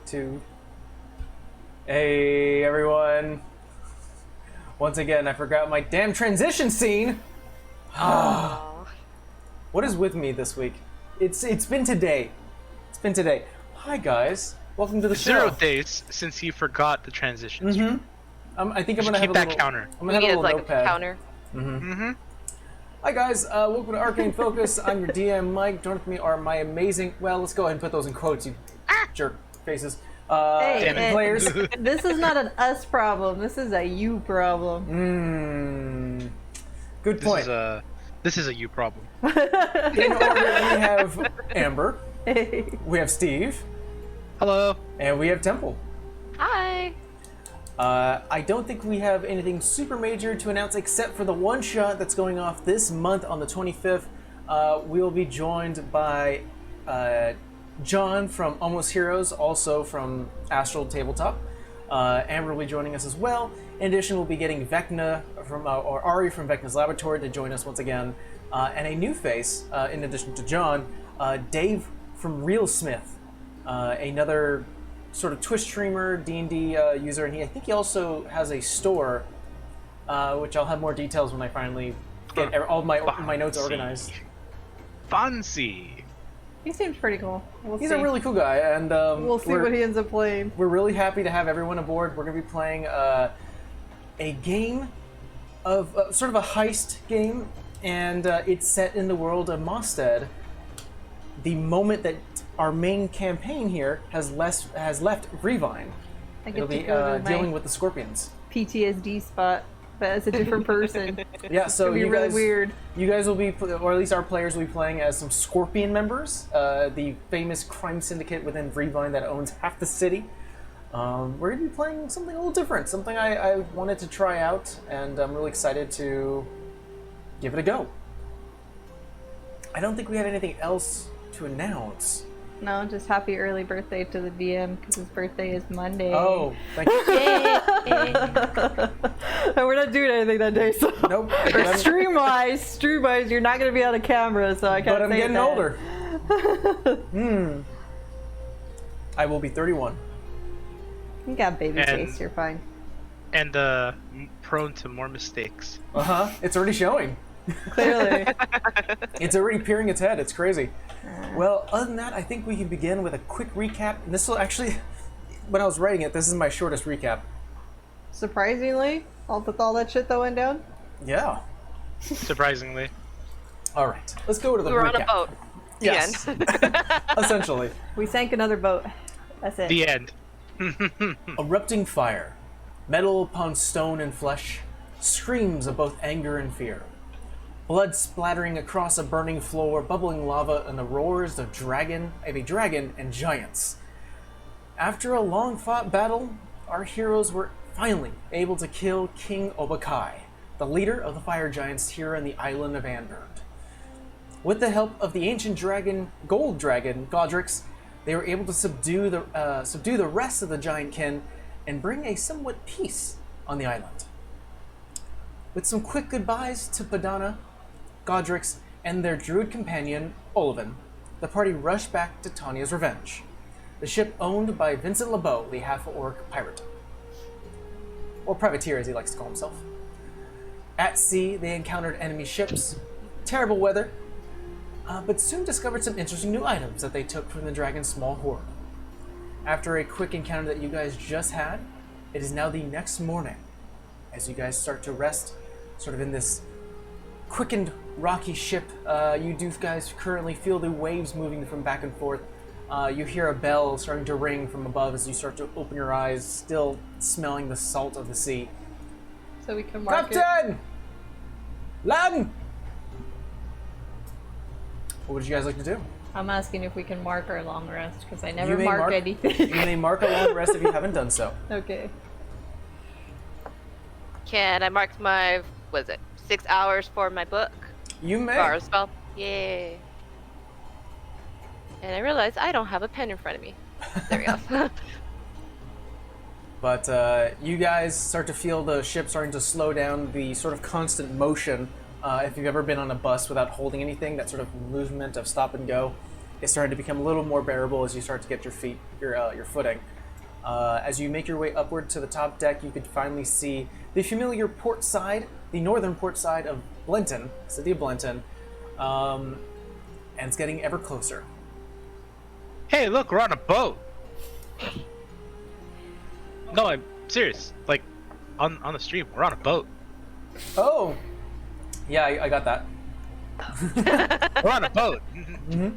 Two. Hey everyone! Once again, I forgot my damn transition scene. What is with me this week? It's been today. It's been today. Hi guys, welcome to the show. 0 days since you forgot the transitions. I think I'm gonna have keep a that little counter. I'm gonna have a little like notepad. a counter. Hi guys, welcome to Arcane Focus. I'm your DM Mike. Joined with me are my amazing. Well, let's go ahead and put those in quotes, you jerk faces. Players. This is not an us problem. This is a you problem. Good point. This is a you problem. In order, we have Amber. Hey. We have Steve. Hello. And we have Temple. Hi. I don't think we have anything super major to announce except for the one shot that's going off this month on the 25th. We'll be joined by John from Almost Heroes, also from Astral Tabletop. Amber will be joining us as well. In addition, we'll be getting Vecna from, or Ari from Vecna's Laboratory to join us once again. And a new face, in addition to John, Dave from Real Smith, another sort of Twitch streamer, D&D user, and I think he also has a store, which I'll have more details when I finally get all my notes organized. Fancy. He seems pretty cool. He's a really cool guy, and we'll see what he ends up playing. We're really happy to have everyone aboard. We're going to be playing a game of sort of a heist game, and it's set in the world of Mostead. The moment that our main campaign here has left Revine. It'll be dealing with the Scorpions. PTSD spot, but as a different person. Yeah, so It'll be you really guys, weird. You guys will be, or at least our players will be playing as some Scorpion members, the famous crime syndicate within Revine that owns half the city. we're going to be playing something a little different, something I wanted to try out, and I'm really excited to give it a go. I don't think we had anything else to announce. No, just happy early birthday to the DM because his birthday is Monday. Oh, thank you. And we're not doing anything that day, so. Nope. Or stream-wise, you're not going to be on a camera, so I can't But I'm say getting that. older. I will be 31. You got baby And- face, you're fine. And prone to more mistakes. It's already showing. Clearly. It's already peering its head. It's crazy. Well, other than that, I think we can begin with a quick recap. And this will actually, when I was writing it, this is my shortest recap. Surprisingly, with all that shit that went down. Yeah. Surprisingly. All right. Let's go to the We were recap. on a boat. The Yes. end. Essentially. We sank another boat. That's it. The end. Erupting fire, metal upon stone and flesh, screams of both anger and fear. Blood splattering across a burning floor, bubbling lava, and the roars of a dragon and giants. After a long-fought battle, our heroes were finally able to kill King Obakai, the leader of the fire giants here on the island of Anbird. With the help of the ancient gold dragon, Godrix, they were able to subdue the rest of the giant kin and bring a somewhat peace on the island. With some quick goodbyes to Padana, Godrix, and their druid companion, Olivin, the party rushed back to Tanya's Revenge, the ship owned by Vincent LeBeau, the half-orc pirate. Or privateer, as he likes to call himself. At sea, they encountered enemy ships, terrible weather, but soon discovered some interesting new items that they took from the dragon's small hoard. After a quick encounter that you guys just had, it is now the next morning, as you guys start to rest, sort of in this quickened, rocky ship. You guys currently feel the waves moving from back and forth. You hear a bell starting to ring from above as you start to open your eyes, still smelling the salt of the sea. So we can mark it. Captain! Land! What would you guys like to do? I'm asking if we can mark our long rest because I never You may mark You anything. may mark a long rest if you haven't done so. Okay. Can I mark my, 6 hours for my book? You may. Or spell? Yay. And I realized I don't have a pen in front of me. There we go. But you guys start to feel the ship starting to slow down, the sort of constant motion. If you've ever been on a bus without holding anything, that sort of movement of stop and go is starting to become a little more bearable as you start to get your footing. As you make your way upward to the top deck, you could finally see the familiar port side, the northern port side of Blenton, city of Blenton, and it's getting ever closer. Hey, look, we're on a boat. No, I'm serious. Like, on the stream, we're on a boat. Oh, yeah, I got that. We're on a boat. Mm-hmm.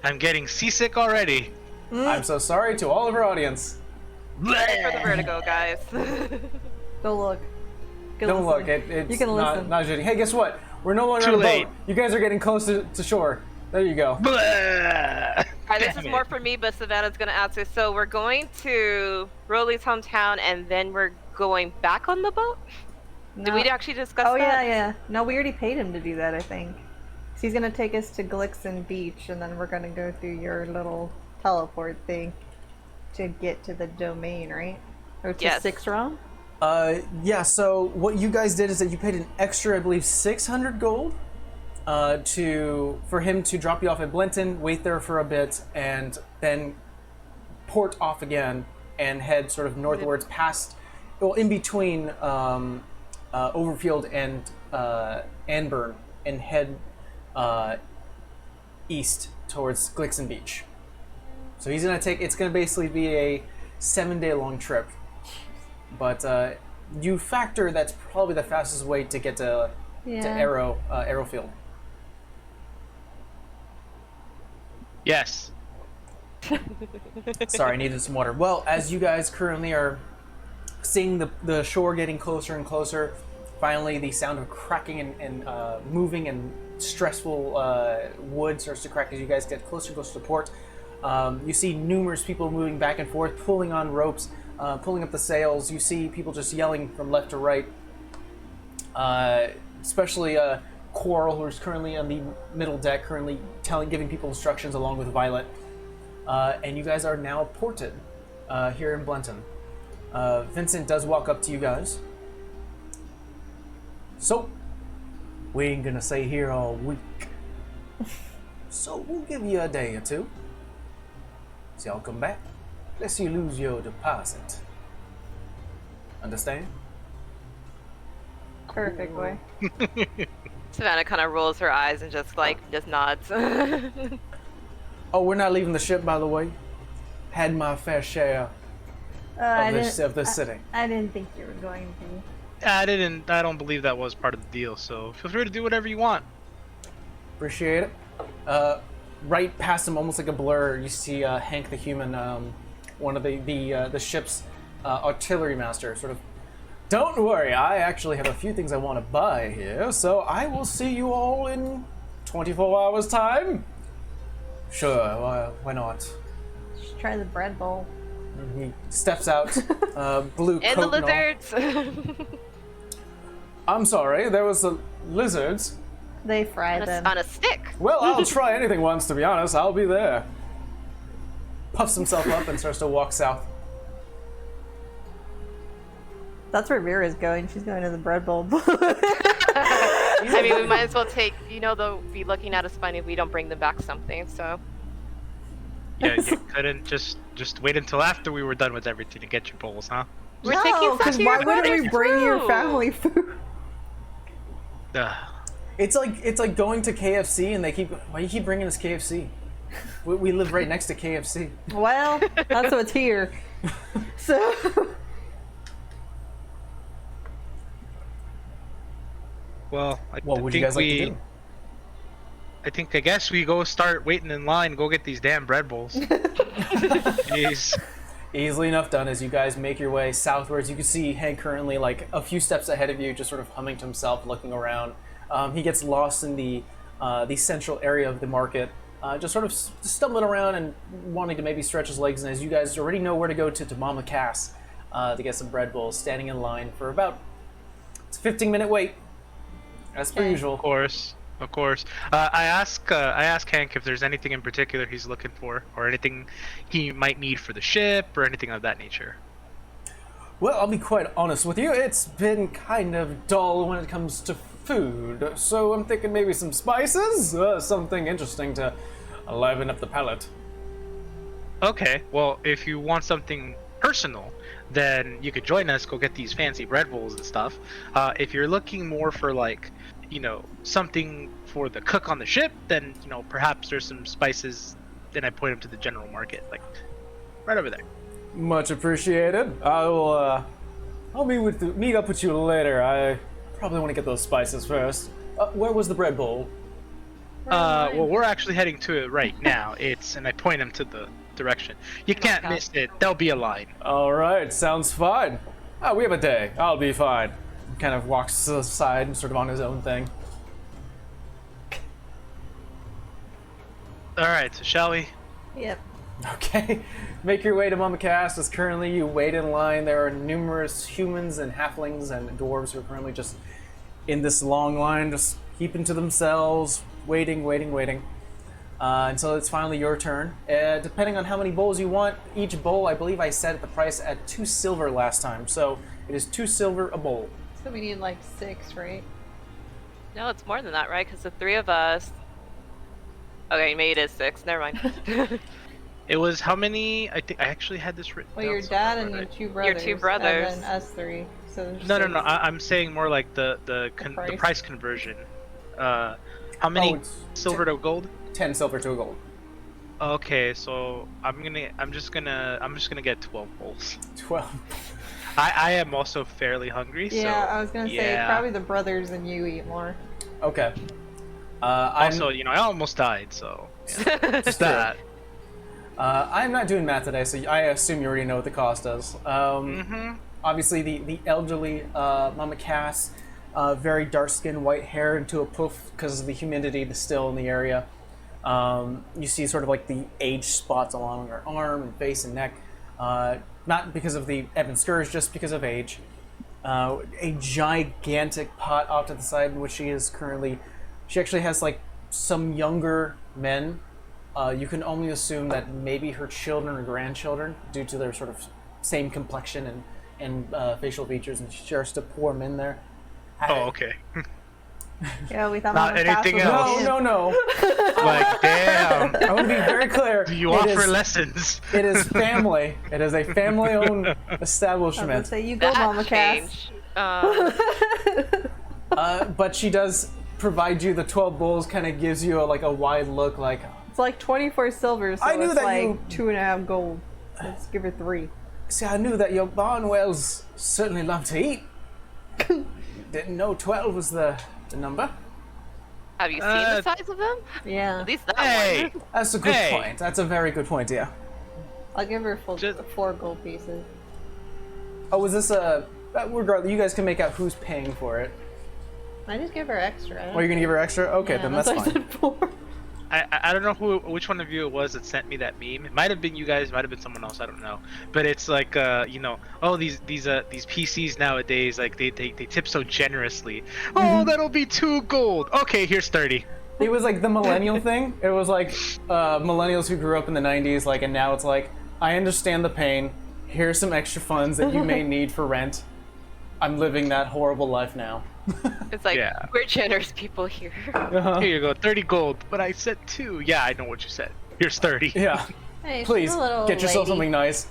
I'm getting seasick already. I'm so sorry to all of our audience. Ready for the vertigo, guys. Go look. Go Don't listen. look, it's You can not, listen. not shitty. Hey, guess what? We're no longer Too on a late. boat. You guys are getting close to shore. There you go. Alright, this Damn is more it. for me, but Savannah's gonna answer. So we're going to Rolly's hometown, and then we're going back on the boat? Did we actually discuss Oh that? yeah. No, we already paid him to do that, I think. So he's gonna take us to Glixon Beach, and then we're gonna go through your little teleport thing to get to the domain, right? Or to Yes. 6 realm? Yeah, so what you guys did is that you paid an extra, I believe, 600 gold for him to drop you off at Blenton, wait there for a bit, and then port off again and head sort of northwards past, well, in between Overfield and Anburn, and head east towards Glixon Beach. So he's gonna it's gonna basically be a 7-day long trip. But you factor that's probably the fastest way to get to Arrowfield. Yes. Sorry, I needed some water. Well, as you guys currently are seeing the shore getting closer and closer, finally the sound of cracking and moving and stressful wood starts to crack as you guys get closer and closer to port. You see numerous people moving back and forth, pulling on ropes, pulling up the sails. You see people just yelling from left to right. Especially Coral, who is currently on the middle deck, currently giving people instructions along with Violet. And you guys are now ported here in Blenton. Vincent does walk up to you guys. So, we ain't gonna stay here all week. So we'll give you a day or two. So y'all come back, lest you lose your deposit. Understand? Perfect way. Savannah kind of rolls her eyes and just nods. Oh, we're not leaving the ship, by the way. Had my fair share of this city. I didn't think you were going to. I don't believe that was part of the deal, so feel free to do whatever you want. Appreciate it. Right past him, almost like a blur, you see Hank the human, one of the ship's artillery master, sort of. Don't worry, I actually have a few things I want to buy here, so I will see you all in 24 hours' time. Sure, why not? Just try the bread bowl. He steps out, blue coat And the and all. lizards. I'm sorry, there was the lizards. They fry them. on a stick. Well, I'll try anything once, to be honest. I'll be there. Puffs himself up and starts to walk south. That's where Vera's going. She's going to the bread bowl. I mean, we might as well they'll be looking at us funny if we don't bring them back something, so. Yeah, you couldn't just wait until after we were done with everything to get your bowls, huh? We're taking No, some because to why your wouldn't we brothers, bring your too. family food? Ugh. It's like going to KFC and they keep. Why you keep bringing us KFC? We live right next to KFC. Well, that's what's here. So. Well, What would you guys like to do? I guess we go start waiting in line, go get these damn bread bowls. Jeez. Easily enough done. As you guys make your way southwards, you can see Hank currently like a few steps ahead of you, just sort of humming to himself, looking around. He gets lost in the central area of the market, just sort of stumbling around and wanting to maybe stretch his legs. And as you guys already know where to go to Mama Cass to get some bread bowls, standing in line for about it's a 15-minute wait, as per Okay. usual. Of course. I ask Hank if there's anything in particular he's looking for, or anything he might need for the ship, or anything of that nature. Well, I'll be quite honest with you. It's been kind of dull when it comes to food, so I'm thinking maybe some spices, something interesting to liven up the palate. Okay, well, if you want something personal, then you could join us, go get these fancy bread bowls and stuff. If you're looking more for something for the cook on the ship, then perhaps there's some spices. Then I point him to the general market, like right over there. Much appreciated. I'll meet up with you later. I probably want to get those spices first. Where was the bread bowl? Well, we're actually heading to it right now. And I point him to the direction. You can't miss it. There'll be a line. All right, sounds fine. We have a day. I'll be fine. Kind of walks to the side and sort of on his own thing. All right, so shall we? Yep. Okay, make your way to Mama Cass. As currently you wait in line. There are numerous humans and halflings and dwarves who are currently just in this long line, just keeping to themselves, waiting, until it's finally your turn. Depending on how many bowls you want, each bowl, I believe I set the price at 2 silver last time, so it is 2 silver a bowl. So we need like 6, right? No, it's more than that, right? Because the 3 of us. Okay, maybe it is 6. Never mind. It was how many? I think I actually had this written. Well, down your dad somewhere, and but your 2 brothers. Your 2 brothers. And then us 3. So there's No. 6. I'm saying more like the price? price conversion. How many it's silver to gold? 10 silver to a gold. Okay, so I'm just gonna get 12 bowls. 12. I am also fairly hungry. Yeah, so, I was gonna say yeah. probably the brothers and you eat more. Okay. Also, I almost died, so yeah. Just that. I'm not doing math today, so I assume you already know what the cost is. Obviously, the elderly Mama Cass, very dark skin, white hair into a poof because of the humidity that's still in the area. You see sort of like the age spots along her arm and face and neck, not because of the Ebon Scourge, just because of age. A gigantic pot off to the side in which she is currently. She actually has like some younger men. You can only assume that maybe her children or grandchildren, due to their sort of same complexion and facial features, and she starts to pour them in there. Oh, okay. Yeah, we thought Not Mama Cass anything was else. No, no, no. Like, damn. I want to be very clear. Do you It offer is- lessons? It is family. It is a family-owned I was gonna establishment. say, you go, That Mama Cass. changed. But she does provide you the 12 bowls. Kind of gives you a wide look, like It's like 24 silver, so I knew it's that like you- 2.5 gold. Let's give her 3. See, I knew that your Barnwells certainly love to eat. Didn't know 12 was the number. Have you seen the size of them? Yeah. At least that Hey, one. That's a good Hey. point. That's a very good point, yeah. I'll give her full Just- 4 gold pieces. Oh, was this a... Regardless, you guys can make out who's paying for it. I just give her extra. Or you're going to give her extra? Okay, then that's why I fine. said 4. I don't know which one of you it was that sent me that meme. It might have been you guys, might have been someone else. I don't know. But it's like oh these PCs nowadays, like they tip so generously. Oh, that'll be 2 gold. Okay, here's 30. It was like the millennial thing. It was like millennials who grew up in the 90s, like, and now it's like, I understand the pain. Here's some extra funds that you may need for rent. I'm living that horrible life now. It's like, Yeah. we're generous people here. Uh-huh. Here you go, 30 gold. But I said 2. Yeah, I know what you said. Here's 30. Yeah, Hey, she's please a little get yourself lady. something nice.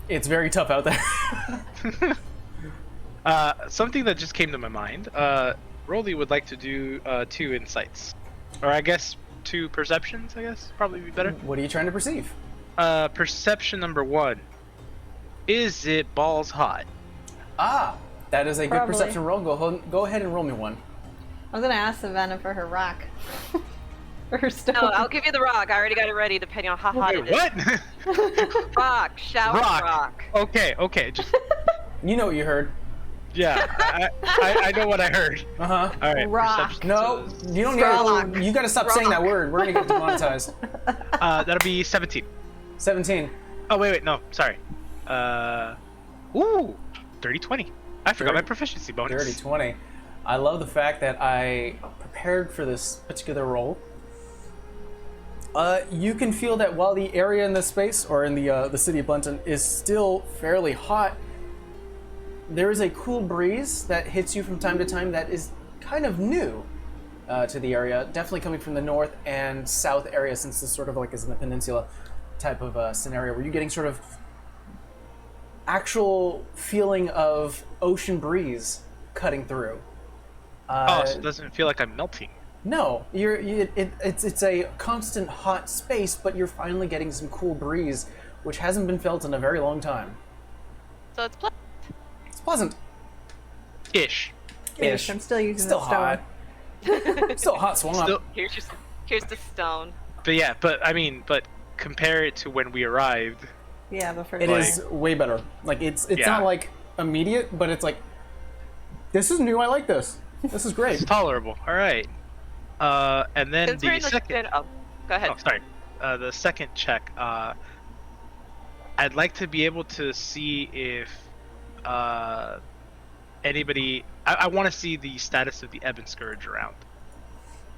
It's very tough out there. Something that just came to my mind. Rolly would like to do 2 insights, or I guess 2 perceptions. I guess probably be better. What are you trying to perceive? Perception number 1. Is it balls hot? Ah, that is a good Probably. perception roll. Go ahead and roll me one. I was gonna ask Savannah for her rock. For her stone. No, I'll give you the rock. I already got it ready depending on how hot Wait, it is. what? Rock, shower Rock. rock. Okay, just You know what you heard. yeah. I know what I heard. Uh-huh. All right. Rock. perception No, says- you don't Rock. need. You gotta stop saying that Rock. word. We're gonna get demonetized. that'll be 17. 17. Oh wait, no, sorry. Ooh, 30-20. I forgot my proficiency bonus. Dirty 20. I love the fact that I prepared for this particular role. You can feel that while the area in this space, or in the city of Blunton, is still fairly hot, there is a cool breeze that hits you from time to time that is kind of new to the area. Definitely coming from the north and south area, since this sort of like is in the peninsula type of scenario, where you're getting sort of actual feeling of ocean breeze cutting through. Oh, so it doesn't feel like I'm melting. No, it's a constant hot space, but you're finally getting some cool breeze, which hasn't been felt in a very long time. So it's plus. It's pleasant. Ish. Ish. I'm still using Still the stone. hot. Still a hot swamp. Still, Here's the stone. but yeah, but compare it to when we arrived. Yeah, but for It Like- is way better. Like it's Yeah. not like immediate, but it's like, this is new. I like this. This is great. It's tolerable. All right. And then the Considering second. oh, go ahead. Oh, sorry. The second check. I'd like to be able to see if anybody. I want to see the status of the Ebon Scourge around.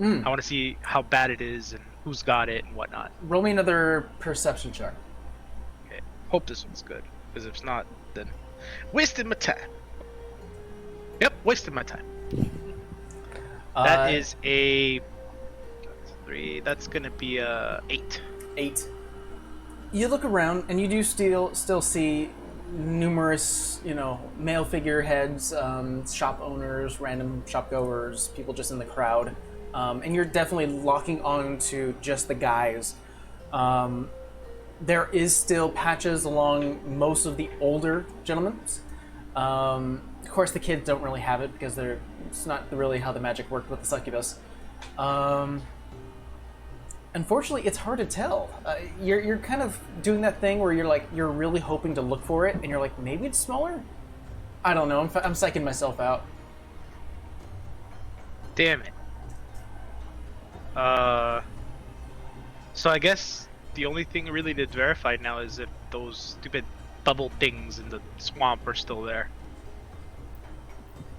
Mm. I want to see how bad it is and who's got it and whatnot. Roll me another perception check. Okay. Hope this one's good, because if it's not, then wasted my time. Yep, wasted my time. That is a 3. That's gonna be a 8. 8. You look around and you do still see numerous, male figureheads, shop owners, random shop goers, people just in the crowd, and you're definitely locking on to just the guys. There is still patches along most of the older gentlemen. Of course, the kids don't really have it because it's not really how the magic worked with the succubus. Unfortunately, it's hard to tell. You're kind of doing that thing where you're really hoping to look for it, and you're like, maybe it's smaller? I don't know, I'm psyching myself out. Damn it. So I guess the only thing really to verify now is if those stupid bubble things in the swamp are still there.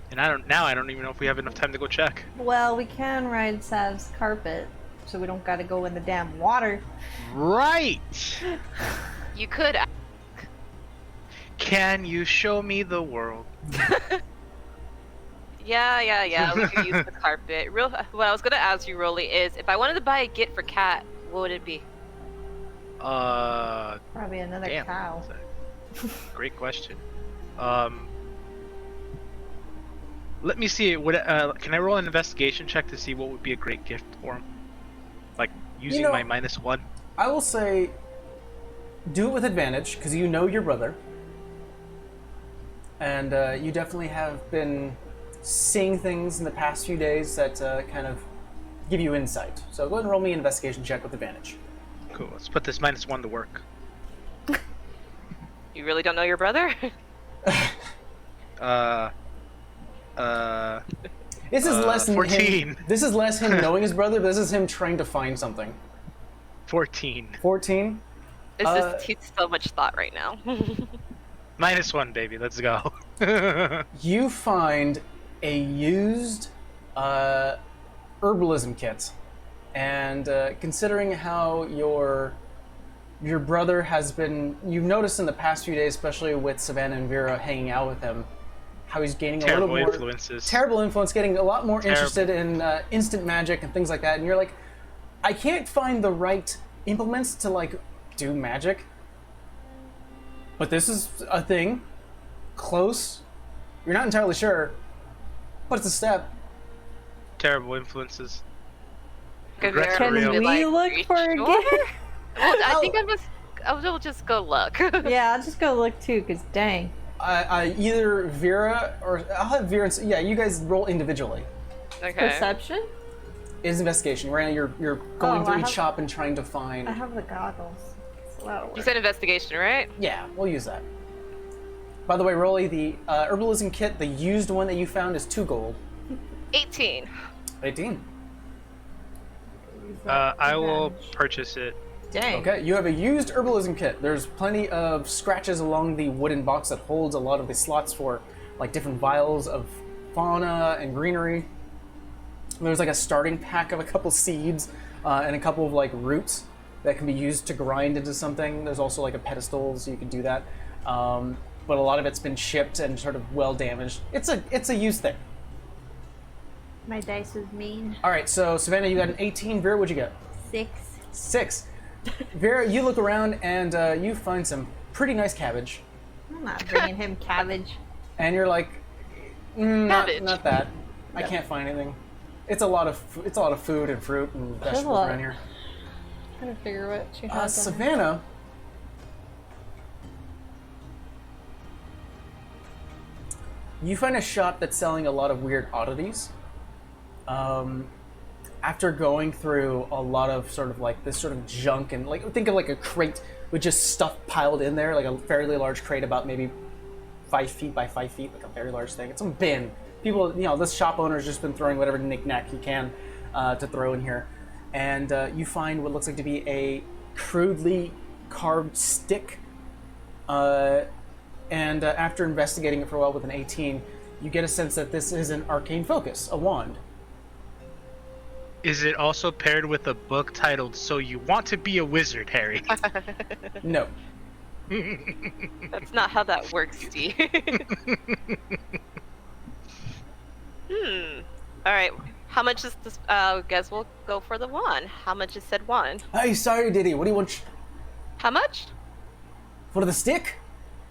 And I don't even know if we have enough time to go check. Well, we can ride Sav's carpet, so we don't gotta go in the damn water. Right! You could. Can you show me the world? Yeah. We could use the carpet. What I was gonna ask you, Rolly, is if I wanted to buy a gift for Cat, what would it be? Probably another Damn. cow. Great question. Let me see. Can I roll an investigation check to see what would be a great gift for him? Like using my -1. I will say, do it with advantage because you know your brother, and you definitely have been seeing things in the past few days that kind of give you insight. So go ahead and roll me an investigation check with advantage. Cool. Let's put this -1 to work. You really don't know your brother? This is less than 14. This is less him knowing his brother, but this is him trying to find something. 14. 14. It's just he's so much thought right now. -1, baby. Let's go. You find a used herbalism kit, and considering how your brother has been, you've noticed in the past few days, especially with Savannah and Vera hanging out with him, how he's gaining a little more influences. Terrible influence, getting a lot more Terrible. interested in instant magic and things like that. And you're like, I can't find the right implements to like do magic, but this is a thing. Close. You're not entirely sure, but it's a step. Terrible influences. Can Regrets are Can real. we look for a gift? Well, I think I will just go look. Yeah, I'll just go look too, because dang. Either Vera or I'll have Vera. Yeah, you guys roll individually. Okay. Perception? Is investigation. Right now you're going Oh, through I each have- shop and trying to find. I have the goggles. So that'll work. You said investigation, right? Yeah, we'll use that. By the way, Rolly, the herbalism kit, the used one that you found is 2 gold. 18. 18. Use that I will advantage. purchase it. Dang. Okay, you have a used herbalism kit. There's plenty of scratches along the wooden box that holds a lot of the slots for like different vials of fauna and greenery. There's like a starting pack of a couple seeds and a couple of like roots that can be used to grind into something. There's also like a pedestal, so you can do that. But a lot of it's been shipped and sort of well damaged. It's a used thing. My dice is mean. All right, so Savannah, you got an 18. Vera, what'd you get? 6. 6. Vera, you look around and you find some pretty nice cabbage, I'm not bringing him cabbage. and you're like, Cabbage. not that. I can't find anything. It's a lot of food and fruit and a vegetables lot. around here. Trying to figure what she has. on her. Savannah, you find a shop that's selling a lot of weird oddities. After going through a lot of sort of like this sort of junk and like think of like a crate with just stuff piled in there, like a fairly large crate about maybe 5 feet by 5 feet, like a very large thing. It's a bin. People, this shop owner's just been throwing whatever knick-knack he can to throw in here. And you find what looks like to be a crudely carved stick. And after investigating it for a while with an 18, you get a sense that this is an arcane focus, a wand. Is it also paired with a book titled "So You Want to Be a Wizard, Harry"? No. That's not how that works, Steve. All right. How much is this? Guess we'll go for the wand. How much is said wand? Hey, sorry, Diddy. What do you want How much? for the stick?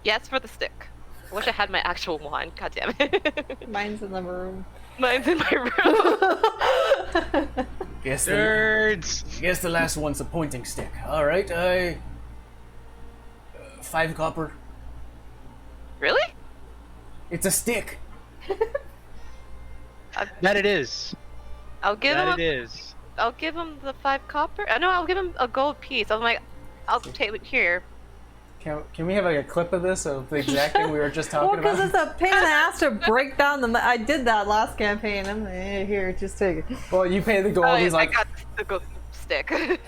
Yes, for the stick. I wish I had my actual wand. God damn it. Mine's in the room. Mine's in my room. Guess Nerds. the last one's a pointing stick. All right, 5 copper. Really? It's a stick. That it is. I'll give That him. it is. I'll give him the 5 copper. No, I'll give him a gold piece. I'm like, I'll take it here. Can we have like a clip of this of the exact thing we were just Well, talking because about? it's a pain in the ass to break down the. I did that last campaign. I'm like, here, just take it. Well, you pay the gold. He's I like, got the gold stick.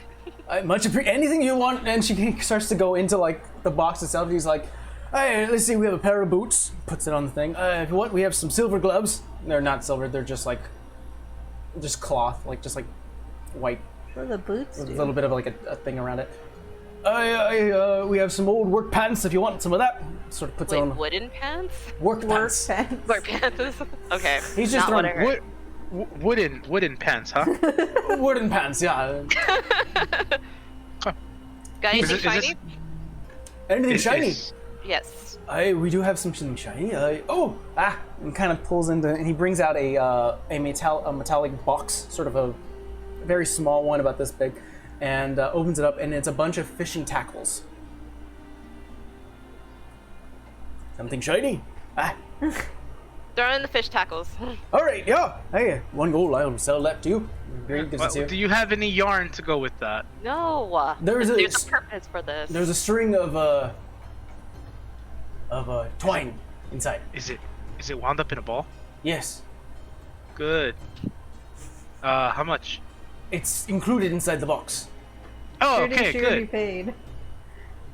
Anything you want. And she starts to go into like the box itself. He's like, hey, let's see, we have a pair of boots. Puts it on the thing. If you want, we have some silver gloves. They're not silver. They're just cloth, like just like white. What do the boots With do? a little bit of like a thing around it. We have some old work pants if you want some of that. Sort of puts Wait, on wooden pants? work Work pants. pants. Work pants? Okay. He's just not what I throwing heard. Wooden pants, huh? Wooden pants, yeah. Got anything Is shiny? Anything Is- shiny? is- Yes. We do have something shiny. And kind of pulls into, and he brings out a metallic box, sort of a very small one, about this big, and opens it up, and it's a bunch of fishing tackles. Something shiny. Throw in the fish tackles. All right, yeah. Hey, 1 gold. I'll sell that to you. Very good to Well, see you. do you have any yarn to go with that? No. There's There's a purpose for this. There's a string of twine inside. Is it wound up in a ball? Yes, Good. How much? it's included inside the box. Oh, Shooty, okay, shooty good. paid.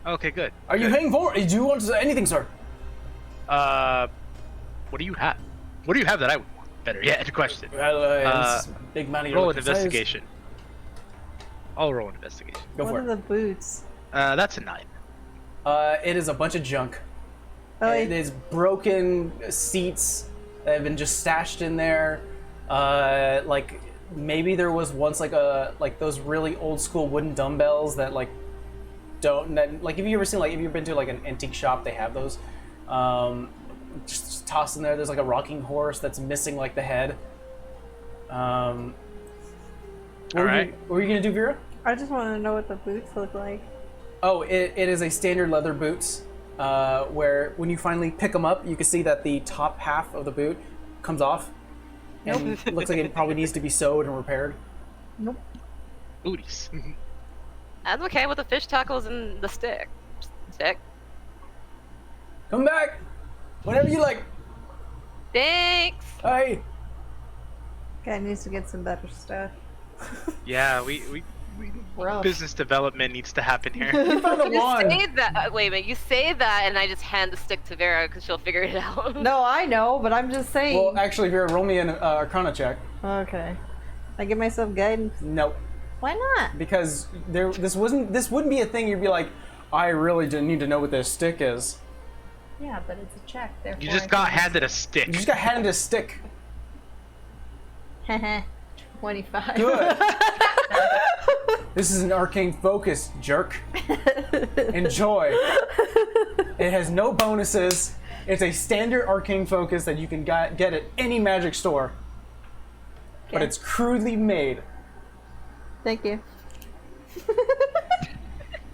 Okay, good. Are you good. paying for it? Do you want anything, sir? What do you have? What do you have that I would want? Better yet, question. Well, this is big money. Roll an you're looking for. investigation. I'll roll an investigation. Go What for are it. the boots? That's a 9. It is a bunch of junk. Oh, It is broken seats that have been just stashed in there. Like maybe there was once like those really old school wooden dumbbells that like have you ever seen, like, if you've been to like an antique shop, they have those. Just tossed in there. There's like a rocking horse that's missing like the head. What Alright. were you gonna do, Vera? I just want to know what the boots look like. Oh, it is a standard leather boots, where when you finally pick them up, you can see that the top half of the boot comes off. And it looks like it probably needs to be sewed and repaired. Nope. Booties. I'm okay with the fish tackles and the stick. Stick. Come back! Whenever you like. Thanks. Hey! Guy needs to get some better stuff. Yeah, we Rough. business development needs to happen here. You found a You wand! say that. Wait a minute. You say that, and I just hand the stick to Vera because she'll figure it out. No, I know, but I'm just saying. Well, actually, Vera, roll me an Arcana check. Okay. I give myself guidance. Nope. Why not? Because this wouldn't be a thing you'd be like, I really didn't need to know what this stick is. Yeah, but it's a check. Therefore You just got handed a stick. You just got handed a stick. 25. Good. This is an arcane focus, jerk. Enjoy. It has no bonuses. It's a standard arcane focus that you can get at any magic store. But Okay. it's crudely made. Thank you.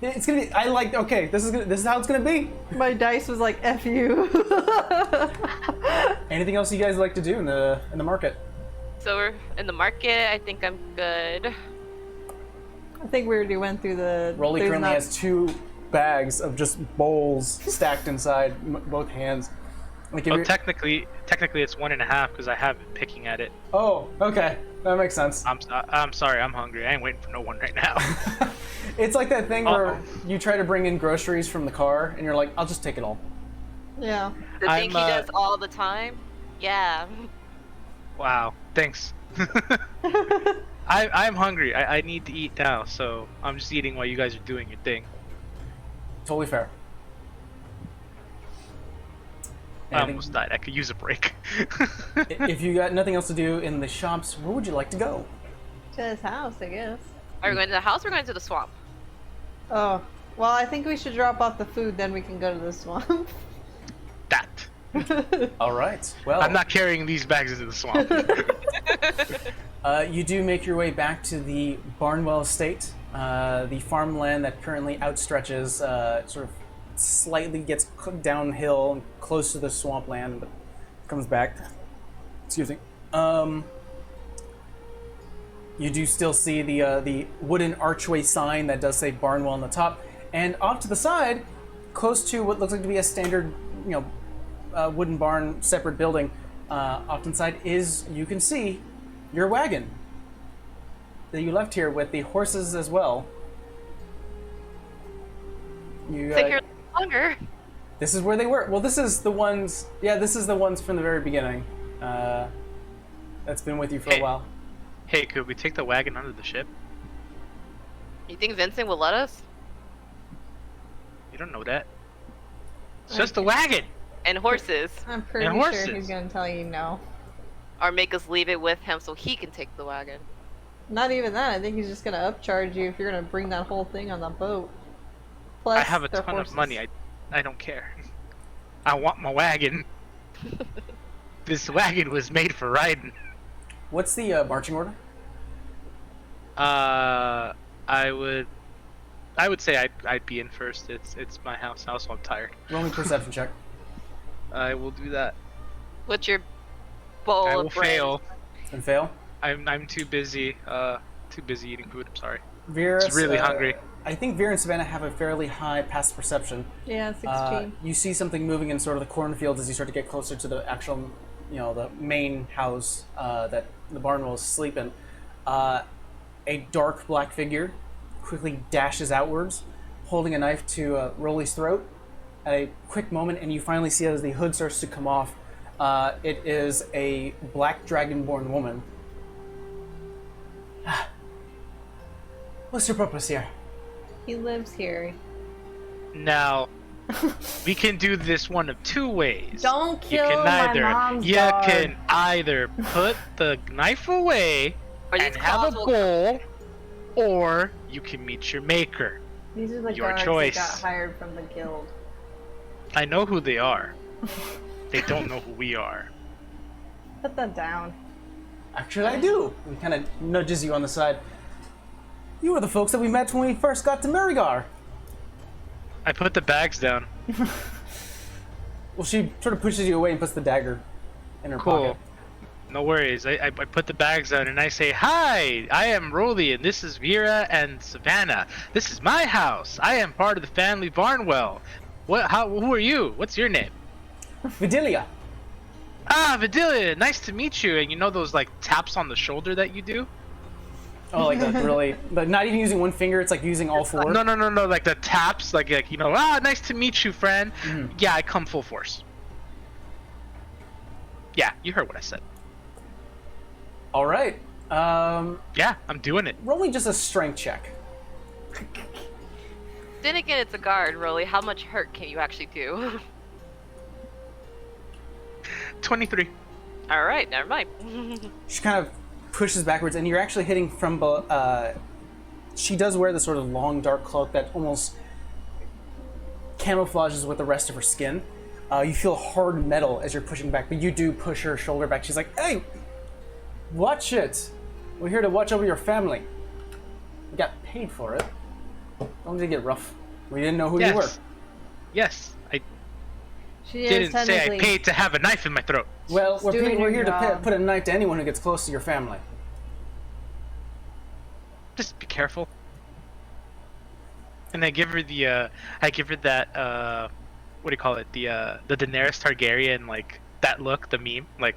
It's gonna be. Okay, this is how it's gonna be. My dice was like, F you. Anything else you guys like to do in the market? So we're in the market. I think I'm good. I think we already went through the. Rolly there's currently not- has 2 bags of just bowls stacked inside both hands. Like if Well, you're- technically it's 1.5 because I have been picking at it. Oh, okay, that makes sense. I'm sorry, I'm hungry. I ain't waiting for no one right now. It's like that thing where you try to bring in groceries from the car, and you're like, "I'll just take it all." Yeah. The thing he I'm, does all the time. Yeah. Wow, thanks. I'm hungry. I need to eat now, so I'm just eating while you guys are doing your thing. Totally fair. I almost died. I could use a break. If you got nothing else to do in the shops, where would you like to go? To his house, I guess. Are we going to the house or going to the swamp? Oh. Well, I think we should drop off the food, then we can go to the swamp. That. All right. Well, I'm not carrying these bags into the swamp. You do make your way back to the Barnwell estate, the farmland that currently outstretches, sort of slightly gets downhill and close to the swampland, but comes back. Excuse me. You do still see the wooden archway sign that does say Barnwell on the top, and off to the side, close to what looks like to be a standard, wooden barn, separate building, off to the side is, you can see, your wagon that you left here with the horses as well. You, Sit here longer. this is where they were. Well, this is the ones. Yeah, this is the ones from the very beginning. That's been with you for a while. Hey, could we take the wagon under the ship? You think Vincent will let us? You don't know that. It's just a wagon. And horses. I'm pretty And sure horses. he's gonna tell you no. Or make us leave it with him so he can take the wagon. Not even that. I think he's just gonna upcharge you if you're gonna bring that whole thing on the boat. Plus, I have a the ton horses. of money. I don't care. I want my wagon. This wagon was made for riding. What's the marching order? I would say I'd be in first. It's my house now, so I'm tired. Roll me a perception check. I will do that. What's your bowl I will of bread? fail. And fail. I'm too busy eating food. I'm sorry. Vera, Just really hungry. I think Vera and Savannah have a fairly high passive perception. Yeah, 16. You see something moving in sort of the cornfields as you start to get closer to the actual, the main house that the barn will sleep in. A dark black figure quickly dashes outwards, holding a knife to Rolly's throat at a quick moment, and you finally see as the hood starts to come off, it is a black dragonborn woman. What's your purpose here? He lives here. Now, we can do this one of two ways. Don't kill you can my either, mom's You dog. can either put the knife away Or these and have a claws will- goal, or you can meet your maker. These are the Your guards choice. that got hired from the guild. I know who they are. They don't know who we are. Put that down. Actually, I do. He kind of nudges you on the side. You were the folks that we met when we first got to Marigar. I put the bags down. Well, she sort of pushes you away and puts the dagger in her Cool. pocket. No worries. I put the bags down and I say, "Hi, I am Rolly and this is Vera and Savannah. This is my house. I am part of the family Barnwell. Who are you? What's your name?" Vidilia. Ah, Vidilia, nice to meet you. And you know those like taps on the shoulder that you do? Oh, like the really, but not even using one finger. It's like using all four. No, like the taps, like nice to meet you, friend. Yeah, I come full force. Yeah, you heard what I said. All right. Yeah, I'm doing it. Roll me just a strength check. Then again, it's a guard, really. How much hurt can you actually do? 23. All right, never mind. She kind of pushes backwards, and you're actually hitting from. She does wear this sort of long, dark cloak that almost camouflages with the rest of her skin. You feel hard metal as you're pushing back, but you do push her shoulder back. She's like, "Hey, watch it. We're here to watch over your family. We got paid for it. Don't need to get rough. We didn't know who you were." Yes, I She is didn't say I technically. paid to have a knife in my throat. Well, doing we're her here to job. put a knife to anyone who gets close to your family. Just be careful. And I give her that what do you call it? The Daenerys Targaryen, like that look, the meme, like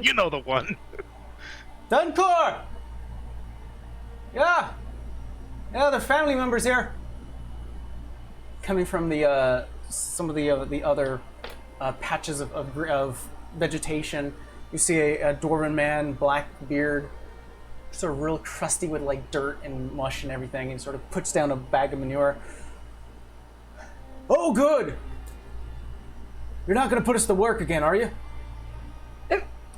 you know the one. Dunkor! Yeah! Yeah, they're family members here. Coming from the some of the other patches of vegetation, you see a dwarven man, black beard, sort of real crusty with like dirt and mush and everything, and sort of puts down a bag of manure. Oh, good! You're not gonna put us to work again, are you?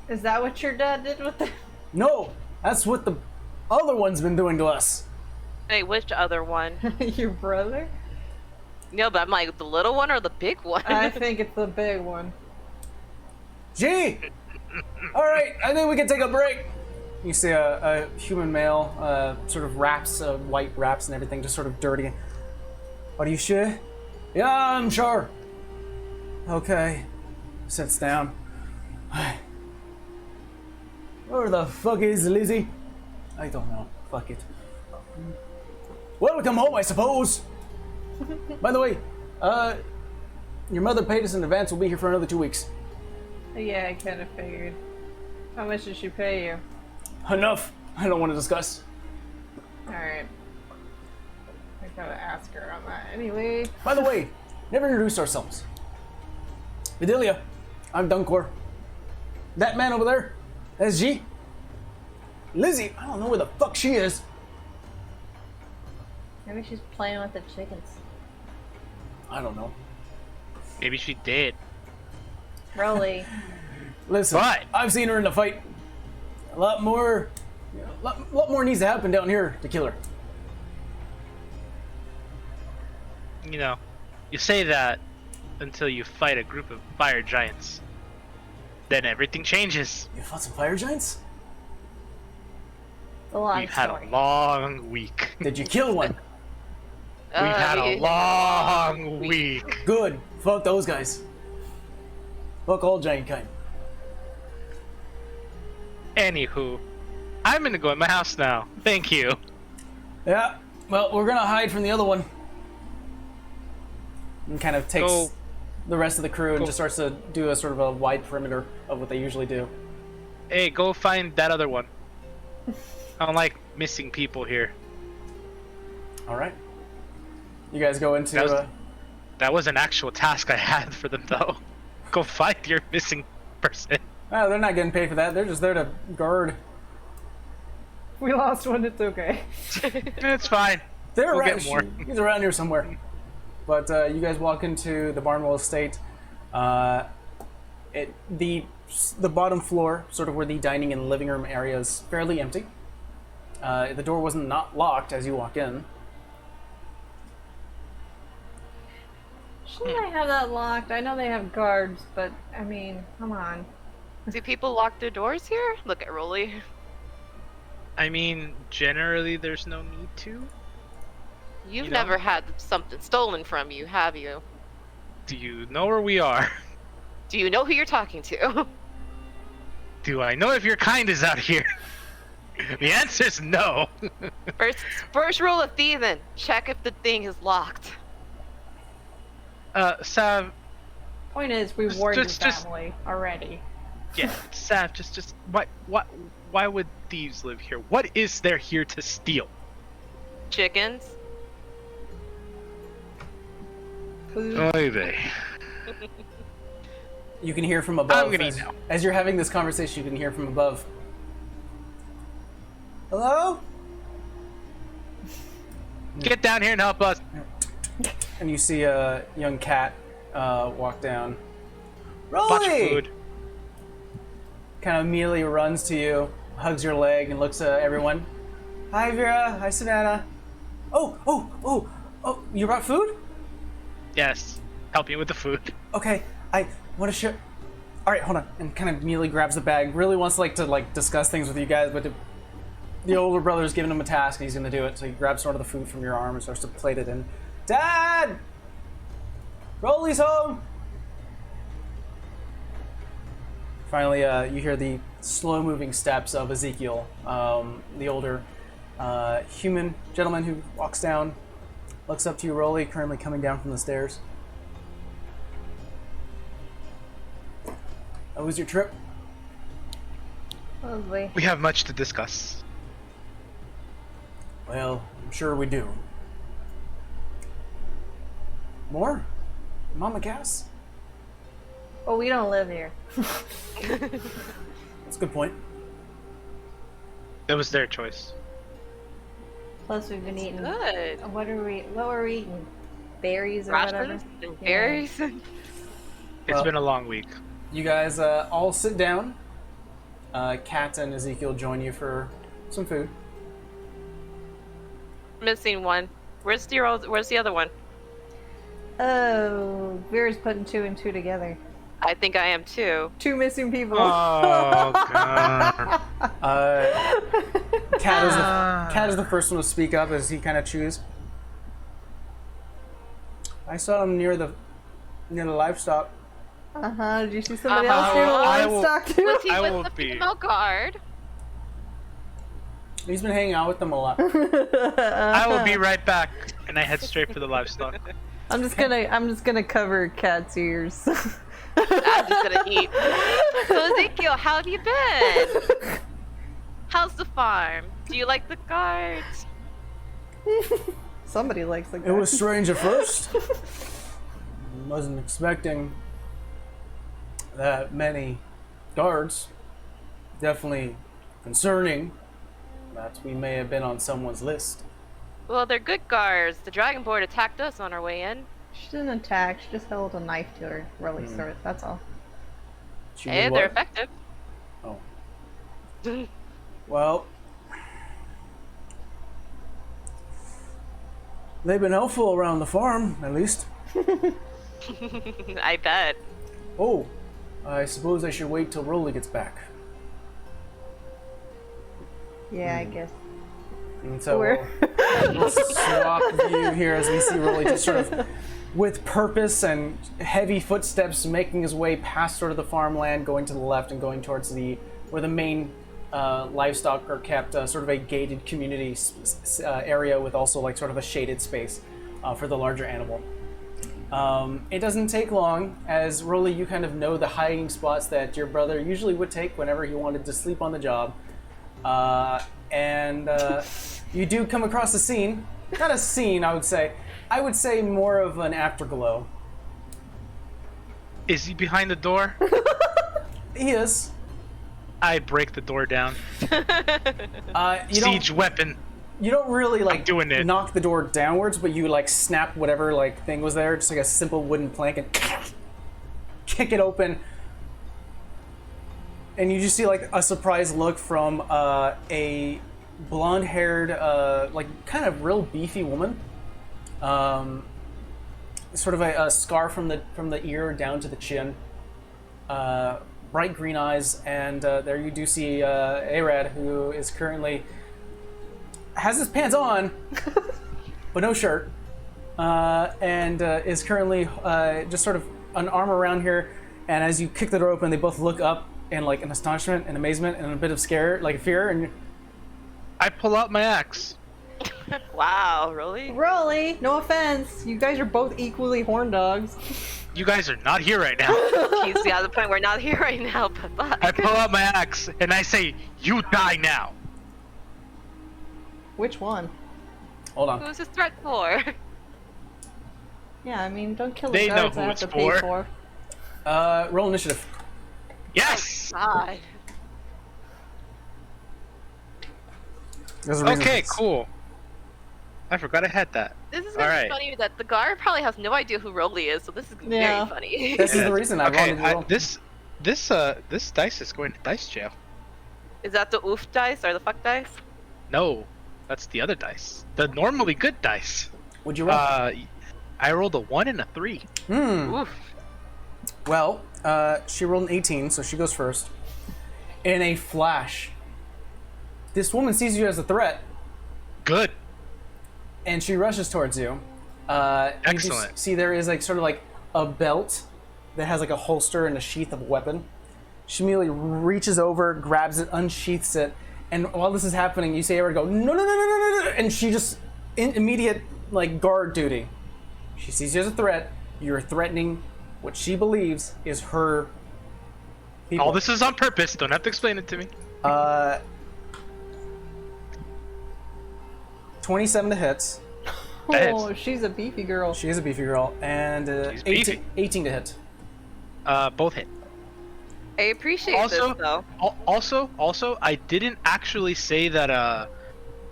Is that what your dad did with the? No, that's what the other one's been doing to us. Hey, which other one? Your brother? No, but I'm like the little one or the big one? I think it's the big one. Gee! All right, I think we can take a break. You see a human male, sort of wraps, white wraps and everything, just sort of dirty. Are you sure? Yeah, I'm sure. Okay. Sits down. Where the fuck is Lizzie? I don't know. Fuck it. Welcome home, I suppose. By the way, your mother paid us in advance. We'll be here for another 2 weeks. Yeah, I kind of figured. How much did she pay you? Enough. I don't want to discuss. Alright. gotta ask her on that anyway. By the way, never introduced ourselves. Vidilia, I'm Dunkor. That man over there, that's G. Lizzie, I don't know where the fuck she is. Maybe she's playing with the chickens. I don't know. Maybe she did. Rolly. Listen, What? I've seen her in a fight. A lot more needs to happen down here to kill her. You know, you say that until you fight a group of fire giants. Then everything changes. You fought some fire giants? It's a long We've had story. a long week. Did you kill one? We've had a long week. Good. Fuck those guys. Fuck all giant kind. Anywho, I'm gonna go in my house now. Thank you. Yeah. Well, we're gonna hide from the other one. And kind of takes Go. the rest of the crew and Go. just starts to do a sort of a wide perimeter of what they usually do. Hey, go find that other one. I don't like missing people here. All right. You guys go into. That was- That was an actual task I had for them, though. Go find your missing person. Oh, they're not getting paid for that. They're just there to guard. We lost one, it's okay. It's fine. They're We'll around. get more. He's around here somewhere. But you guys walk into the Barnwell estate. The bottom floor, sort of where the dining and living room area, is fairly empty. The door wasn't not locked as you walk in. Shouldn't I have that locked? I know they have guards, but I mean, come on. Do people lock their doors here? Look at Rolly. I mean, generally, there's no need to. You've You know? never had something stolen from you, have you? Do you know where we are? Do you know who you're talking to? Do I know if your kind is out here? The answer is no. First rule of thieving: check if the thing is locked. Sav, Point is, we Just- warned your just- family already. yeah, Sav, just why would thieves live here? What is there here to steal? Chickens. Food. Oy vey. You can hear from above. I'm gonna as, eat now. as you're having this conversation, you can hear from above. Hello? Get down here and help us. And you see a young cat walk down. Bunch of Rolly! food. Kind of immediately runs to you, hugs your leg, and looks at everyone. Hi, Vera. Hi, Savannah. Oh, you brought food? Yes. Help me with the food. Okay, I want to share. All right, hold on. And kind of immediately grabs the bag. Really wants to discuss things with you guys, but the older brother's giving him a task, and he's going to do it. So he grabs sort of the food from your arm and starts to plate it in. Dad! Rolly's home! Finally, you hear the slow-moving steps of Ezekiel, the older human gentleman who walks down, looks up to you, Rolly, currently coming down from the stairs. How was your trip? Lovely. We have much to discuss. Well, I'm sure we do. More? Mama Cass? Oh, we don't live here. That's a good point. That was their choice. Plus, we've been eating. Good. What were we eating? Berries or whatever. Rations and Yeah. berries. It's Well- been a long week. You guys all sit down. Kat and Ezekiel join you for some food. Missing one. Where's the other one? Oh, Vera's putting 2 and 2 together. I think I am too. 2 missing people. Oh god. Kat is the first one to speak up as he kind of chews. I saw him near the livestock. Did you see somebody Uh-huh. else near the I will- livestock too? Was he I with will the be- female guard? He's been hanging out with them a lot. I will be right back. And I head straight for the livestock. I'm just gonna cover Cat's ears. I'm just gonna eat. So Ezekiel, how have you been? How's the farm? Do you like the guards? Somebody likes the guy. It was strange at first. Wasn't expecting that many guards. Definitely concerning that we may have been on someone's list. Well, they're good guards. The Dragonborn attacked us on our way in. She didn't attack. She just held a knife to her Rolly's throat. That's all. She Hey, did they're what? effective. Oh. Well, they've been helpful around the farm, at least. I bet. Oh, I suppose I should wait till Rolly gets back. Yeah, I guess. And so We're- we'll swap view here as we see Rolly just sort of with purpose and heavy footsteps making his way past sort of the farmland, going to the left and going towards where the main livestock are kept, sort of a gated community area with also like sort of a shaded space for the larger animal. It doesn't take long, as Rolly, you kind of know the hiding spots that your brother usually would take whenever he wanted to sleep on the job. And you do come across a scene. Not a scene, I would say. I would say more of an afterglow. Is he behind the door? He is. I break the door down. You Siege weapon. you don't really like doing it. knock the door downwards, but you like snap whatever like thing was there, just like a simple wooden plank, and kick it open. And you just see like a surprised look from a blonde-haired, like kind of real beefy woman. Sort of a scar from the ear down to the chin. Bright green eyes, and there you do see Arad, who is currently has his pants on, but no shirt, and is currently just sort of an arm around here. And as you kick the door open, they both look up in like an astonishment and amazement and a bit of scare, like fear. And I pull out my axe. Wow, really? Rolly, no offense. You guys are both equally horn dogs. You guys are not here right now. He's got the point we're not here right now, but fuck. I pull out my axe and I say, "You die now." Which one? hold on. Who's this threat for? Yeah, I mean, don't kill They the know guards who I have it's to pay for. for. Roll initiative. Yes. God. There's a reason for Okay, this. cool. I forgot I had that. This is gonna All be right. funny that the guard probably has no idea who Rolly is, so this is Yeah. very funny. This is the reason I Okay, wanted to roll. this dice is going to dice jail. Is that the oof dice or the fuck dice? No, that's the other dice. The normally good dice. Would you roll? I rolled a 1 and a 3. Oof. Well, she rolled an 18, so she goes first. In a flash, this woman sees you as a threat, Good. and she rushes towards you. You Excellent. just see there is like sort of like a belt that has like a holster and a sheath of a weapon. She immediately reaches over, grabs it, unsheaths it, and while this is happening, you see her go, no, no, no, no, no, no, and she just, in immediate like guard duty. She sees you as a threat. You're threatening what she believes is her people. All this is on purpose. Don't have to explain it to me. 27 to hit. That Oh, hits. she's a beefy girl. She is a beefy girl, and She's 18, beefy. 18 to hit. Both hit. I appreciate Also, this though. Also, I didn't actually say that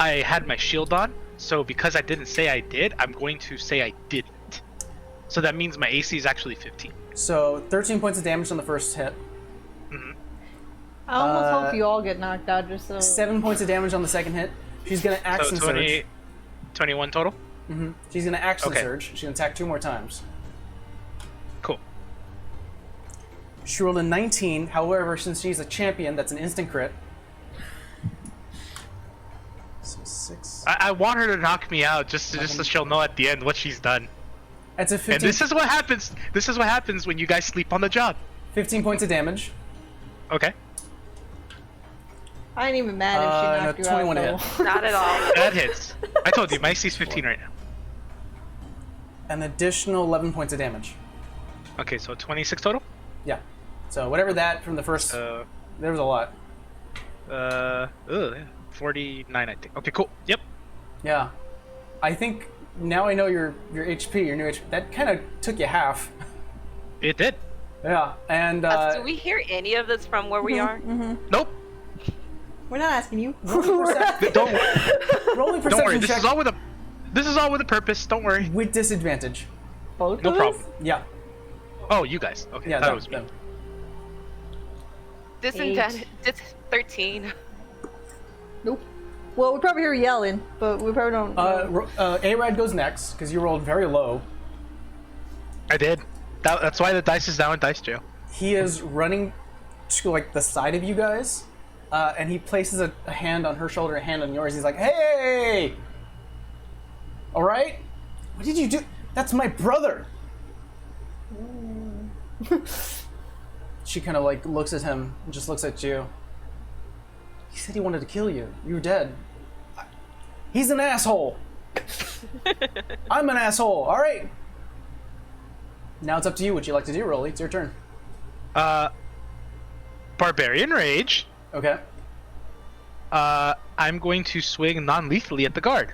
I had my shield on. So because I didn't say I did, I'm going to say I didn't. So that means my AC is actually 15. So 13 points of damage on the first hit, I almost hope you all get knocked out just so. 7 points of damage on the second hit. She's gonna So action 20, surge. 21 total. She's gonna action Okay. surge. She's gonna attack 2 more times. Cool. She rolled a 19. However, since she's a champion, that's an instant crit. So 6. I want her to knock me out just so she'll know at the end what she's done. That's a And 15, this is what happens. This is what happens when you guys sleep on the job. 15 points of damage. Okay. I ain't even mad if she knocked you 21 to out. hit. though. Not at all. That hits. I told you, my AC is 15 right now. An additional 11 points of damage. Okay, so 26 total. Yeah. So whatever that from the first, Uh, there was a lot. yeah, 49, I think. Okay, cool. Yep. Yeah. I think now I know your HP, your new HP. That kind of took you half. It did. Yeah, and Do we hear any of this from where we are? Nope. We're not asking you. rolling Don't worry. rolling Don't worry. perception This check is all with a. This is all with a purpose. Don't worry. with disadvantage. Both No of problem. us? Yeah, Oh, you guys. Okay. yeah, that them, was me. them. Disadvantage. 13. Nope. Well, we probably hear yelling, but we probably don't. A-Rad goes next because you rolled very low. I did. That's why the dice is now in dice jail. He is running to like the side of you guys, and he places a hand on her shoulder, a hand on yours. He's like, "Hey, all right, what did you do? That's my brother." She kind of like looks at him and just looks at you. He said he wanted to kill you. You were dead. He's an asshole. I'm an asshole. All right. Now it's up to you. What you like to do, Rolly? It's your turn. Barbarian Rage. Okay. I'm going to swing non-lethally at the guard.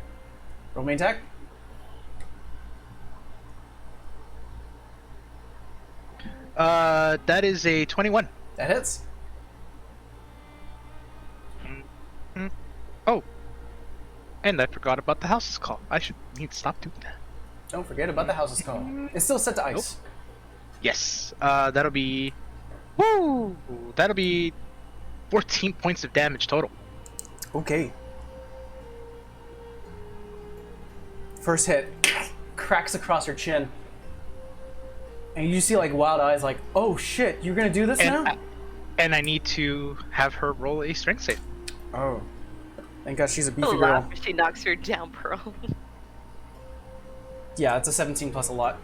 Roll main attack. That is a 21. That hits. Oh. And I forgot about the house's call. I need to stop doing that. Don't forget about the house's call. It's still set to ice. Yes. That'll be... Woo! That'll be 14 points of damage total. Okay. First hit cracks across her chin. And you see like wild eyes like, oh shit, you're gonna do this now? And I need to have her roll a strength save. Oh. Thank God she's a beefy Oh, girl. laugh if she knocks her down, prone. Yeah, it's a 17 plus a lot.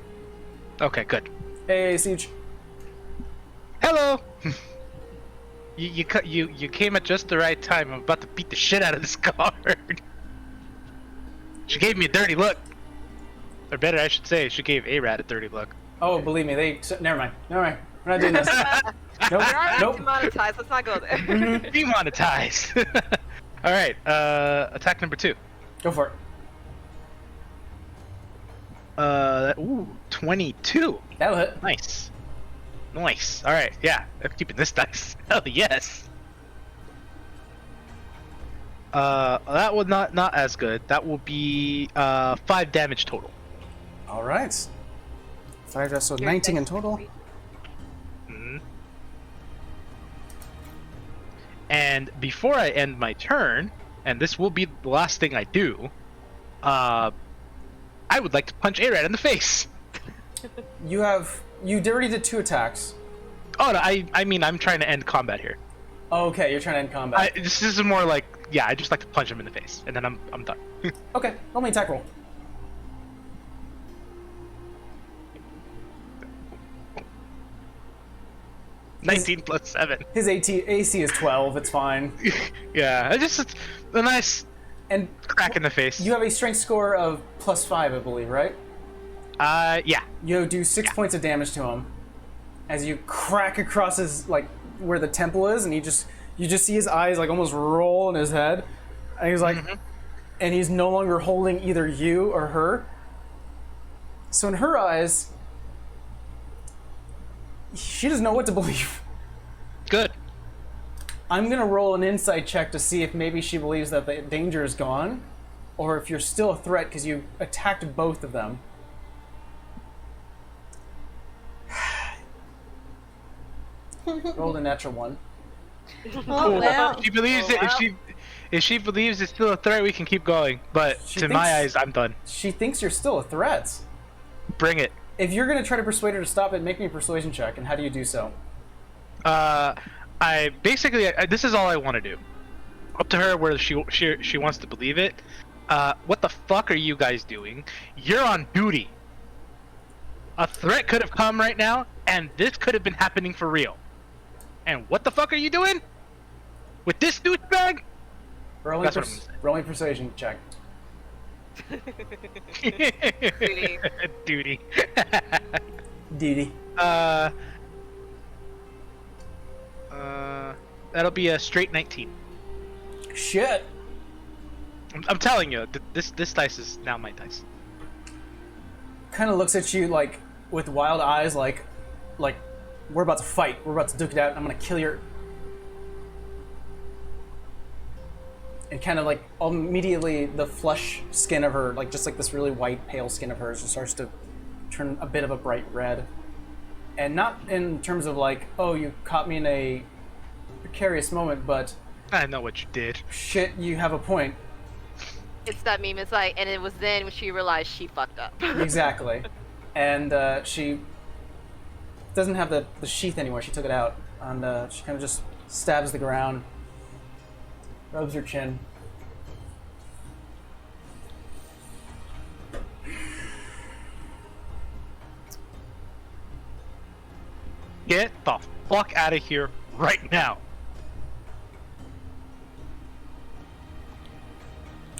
Okay, good. Hey, Siege. Hello! you came at just the right time. I'm about to beat the shit out of this guard. She gave me a dirty look. Or better, I should say, she gave A-Rad a dirty look. Oh, believe me, never mind. Never mind. We're not doing this. Nope. We're already Nope. demonetized. Let's not go there. Demonetized. All right, attack number 2. Go for it. Ooh, 22. That'll hit. Nice. Nice. All right, yeah, I'm keeping this dice. Hell yes. That will not as good. That will be 5 damage total. All right. 5, so 19 in total. Mhm. And before I end my turn, and this will be the last thing I do, I would like to punch A-Rad in the face. You already did 2 attacks. Oh, no, I mean, I'm trying to end combat here. Oh, okay, you're trying to end combat. This is more like, yeah, I just like to punch him in the face, and then I'm done. Okay, roll me attack roll. His- 19 plus 7. His AC is 12, it's fine. Yeah, it's a nice And crack in the face. you have a strength score of +5, I believe, right? Yeah. You do 6 points of damage to him as you crack across his, like, where the temple is, and you just see his eyes, like, almost roll in his head. And he's like, and he's no longer holding either you or her. So in her eyes, she doesn't know what to believe. Good. I'm gonna roll an insight check to see if maybe she believes that the danger is gone, or if you're still a threat because you attacked both of them. Rolled a natural 1. Oh, well. If she believes it, if she believes it's still a threat, we can keep going. But She to my thinks- eyes, I'm done. She thinks you're still a threat. Bring it. If you're gonna try to persuade her to stop it, make me a persuasion check. And how do you do so? I basically this is all I want to do. Up to her whether she wants to believe it. What the fuck are you guys doing? You're on duty. A threat could have come right now, and this could have been happening for real. And what the fuck are you doing with this douchebag? Roll That's what I'm gonna say. roll me persuasion check. Duty. Duty. Dee That'll be a straight 19. Shit. I'm telling you, this dice is now my dice. kind of looks at you like with wild eyes, like we're about to fight. We're about to duke it out. I'm gonna kill your. And kind of like immediately the flush skin of her, like just like this really white, pale skin of hers, just starts to turn a bit of a bright red. And not in terms of like, oh, you caught me in a precarious moment, but I know what you did. shit, you have a point. It's that meme. It's like, and it was then when she realized she fucked up. Exactly. And she doesn't have the sheath anymore. She took it out, and she kind of just stabs the ground, rubs her chin. Get the fuck out of here right now.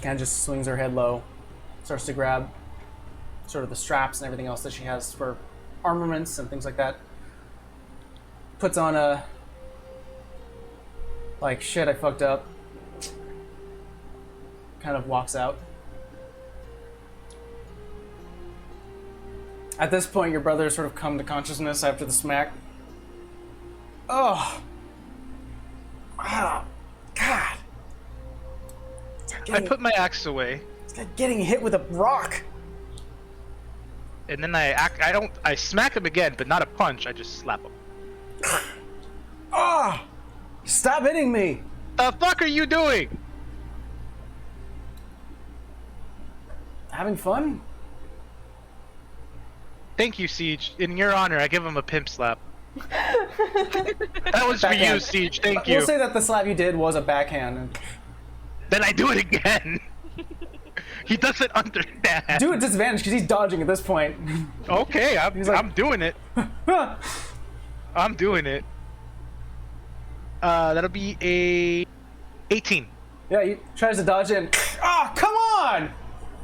Kind of just swings her head low, starts to grab sort of the straps and everything else that she has for armaments and things like that. Puts on a like, shit, I fucked up. Kind of walks out. At this point, your brother sort of come to consciousness after the smack. Oh. Ah. God. I put my axe away, It's like getting hit with a rock. and then I smack him again, but not a punch. I just slap him. Ah. Stop hitting me. The fuck are you doing? Having fun? Thank you, Siege. In your honor, I give him a pimp slap. That was for you, Backhand. Siege. Thank you. We'll say that the slap you did was a backhand. Then I do it again. He doesn't understand. Do it disadvantage because he's dodging at this point. Okay, He's like- I'm doing it. I'm doing it. That'll be a 18. Yeah, he tries to dodge in. Ah, come on!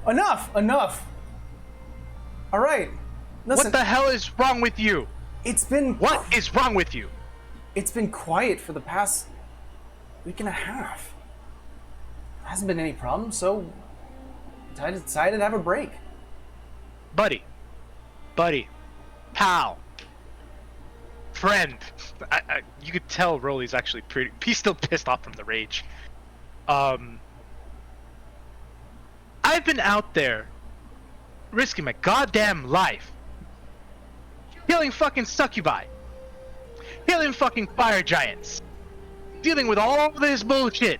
Enough! All right. Listen, What the hell is wrong with you? it's been What is wrong with you? It's been quiet for the past week and a half. There hasn't been any problem, so I decided to have a break. Buddy, pal, friend. You could tell Rolly's actually pretty. He's still pissed off from the rage. I've been out there risking my goddamn life, killing fucking succubi, killing fucking fire giants, dealing with all this bullshit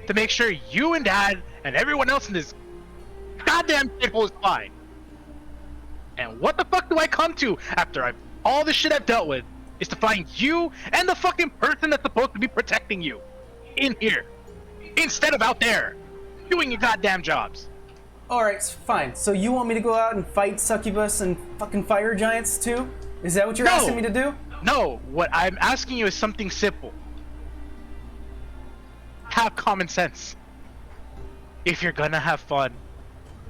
to make sure you and Dad and everyone else in this goddamn shithole is fine. And what the fuck do I come to after all the shit I've dealt with is to find you and the fucking person that's supposed to be protecting you in here instead of out there doing your goddamn jobs. All right, fine. So you want me to go out and fight succubus and fucking fire giants too? Is that what you're No. asking me to do? No, what I'm asking you is something simple. Have common sense. If you're gonna have fun,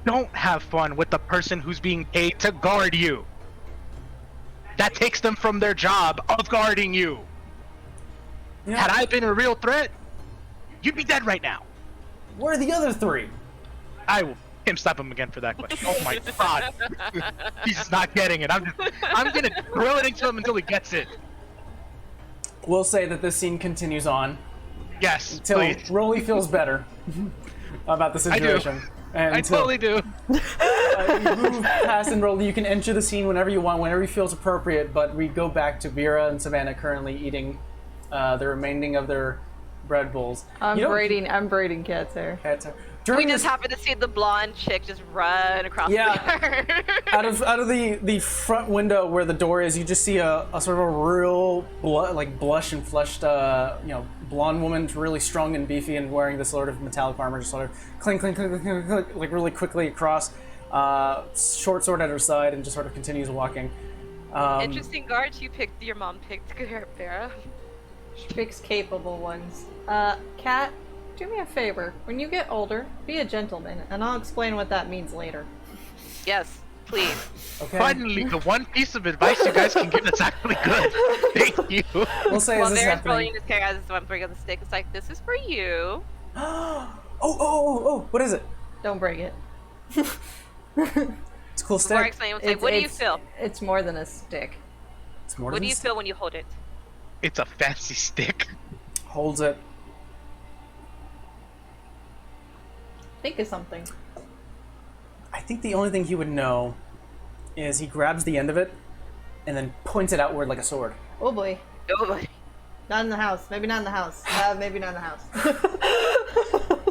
don't have fun with the person who's being paid to guard you. That takes them from their job of guarding you. You know, Had I been a real threat, you'd be dead right now. where are the other three? I will pimp slap him again for that question. Oh my god. He's just not getting it. I'm gonna drill it into him until he gets it. We'll say that this scene continues on Yes, until please. Rolly feels better about the I do. situation. And I totally do. you move past and Rolly. You can enter the scene whenever you want, whenever you feels appropriate. But we go back to Vera and Savannah currently eating the remaining of their bread bowls. I'm You don't- braiding cat's hair. We During just this, happened to see the blonde chick just run across Yeah. the yard. out of the front window where the door is, you just see a sort of a real blush and flushed blonde woman, really strong and beefy and wearing this sort of metallic armor, just sort of clink clink clink clink, clink, clink, like really quickly across, short sword at her side, and just sort of continues walking. Interesting guards you picked. Your mom picked Vera. She picks capable ones. Cat, do me a favor. When you get older, be a gentleman, and I'll explain what that means later. Yes, please. Okay. Finally, the one piece of advice you guys can give that's actually good. Thank you. We'll say Well, as this is Vera's rolling happening. his hair as this one bring up the stick. It's like, this is for you. Oh! What is it? Don't break it. It's cool Before I stick. explain, it's like, what do you feel? It's more than a stick. It's more What than do a you stick. feel when you hold it? It's a fancy stick. Holds it. Think of something. I think the only thing he would know is he grabs the end of it and then points it outward like a sword. Oh boy. Nobody. Not in the house. Maybe not in the house. Maybe not in the house.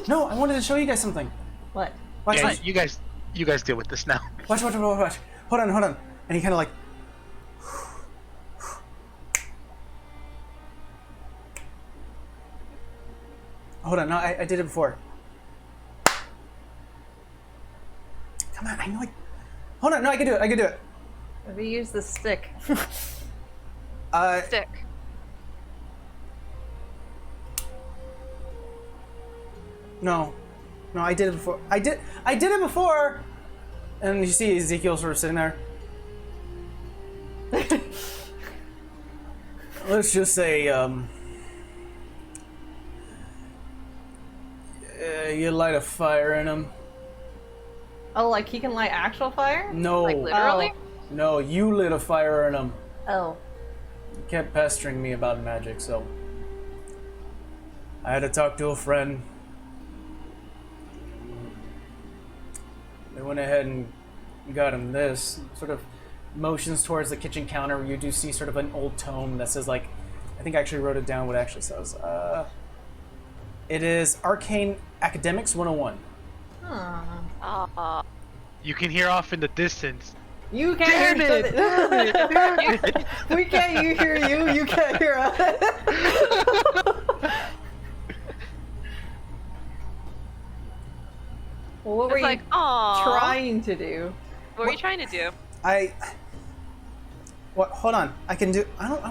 No, I wanted to show you guys something. What? Watch, Yeah, watch, you guys deal with this now. watch. Hold on. And he kind of like. Hold on, no, I did it before. Come on, I know I. Hold on, no, I can do it. Maybe use the stick. Stick. No, I did it before. I did it before. And you see Ezekiel sort of sitting there. Let's just say, you light a fire in him. Oh, like he can light actual fire? No, Like literally? no, you lit a fire in him. Oh. You kept pestering me about magic, so I had to talk to a friend. They went ahead and got him this. Sort of motions towards the kitchen counter where you do see sort of an old tome that says, like, I think I actually wrote it down what it actually says. It is Arcane Academics 101. You can hear off in the distance. You can't hear it. We can't hear you. You can't hear us. Well, what were It's you like, aw. trying to do? What were you trying to do? What? Hold on. I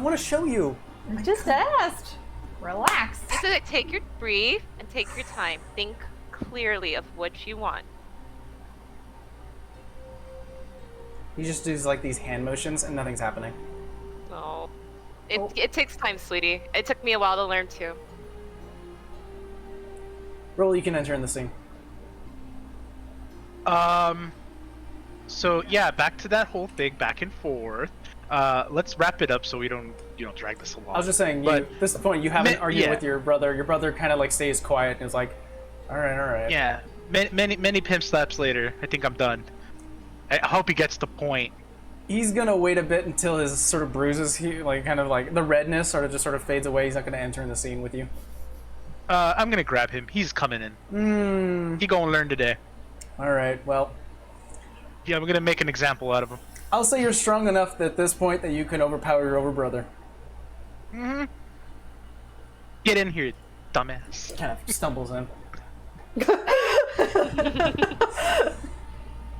want to show you. I just asked. Relax. Just like, take your breathe and take your time. Think clearly of what you want. He just does like these hand motions and nothing's happening. No. It, Oh. it takes time, sweetie. It took me a while to learn too. Roll, you can enter in the scene. So yeah, back to that whole thing, back and forth. Let's wrap it up so we don't drag this along. I was just saying, But- at this point, you haven't argued yeah. with your brother. Your brother kind of like stays quiet and is like, all right. Yeah, many pimp slaps later. I think I'm done. I hope he gets the point. He's gonna wait a bit until his sort of bruises, he like kind of like the redness sort of just sort of fades away. He's not gonna enter in the scene with you. I'm gonna grab him. He's coming in. He gonna learn today. All right. Well, Yeah, I'm gonna make an example out of him. I'll say you're strong enough at this point that you can overpower your over brother. Get in here, dumbass. Kind of stumbles in.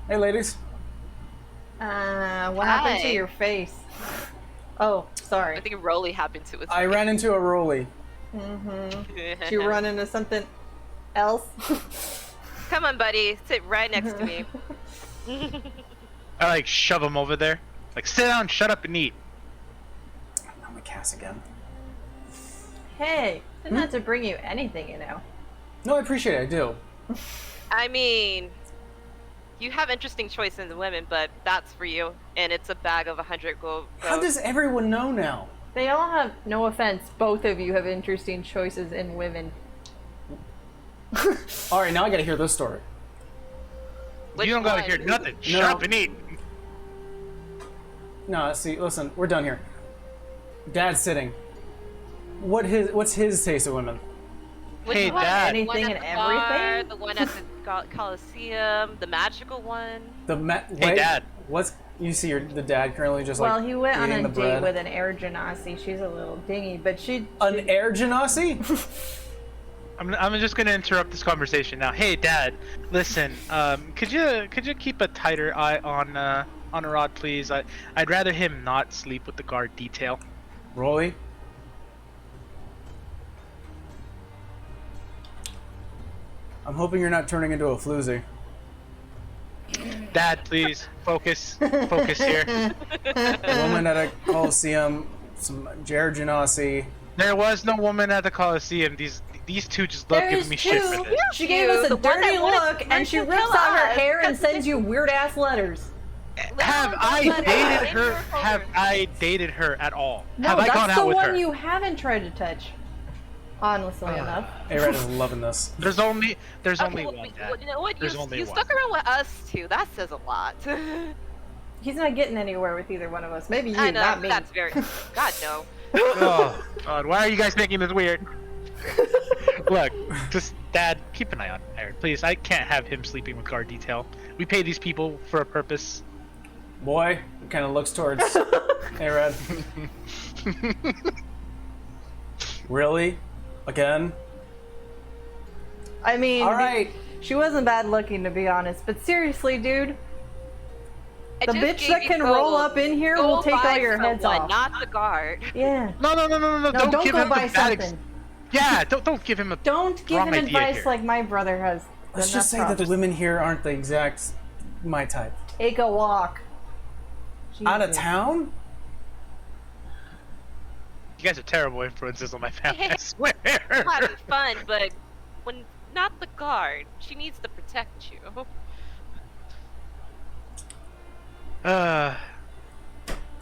Hey, ladies. What happened to Hi. your face? Oh, sorry. I think Rolly happened to it. I ran into a Rolly. Did you run into something else? Come on, buddy. Sit right next to me. I like shove him over there. Like sit down, shut up, and eat. I'm gonna Cass again. Hey, didn't have to bring you anything, you know. No, I appreciate it. I do. I mean, you have interesting choices in women, but that's for you. And it's a bag of 100 gold. How does everyone know now? They all have, no offense, both of you have interesting choices in women. All right, now I gotta hear this story. Which You don't gotta one? hear nothing. Shut up and eat. No, see, listen, we're done here. Dad's sitting. What's his taste of women? Which Hey, one? Dad. The one Anything at and the bar, everything? the one at the Coliseum, the magical one. Hey, Dad. What's you see the dad currently just Well, like he went on eating a the date bread? with an air genasi. She's a little dingy, but she An air genasi? I'm just gonna interrupt this conversation now. Hey, Dad, listen. Could you keep a tighter eye on Arad, please? I'd rather him not sleep with the guard detail. Rolly? I'm hoping you're not turning into a floozy. Dad, please focus. Focus here. A woman at a coliseum, some air genasi. There was no woman at the Coliseum. These two just love giving me shit for this. She gave us a The one dirty that wanted look, and she to rips kill out her us. hair and sends you weird ass letters. Have don't I let it dated out. her? Maybe you're Have older. I dated her at all? No, Have I gone that's out the with one her? you haven't tried to touch. Honestly enough. A-Red is loving this. There's only Okay, one. well, Dad. you know what? There's only You one. stuck around with us two. That says a lot. He's not getting anywhere with either one of us. Maybe you, I know not me. that's very. God no. Oh God, why are you guys making this weird? Look, just Dad, keep an eye on Aaron, please. I can't have him sleeping with guard detail. We pay these people for a purpose. Boy, kind of looks towards A-Red. Really? Again? I mean, All right. she wasn't bad looking to be honest, but seriously, dude, I the just bitch gave that you can gold. roll up in here will Go take all buy your heads someone, off. Not the guard. Yeah. No, No, don't don't give go him buy the bad something. Yeah, don't give him a. Don't give Wrong him idea advice here. like my brother has. Let's enough just say that the problems. women here aren't the exact my type. Take a walk. Out of Jesus. town? You guys are terrible influences on my family. I swear. Having fun, but when not the guard, she needs to protect you.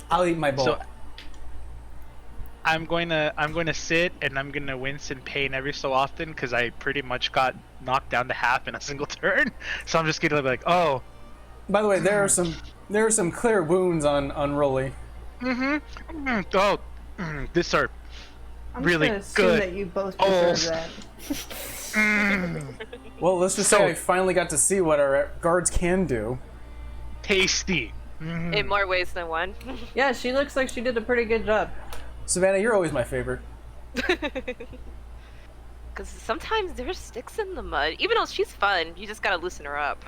I'll eat my bowl. So I'm going to sit and I'm going to wince in pain every so often because I pretty much got knocked down to half in a single turn. So I'm just going to be like, oh. By the way, there are some clear wounds on Rolly. Oh. This are I'm really just gonna assume good. that you both Oh. deserve that. Well, let's just So- say I finally got to see what our guards can do. Tasty. In more ways than one. Yeah, she looks like she did a pretty good job. Savannah, you're always my favorite. Because sometimes there's sticks in the mud. Even though she's fun, you just gotta loosen her up.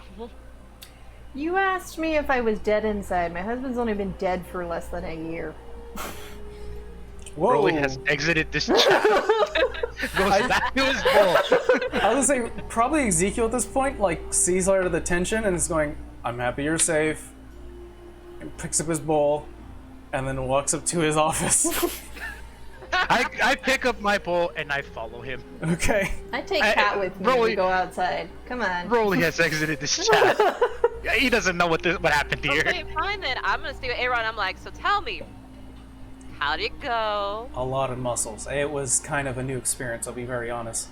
You asked me if I was dead inside. My husband's only been dead for less than a year. Whoa! Rolly has exited this chat. Goes back to his bowl. I was gonna say probably Ezekiel at this point like sees a lot of the tension and is going, "I'm happy you're safe," and picks up his bowl, and then walks up to his office. I pick up my bowl and I follow him. Okay. I take I- Cat with me Rolly- to go outside. Come on. Rolly has exited this chat. He doesn't know what happened here. Okay, fine then. I'm gonna stay with Aaron. I'm like, so tell me, how'd it go? A lot of muscles. It was kind of a new experience, I'll be very honest.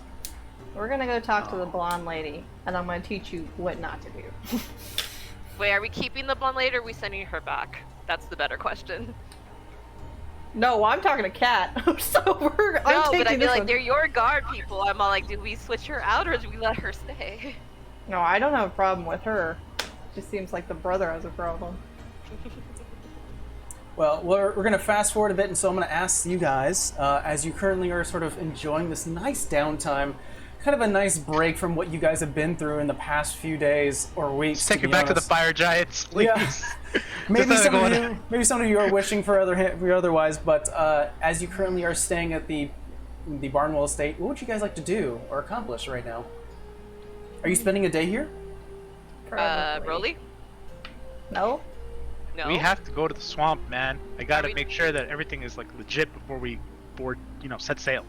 We're gonna go talk to the blonde lady, and I'm gonna teach you what not to do. Wait, are we keeping the blonde lady or are we sending her back? That's the better question. No, I'm talking to Cat. So I'm No, taking but I feel this like one. they're your guard people. I'm all like, do we switch her out or do we let her stay? No, I don't have a problem with her. Just seems like the brother has a problem. Well, we're going to fast forward a bit, and so I'm going to ask you guys, as you currently are sort of enjoying this nice downtime, kind of a nice break from what you guys have been through in the past few days or weeks. Let's take to it be back to the honest. fire giants, please. Yeah. Maybe some of you are wishing for otherwise, but as you currently are staying at the Barnwell estate, what would you guys like to do or accomplish right now? Are you spending a day here? Probably. Rolly? No? No. We have to go to the swamp, man. I gotta Are we- make sure that everything is like legit before we set sail.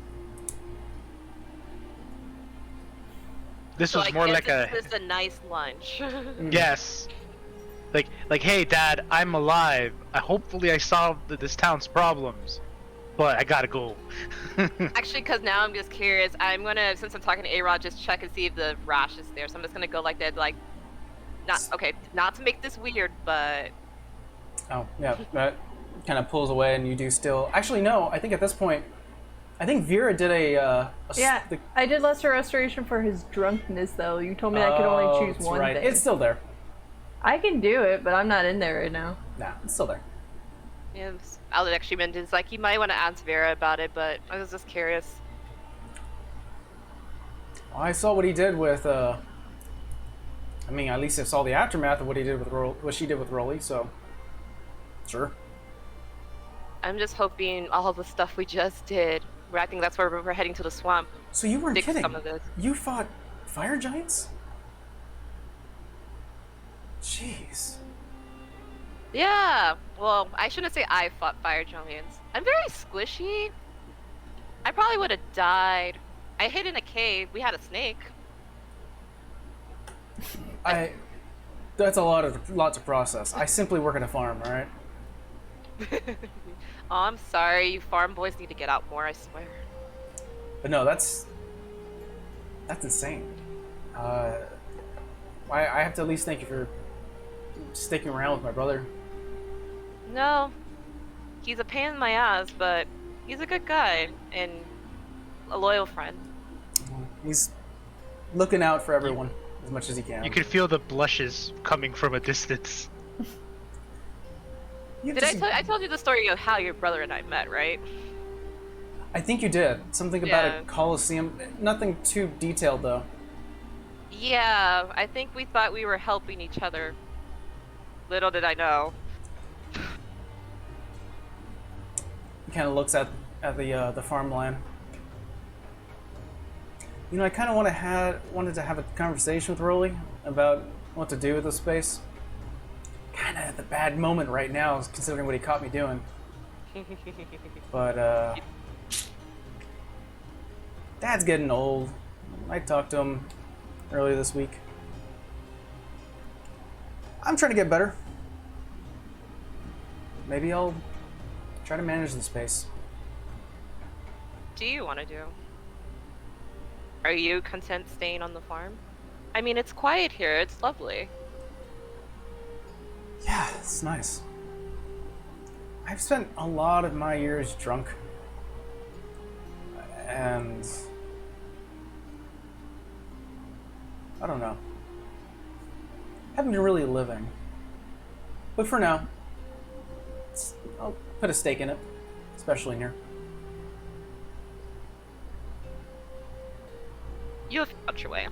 This So was I more guess like a it's just a nice lunch. yes. Like, hey, Dad, I'm alive. Hopefully, I solved this town's problems, but I gotta go. Actually, because now I'm just curious. I'm gonna, since I'm talking to A-Rod, just check and see if the rash is there. So I'm just gonna go like that, like, not to make this weird, but Oh, yeah, that kind of pulls away, and you do still. Actually, no. I think at this point, I think Vera did Yeah, I did lesser restoration for his drunkenness, though. You told me I could only choose that's one right. thing. It's still there. I can do it, but I'm not in there right now. Nah, it's still there. yeah, Alex actually mentioned it's like you might want to ask Vera about it, but I was just curious. Well, I saw what he did with. I mean, at least I saw the aftermath of what he did with what she did with Rolly. So, sure. I'm just hoping all of the stuff we just did. I think that's where we're heading to the swamp. So you weren't Fix kidding. some of this. You fought fire giants? Jeez. Yeah. Well, I shouldn't say I fought fire giants. I'm very squishy. I probably would have died. I hid in a cave. We had a snake. That's a lot to process. I simply work at a farm, all right? Oh, I'm sorry. You farm boys need to get out more, I swear. But no, that's insane. I have to at least thank you for sticking around with my brother. No, he's a pain in my ass, but he's a good guy and a loyal friend. He's looking out for everyone as much as he can. You can feel the blushes coming from a distance. I told you the story of how your brother and I met, right? I think you did. Something about Yeah. a coliseum. Nothing too detailed, though. Yeah, I think we thought we were helping each other. Little did I know. He kind of looks at the farmland. You know, I kind of wanted to have a conversation with Rolly about what to do with this space. Kind of at the bad moment right now, considering what he caught me doing. But Dad's getting old. I talked to him earlier this week. I'm trying to get better. Maybe I'll try to manage the space. What do you want to do? Are you content staying on the farm? I mean, it's quiet here. It's lovely. Yeah, it's nice. I've spent a lot of my years drunk. And I don't know. Haven't been really living. But for now, I'll put a stake in it, especially in here. You'll figure your way.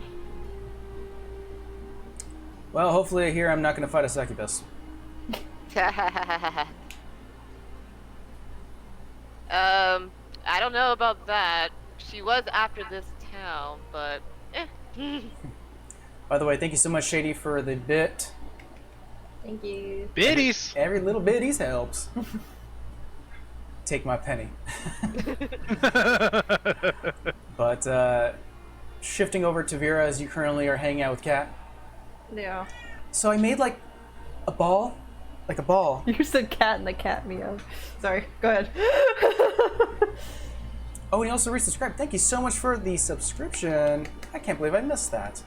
Well, hopefully here I'm not going to fight a succubus. I don't know about that. She was after this town, but eh. By the way, thank you so much, Shady, for the bit. Thank you. Biddies! Every little bitties helps. Take my penny. But shifting over to Vera, as you currently are hanging out with Kat. Yeah. So I made like a ball. Like a ball. You said cat and the cat meow. Sorry, go ahead. Oh, and he also resubscribed. Thank you so much for the subscription. I can't believe I missed that.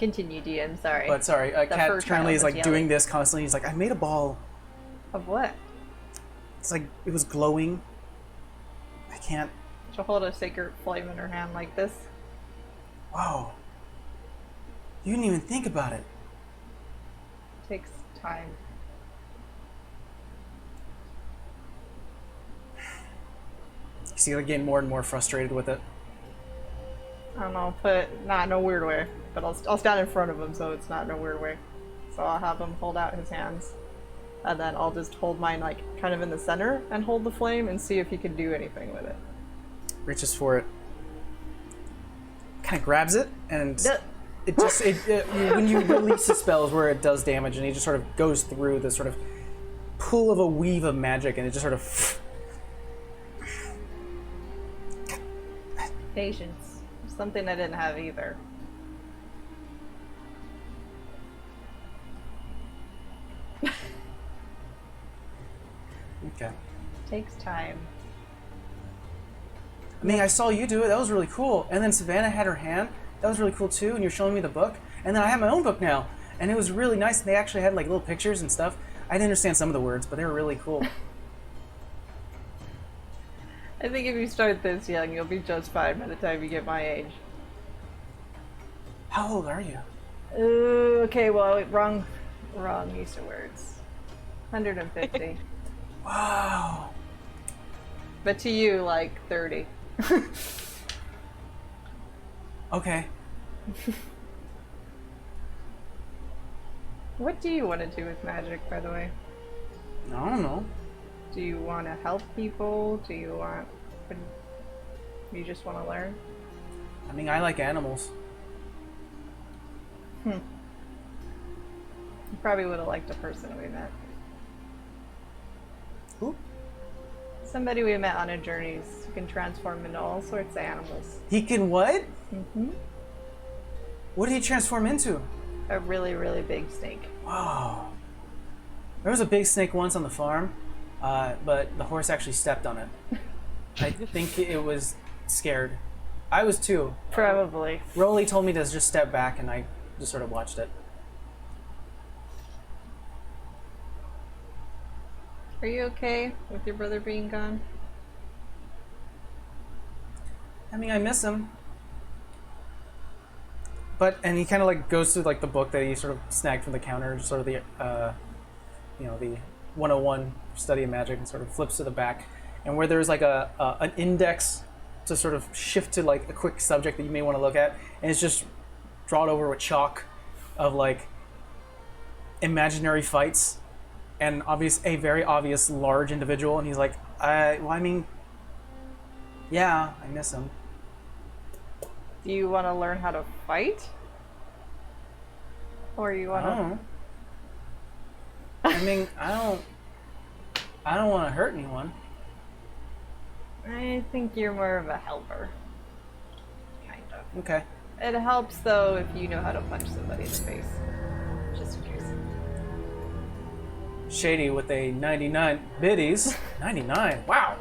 Continue, DM, sorry. But sorry, Kat first currently child is like was doing yelling. this constantly. He's like, I made a ball. Of what? It's like, it was glowing. I can't. She'll hold a sacred flame in her hand like this. Wow. You didn't even think about it. Takes time. You see, like, getting more and more frustrated with it. I don't know, not in a weird way, but I'll stand in front of him so it's not in a weird way. So I'll have him hold out his hands, and then I'll just hold mine like kind of in the center and hold the flame and see if he can do anything with it. Reaches for it. Kind of grabs it, and it just, when you release the spells where it does damage, and he just sort of goes through this sort of pool of a weave of magic, and it just sort of... Patience. Something I didn't have either. Okay. Takes time. I mean, I saw you do it. That was really cool. And then Savannah had her hand. That was really cool too. And you're showing me the book. And then I have my own book now, and it was really nice. They actually had like little pictures and stuff. I didn't understand some of the words, but they were really cool. I think if you start this young, you'll be just fine by the time you get my age. How old are you? Okay, well, wrong use of words. 150. Wow. But to you, like 30. Okay. What do you want to do with magic, by the way? I don't know. Do you want to help people? Do you want... You just want to learn? I mean, I like animals. You probably would have liked a person we met. Who? Somebody we met on a journey who can transform into all sorts of animals. He can what? Mm-hmm. What did he transform into? A really, really big snake. Wow. There was a big snake once on the farm, but the horse actually stepped on it. I think it was scared. I was too. Probably. Rolly told me to just step back, and I just sort of watched it. Are you okay with your brother being gone? I mean, I miss him. But, and he kind of like goes through like the book that he sort of snagged from the counter, sort of the, the 101 study of magic, and sort of flips to the back. And where there's like an index to sort of shift to like a quick subject that you may want to look at, and it's just drawn over with chalk of like imaginary fights and a very obvious large individual. And he's like, I miss him. Do you want to learn how to fight? Or you want to... I mean, I don't want to hurt anyone. I think you're more of a helper. Kind of. Okay. It helps, though, if you know how to punch somebody in the face. Just in case. Shady with a 99 biddies. 99, wow.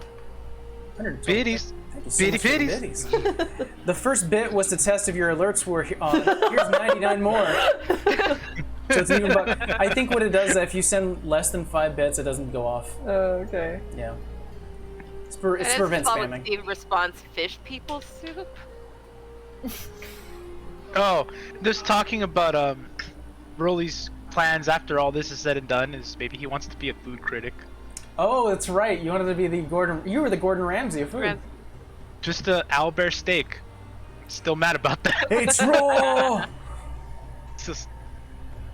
120. Biddies. Thank you so much for the Biddies. biddies. The first bit was to test if your alerts were on. Here's 99 more. So it's even. But I think what it does is that if you send less than 5 bits, it doesn't go off. Oh, okay. Yeah. It prevents spamming. Steve responds, fish people soup? Oh, just talking about Rolly's plans after all this is said and done is maybe he wants to be a food critic. Oh, that's right. You wanted to be the Gordon. You were the Gordon Ramsay of food. Just a owlbear steak. Still mad about that. It's raw. It's just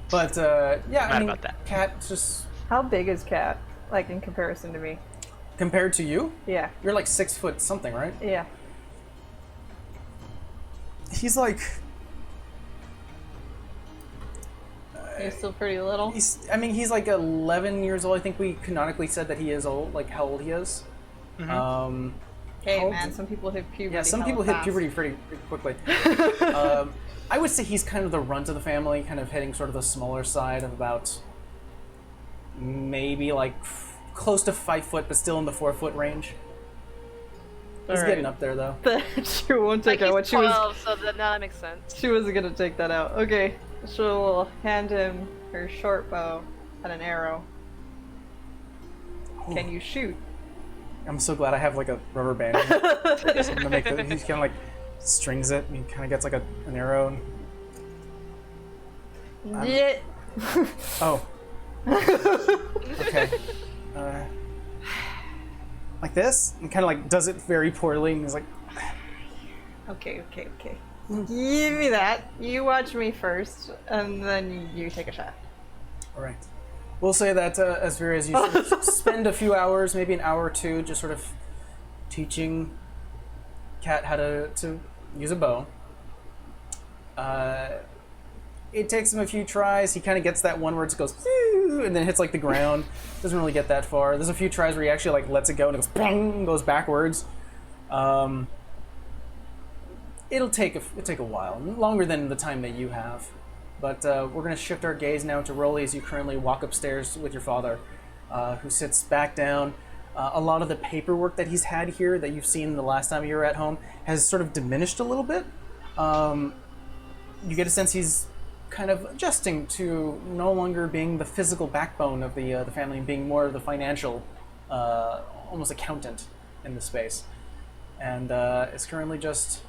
But yeah, mad I mean, about that. Cat's just How big is Cat, like, in comparison to me? compared to you, Yeah. you're like 6 foot something, right? Yeah. He's like. He's still pretty little. He's like 11 years old. I think we canonically said that he is old, like how old he is. Mm-hmm. Hey, how man, old- some people hit puberty. Yeah, some people hit puberty pretty quickly. I would say he's kind of the runt of the family, kind of hitting sort of the smaller side of about maybe like close to 5 foot, but still in the 4 foot range. He's Alright. getting up there though. She won't take Like out what he's she was. 12, so that makes sense. She wasn't gonna take that out. Okay, she'll hand him her short bow and an arrow. Can you shoot? I'm so glad I have like a rubber band. Just gonna make he kind of like strings it, and he kind of gets like an arrow. And, Yeah. oh. Okay. Like this, and kind of like does it very poorly, and he's like, Okay. Give me that. You watch me first, and then you take a shot. all right. We'll say that as far as you sort of spend a few hours, maybe an hour or two, just sort of teaching Cat how to use a bow. It takes him a few tries. He kind of gets that one where it just goes, "Phew," and then hits like the ground. Doesn't really get that far. There's a few tries where he actually like lets it go and it goes, "Pong," and goes backwards. It'll take a while, longer than the time that you have. But we're going to shift our gaze now to Rolly as you currently walk upstairs with your father, who sits back down. A lot of the paperwork that he's had here that you've seen the last time you were at home has sort of diminished a little bit. You get a sense he's kind of adjusting to no longer being the physical backbone of the family and being more of the financial, almost accountant in the space. And is currently just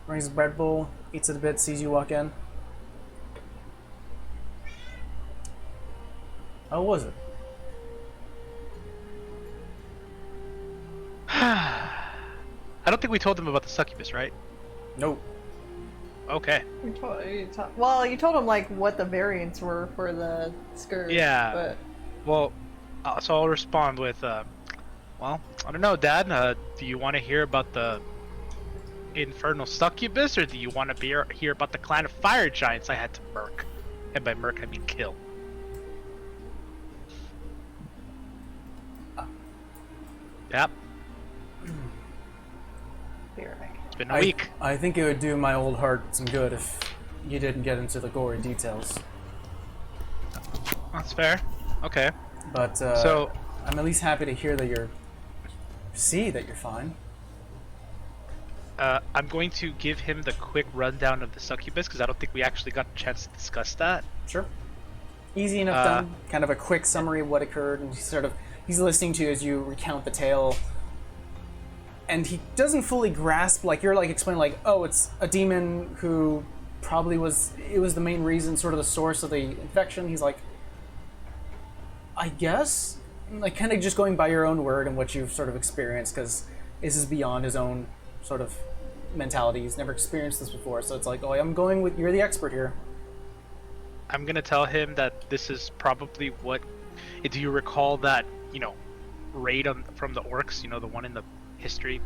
brings his bread bowl, eats it a bit, sees you walk in. How was it? I don't think we told them about the succubus, right? Nope. Okay. You told him like what the variants were for the scourge. Yeah. But Well, so I'll respond with, well, I don't know, Dad. Do you want to hear about the infernal succubus, or do you want to hear about the clan of fire giants I had to murk? And by murk, I mean kill. Yep. be right back. been a week. I think it would do my old heart some good if you didn't get into the gory details. That's fair. Okay. But So- I'm at least happy to hear that you're fine. I'm going to give him the quick rundown of the succubus because I don't think we actually got a chance to discuss that. Sure. Easy enough done. Kind of a quick summary of what occurred, and he's listening to you as you recount the tale. And he doesn't fully grasp, like, you're like explaining, like, oh, it's a demon who probably was the main reason, sort of the source of the infection. He's like, I guess? Like, kind of just going by your own word and what you've sort of experienced, because this is beyond his own sort of mentality. He's never experienced this before, so it's like, oh, I'm going with, you're the expert here. I'm gonna tell him that this is probably what. Do you recall that raid from the orcs? The one in the history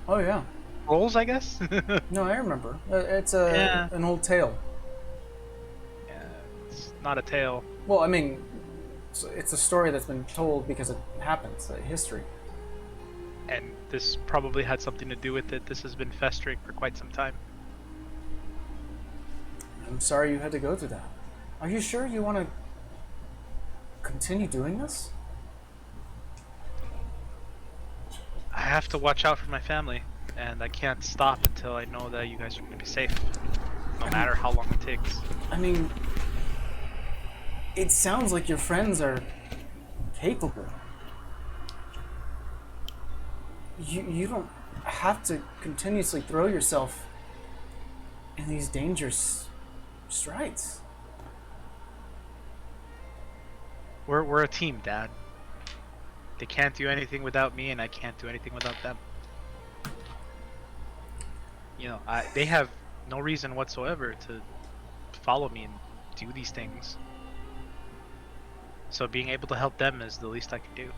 Oh, yeah. rolls, I guess. No, I remember. It's Yeah. an old tale. Yeah, it's not a tale. Well, I mean, it's a story that's been told because it happens, history. And this probably had something to do with it. This has been festering for quite some time. I'm sorry you had to go through that. Are you sure you want to continue doing this? I have to watch out for my family, and I can't stop until I know that you guys are going to be safe, no matter how long it takes. I mean, it sounds like your friends are capable. You don't have to continuously throw yourself in these dangerous strides. We're a team, Dad. They can't do anything without me, and I can't do anything without them. They have no reason whatsoever to follow me and do these things. So being able to help them is the least I can do.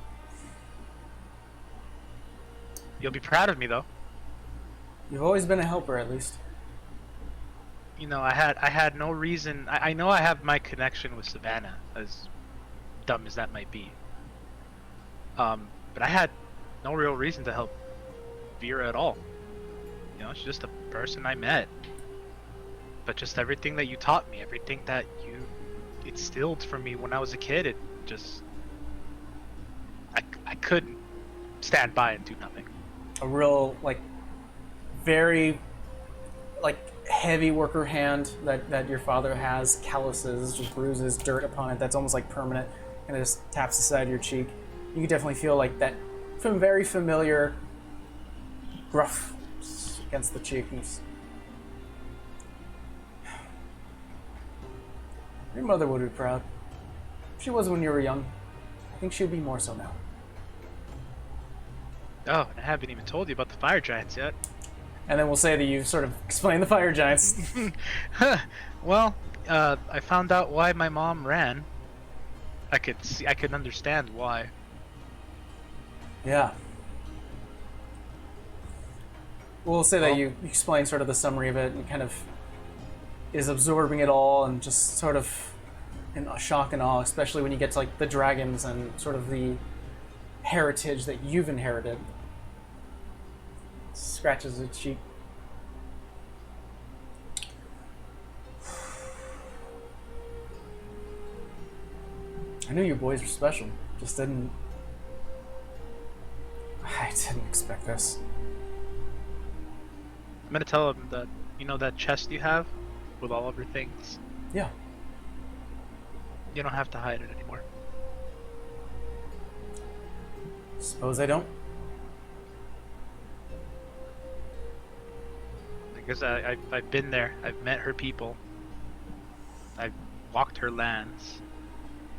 You'll be proud of me, though. You've always been a helper, at least. I had no reason. I know I have my connection with Savannah, as dumb as that might be. But I had no real reason to help Vera at all. She's just a person I met. But just everything that you taught me, everything that you instilled for me when I was a kid, it just... I couldn't stand by and do nothing. A real, very, heavy worker hand that your father has, calluses, just bruises, dirt upon it, that's almost permanent, and it just taps the side of your cheek. You can definitely feel that from very familiar gruff against the cheek. Your mother would be proud. She was when you were young. I think she would be more so now. Oh, and I haven't even told you about the fire giants yet. And then we'll say that you sort of explained the fire giants. Well, I found out why my mom ran. I could understand why. Yeah. We'll say that you explain sort of the summary of it and kind of is absorbing it all and just sort of in shock and awe, especially when you get to the dragons and sort of the heritage that you've inherited. Scratches his cheek. I knew you boys were special. Just didn't... I didn't expect this. I'm gonna tell him that, that chest you have with all of your things, Yeah. you don't have to hide it anymore. Suppose I don't. Because I've been there. I've met her people. I've walked her lands.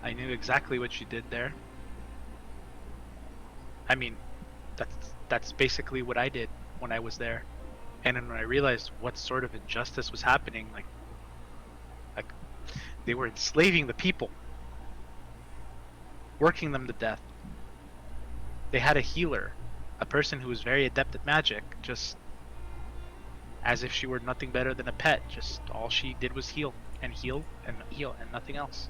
I knew exactly what she did there. I mean, that's basically what I did when I was there. And then when I realized what sort of injustice was happening, like they were enslaving the people, working them to death. They had a healer, a person who was very adept at magic, just as if she were nothing better than a pet. Just all she did was heal and heal and heal and nothing else.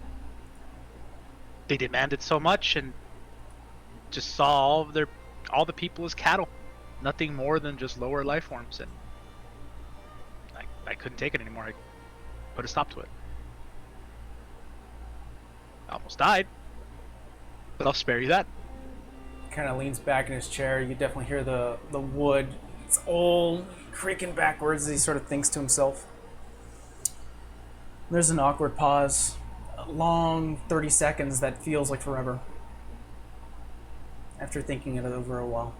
They demanded so much and just saw all the people as cattle, nothing more than just lower life forms. And I couldn't take it anymore. I put a stop to it. I almost died, but I'll spare you that. Kind of leans back in his chair. You definitely hear the wood. It's old, creaking backwards as he sort of thinks to himself. There's an awkward pause. A long 30 seconds that feels like forever. After thinking it over a while.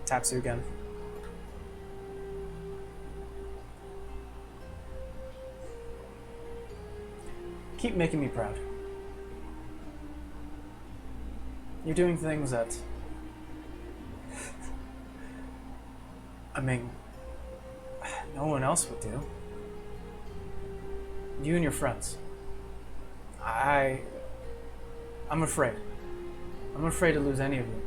Taps you again. Keep making me proud. You're doing things that... I mean, no one else would do. You and your friends. I'm afraid. I'm afraid to lose any of you.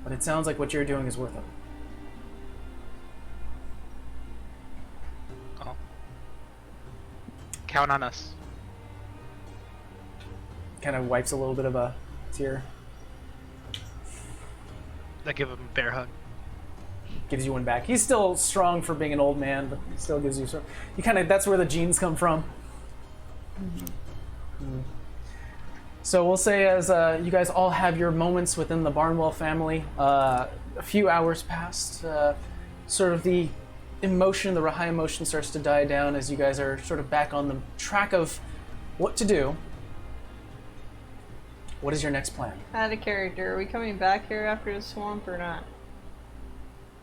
But it sounds like what you're doing is worth it. Oh. Count on us. Kind of wipes a little bit of a tear. I give him a bear hug. Gives you one back. He's still strong for being an old man, but he still gives you sort. You kind of. That's where the genes come from. So we'll say as you guys all have your moments within the Barnwell family, a few hours passed. Sort of the emotion, the high emotion starts to die down as you guys are sort of back on the track of what to do. What is your next plan? Out of character. Are we coming back here after the swamp or not?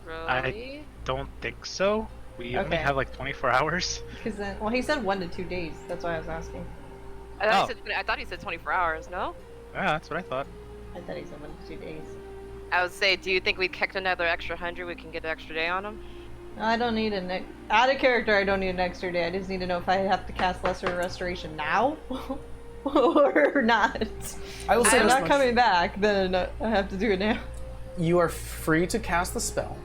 Really? I don't think so. We only Okay. have like 24 hours. Because then, well, he said 1 to 2 days. That's why I was asking. I thought he said 24 hours, no? Yeah, that's what I thought. I thought he said 1 to 2 days. I would say, do you think we kicked another extra 100, we can get an extra day on him? I don't need out of character. I don't need an extra day. I just need to know if I have to cast Lesser Restoration now or not. I will If say I'm this not much. coming back, then I have to do it now. You are free to cast the spell.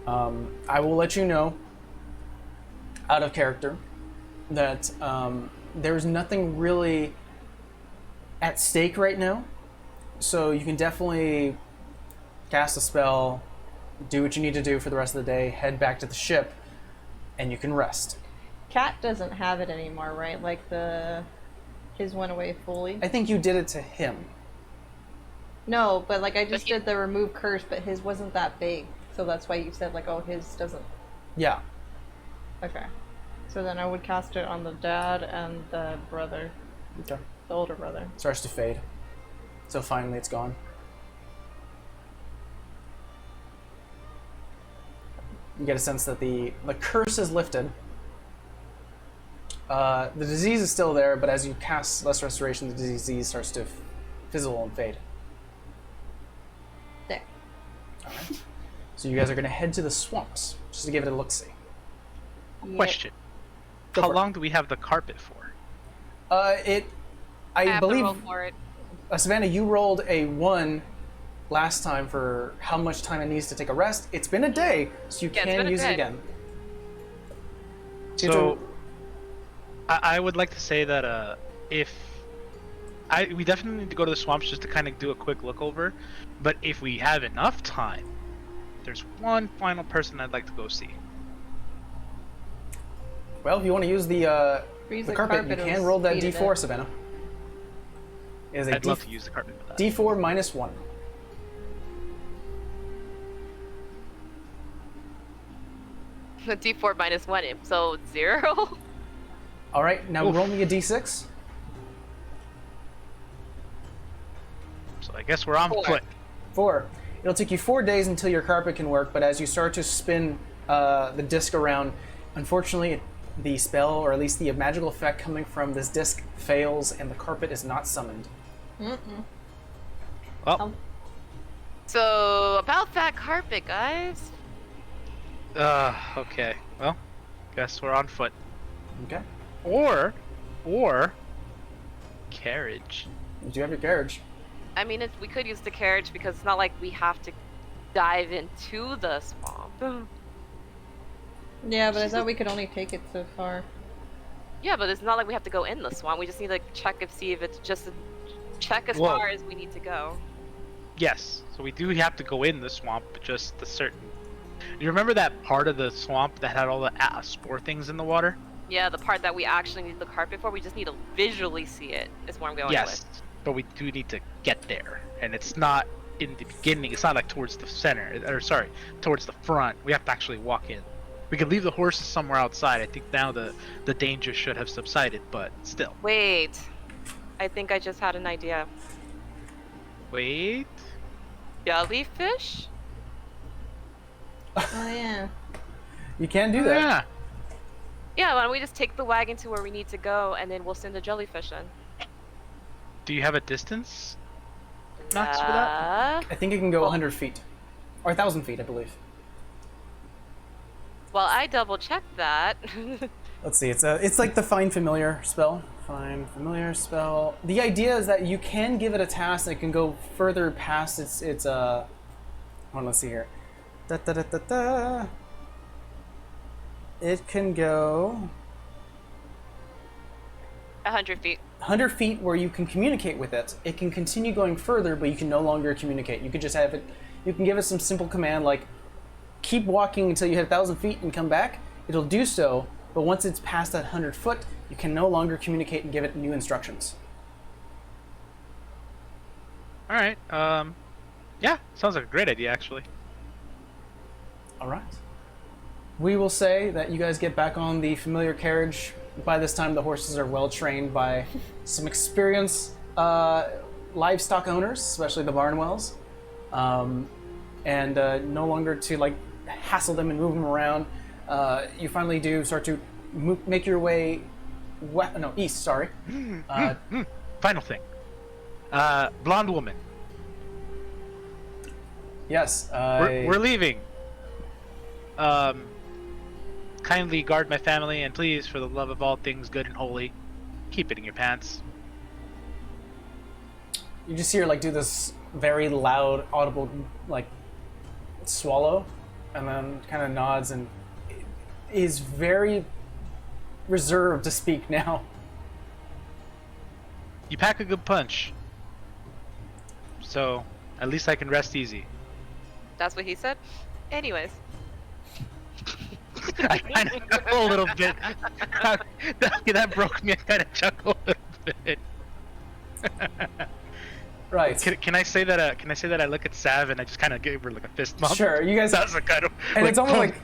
I will let you know, out of character, that there's nothing really at stake right now. So you can definitely cast a spell, do what you need to do for the rest of the day, head back to the ship, and you can rest. Cat doesn't have it anymore, right? Like his went away fully. I think you did it to him. No, but like I just he- did the remove curse, but his wasn't that big, so that's why you said like, oh, his doesn't. Yeah. Okay. So then I would cast it on the dad and the brother, Okay. the older brother. Starts to fade. So finally it's gone. You get a sense that the curse is lifted. The disease is still there, but as you cast Less Restoration, the disease starts to fizzle and fade. There. Alright. So you guys are going to head to the swamps, just to give it a look-see. Yep. Question. Go How for it. long do we have the carpet for? I have to believe, roll for it. Savannah, you rolled a 1 last time for how much time it needs to take a rest. It's been a day, so you Yeah, it's been can a use it day. again. So, I would like to say that we definitely need to go to the swamps just to kind of do a quick look over. But if we have enough time, there's one final person I'd like to go see. Well, if you want to use the Use carpet, you it'll can roll that speed it D4, up. Savannah. It is a I'd love to use the carpet for that. D4 minus 1. The D4 minus 1, so 0? All right, now Oof. roll me a D6. So I guess we're on 4. foot. 4. It'll take you 4 days until your carpet can work, but as you start to spin the disc around, unfortunately, the spell, or at least the magical effect coming from this disc, fails, and the carpet is not summoned. Well, So, about that carpet, guys. okay. Well, guess we're on foot. Okay. Or carriage. You do have your carriage. I mean, we could use the carriage because it's not like we have to dive into the swamp. Yeah, but I thought we could only take it so far. Yeah, but it's not like we have to go in the swamp. We just need to check if it's just check as Whoa. far as we need to go. Yes. So we do have to go in the swamp, but just the certain. You remember that part of the swamp that had all the spore things in the water? Yeah, the part that we actually need the carpet for, we just need to visually see it, is what I'm going Yes. with. But we do need to get there, and it's not in the beginning. It's not like towards the center, or sorry, towards the front. We have to actually walk in. We could leave the horses somewhere outside. I think now the danger should have subsided, but still. Wait. I think I just had an idea. Wait. Jellyfish? Oh yeah. You can do that. Yeah. Yeah, why don't we just take the wagon to where we need to go, and then we'll send the jellyfish in. Do you have a distance max for that? I think it can go 100 feet. Or 1,000 feet, I believe. Well, I double checked that. Let's see, it's like the Find Familiar spell. Find Familiar spell. The idea is that you can give it a task and it can go further past its hold on, let's see here. Da, da, da, da, da. It can go 100 feet. 100 feet where you can communicate with it. It can continue going further, but you can no longer communicate. You could just have it, you can give it some simple command like, keep walking until you hit 1,000 feet and come back. It'll do so, but once it's past that 100 foot, you can no longer communicate and give it new instructions. All right. Yeah, sounds like a great idea, actually. All right. We will say that you guys get back on the familiar carriage. By this time, the horses are well trained by some experienced livestock owners, especially the Barnwells, and no longer to like hassle them and move them around. You finally do start to make your way east. Sorry. Final thing. Blonde woman. Yes. We're leaving. Kindly guard my family, and please, for the love of all things good and holy, keep it in your pants. You just hear like do this very loud, audible like swallow, and then kind of nods and is very reserved to speak now. You pack a good punch, so at least I can rest easy. That's what he said? Anyways. I kind of chuckle a little bit. That broke me. I kind of chuckle a little bit. Right. Can I say that? Can I say that I look at Sav and I just kind of give her like a fist bump? Sure. You guys. That's a kind of. And it's almost like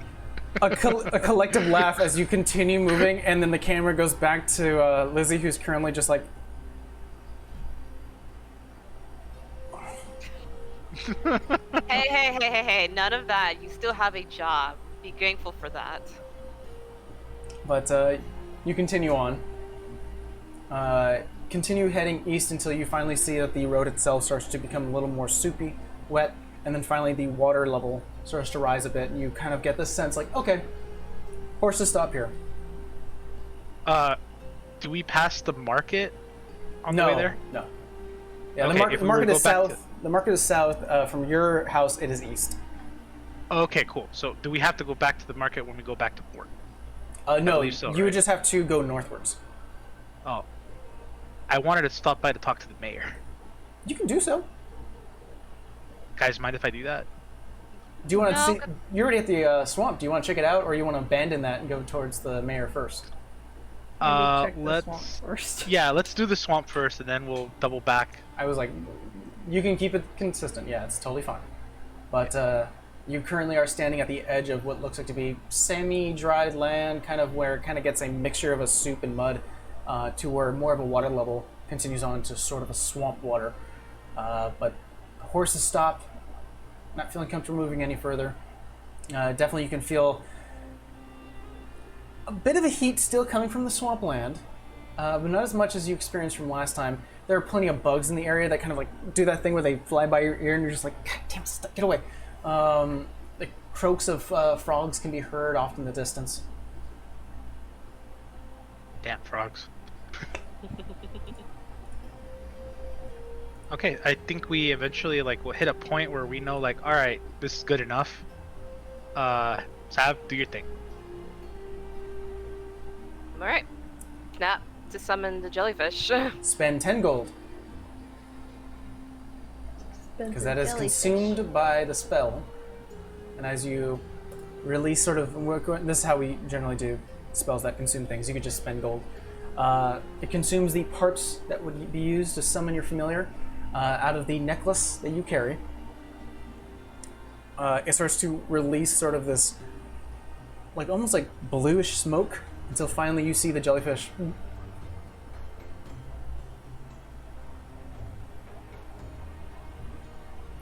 a collective laugh as you continue moving, and then the camera goes back to Lizzie, who's currently just like. Hey, none of that. You still have a job. Be grateful for that. But you continue on. Continue heading east until you finally see that the road itself starts to become a little more soupy, wet, and then finally the water level starts to rise a bit, and you kind of get this sense like, okay, horses stop here. Do we pass the market on No, the way there? no. Yeah, Okay, the market is go back south. The market is south. From your house, it is east. Okay, cool. So do we have to go back to the market when we go back to port? No, believe so, you would right? just have to go northwards. Oh. I wanted to stop by to talk to the mayor. You can do so. Guys, mind if I do that? Do you want to No, see? go- You're already at the swamp. Do you want to check it out, or you want to abandon that and go towards the mayor first? Maybe check the Let's. swamp first. Yeah, let's do the swamp first, and then we'll double back. I was like, you can keep it consistent. Yeah, it's totally fine. But you currently are standing at the edge of what looks like to be semi-dried land, kind of where it kind of gets a mixture of a soup and mud, to where more of a water level continues on to sort of a swamp water. But horses stop, not feeling comfortable moving any further. Definitely you can feel a bit of a heat still coming from the swampland, but not as much as you experienced from last time. There are plenty of bugs in the area that kind of like do that thing where they fly by your ear and you're just like, God damn, get away. The croaks of frogs can be heard off in the distance. Damn frogs. Okay, I think we eventually like will hit a point where we know like, all right, this is good enough. Sav, do your thing. Alright. Now, to summon the jellyfish. Spend 10 gold. because that is consumed by the spell. And as you release sort of, this is how we generally do spells that consume things. You could just spend gold. It consumes the parts that would be used to summon your familiar out of the necklace that you carry. It starts to release sort of this, like almost like bluish smoke until finally you see the jellyfish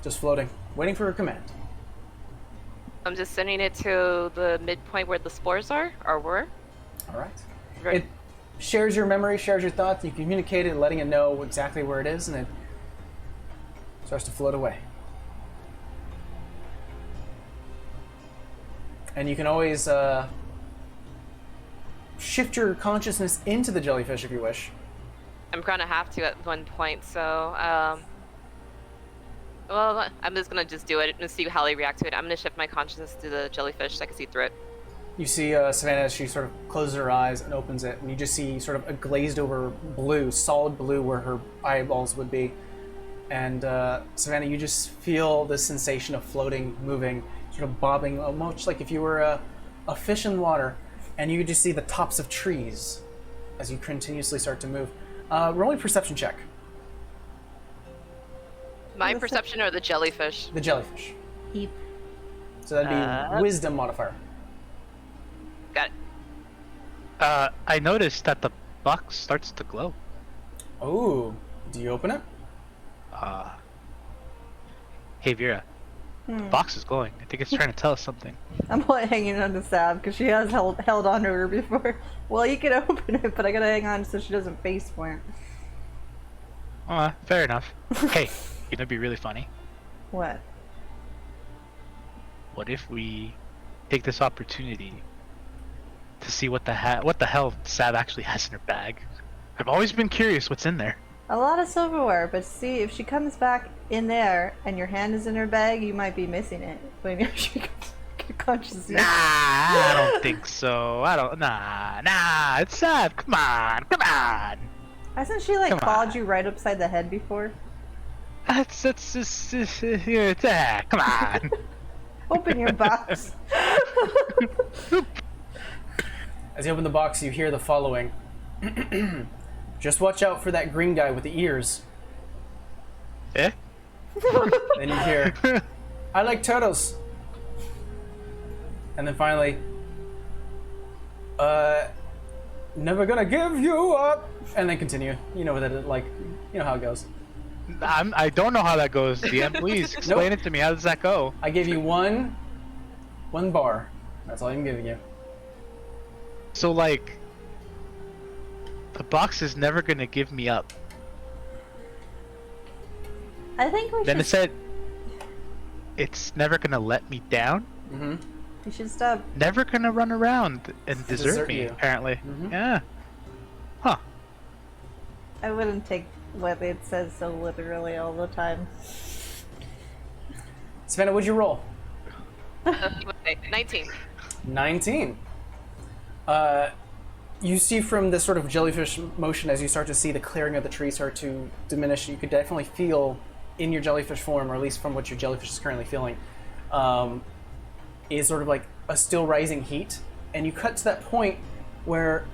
just floating, waiting for a command. I'm just sending it to the midpoint where the spores are, or were. All right. It shares your memory, shares your thoughts. You communicate it, letting it know exactly where it is, and it starts to float away. And you can always shift your consciousness into the jellyfish if you wish. I'm gonna have to at one point, so well, I'm just gonna do it and see how they react to it. I'm gonna shift my consciousness to the jellyfish so I can see through it. You see Savannah as she sort of closes her eyes and opens it, and you just see sort of a glazed over blue, solid blue where her eyeballs would be. And Savannah, you just feel this sensation of floating, moving, sort of bobbing, almost like if you were a fish in water, and you just see the tops of trees as you continuously start to move. Roll a perception check. My perception or the jellyfish? The jellyfish. Eep. So that'd be wisdom modifier. Got it. I noticed that the box starts to glow. Oh, do you open it? Hey Vera, the box is glowing. I think it's trying to tell us something. I'm like hanging on to Sab because she has held on to her before. Well, you can open it, but I gotta hang on so she doesn't face plant. Fair enough. Hey, you know, it'd be really funny. What? What if we take this opportunity to see what the hell Sav actually has in her bag? I've always been curious what's in there. A lot of silverware, but see, if she comes back in there and your hand is in her bag, you might be missing it when she comes back to consciousness. Nah, I don't think so. Nah, it's Sav. Come on. Hasn't she like Come clawed on. you right upside the head before? That's just come on. Open your box. As you open the box, you hear the following. Just watch out for that green guy with the ears. Eh? Then you hear, I like turtles. And then finally, never gonna give you up. And then continue. You know that you know how it goes. I don't know how that goes. DM, please explain Nope. it to me. How does that go? I gave you one bar. That's all I'm giving you. So like, the box is never gonna give me up. I think we Then should. it said, it's never gonna let me down. Mm-hmm. We should stop. Never gonna run around and desert me. you. Apparently. Mhm. Yeah. Huh. I wouldn't take what it says so literally all the time. Savannah, what'd you roll? 19. 19. You see from this sort of jellyfish motion as you start to see the clearing of the tree start to diminish, you could definitely feel in your jellyfish form, or at least from what your jellyfish is currently feeling, is sort of like a still rising heat. And you cut to that point where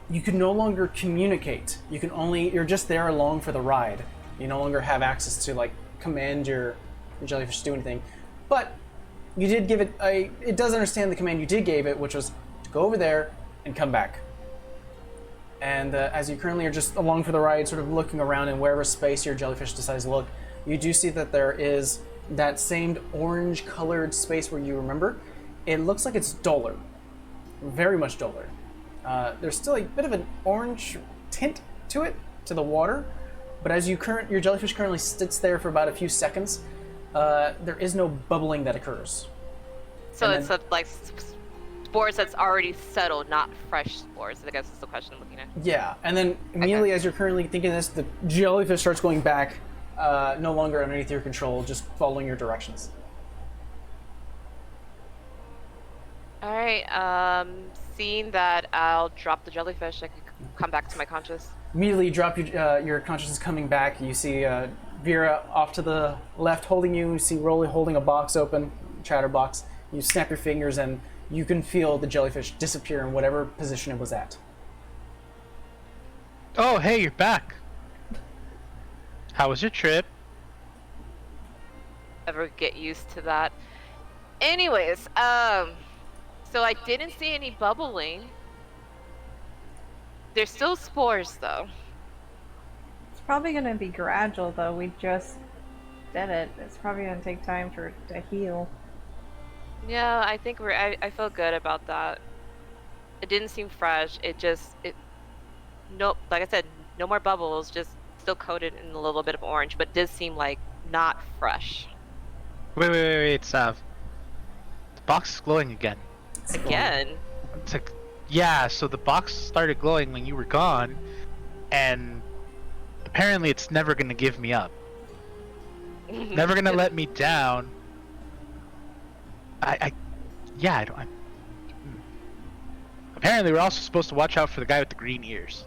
you can no longer communicate. You're just there along for the ride. You no longer have access to like command your jellyfish to do anything. But you did give it, it does understand the command you did give it, which was to go over there and come back. And as you currently are just along for the ride, sort of looking around in wherever space your jellyfish decides to look, you do see that there is that same orange colored space where you remember. It looks like it's duller, very much duller. There's still a bit of an orange tint to it, to the water, but as your jellyfish currently sits there for about a few seconds, there is no bubbling that occurs. So And it's like spores that's already settled, not fresh spores. I guess is the question I'm looking at. Yeah, and then immediately as you're currently thinking this, the jellyfish starts going back, no longer underneath your control, just following your directions. All right. Seeing that, I'll drop the jellyfish. I can come back to my conscious. Immediately you drop your consciousness coming back. You see Vera off to the left holding you. You see Rolly holding a box open, chatterbox. You snap your fingers and you can feel the jellyfish disappear in whatever position it was at. Oh, hey, you're back. How was your trip? Ever get used to that. Anyways, so I didn't see any bubbling. There's still spores though. It's probably gonna be gradual though. We just did it. It's probably gonna take time for it to heal. Yeah, I think I feel good about that. It didn't seem fresh. No, like I said, no more bubbles, just still coated in a little bit of orange, but did seem like not fresh. Wait, Sav. The box is glowing again. Again? It's like, yeah, so the box started glowing when you were gone, and apparently it's never gonna give me up. Never gonna let me down. Apparently we're also supposed to watch out for the guy with the green ears.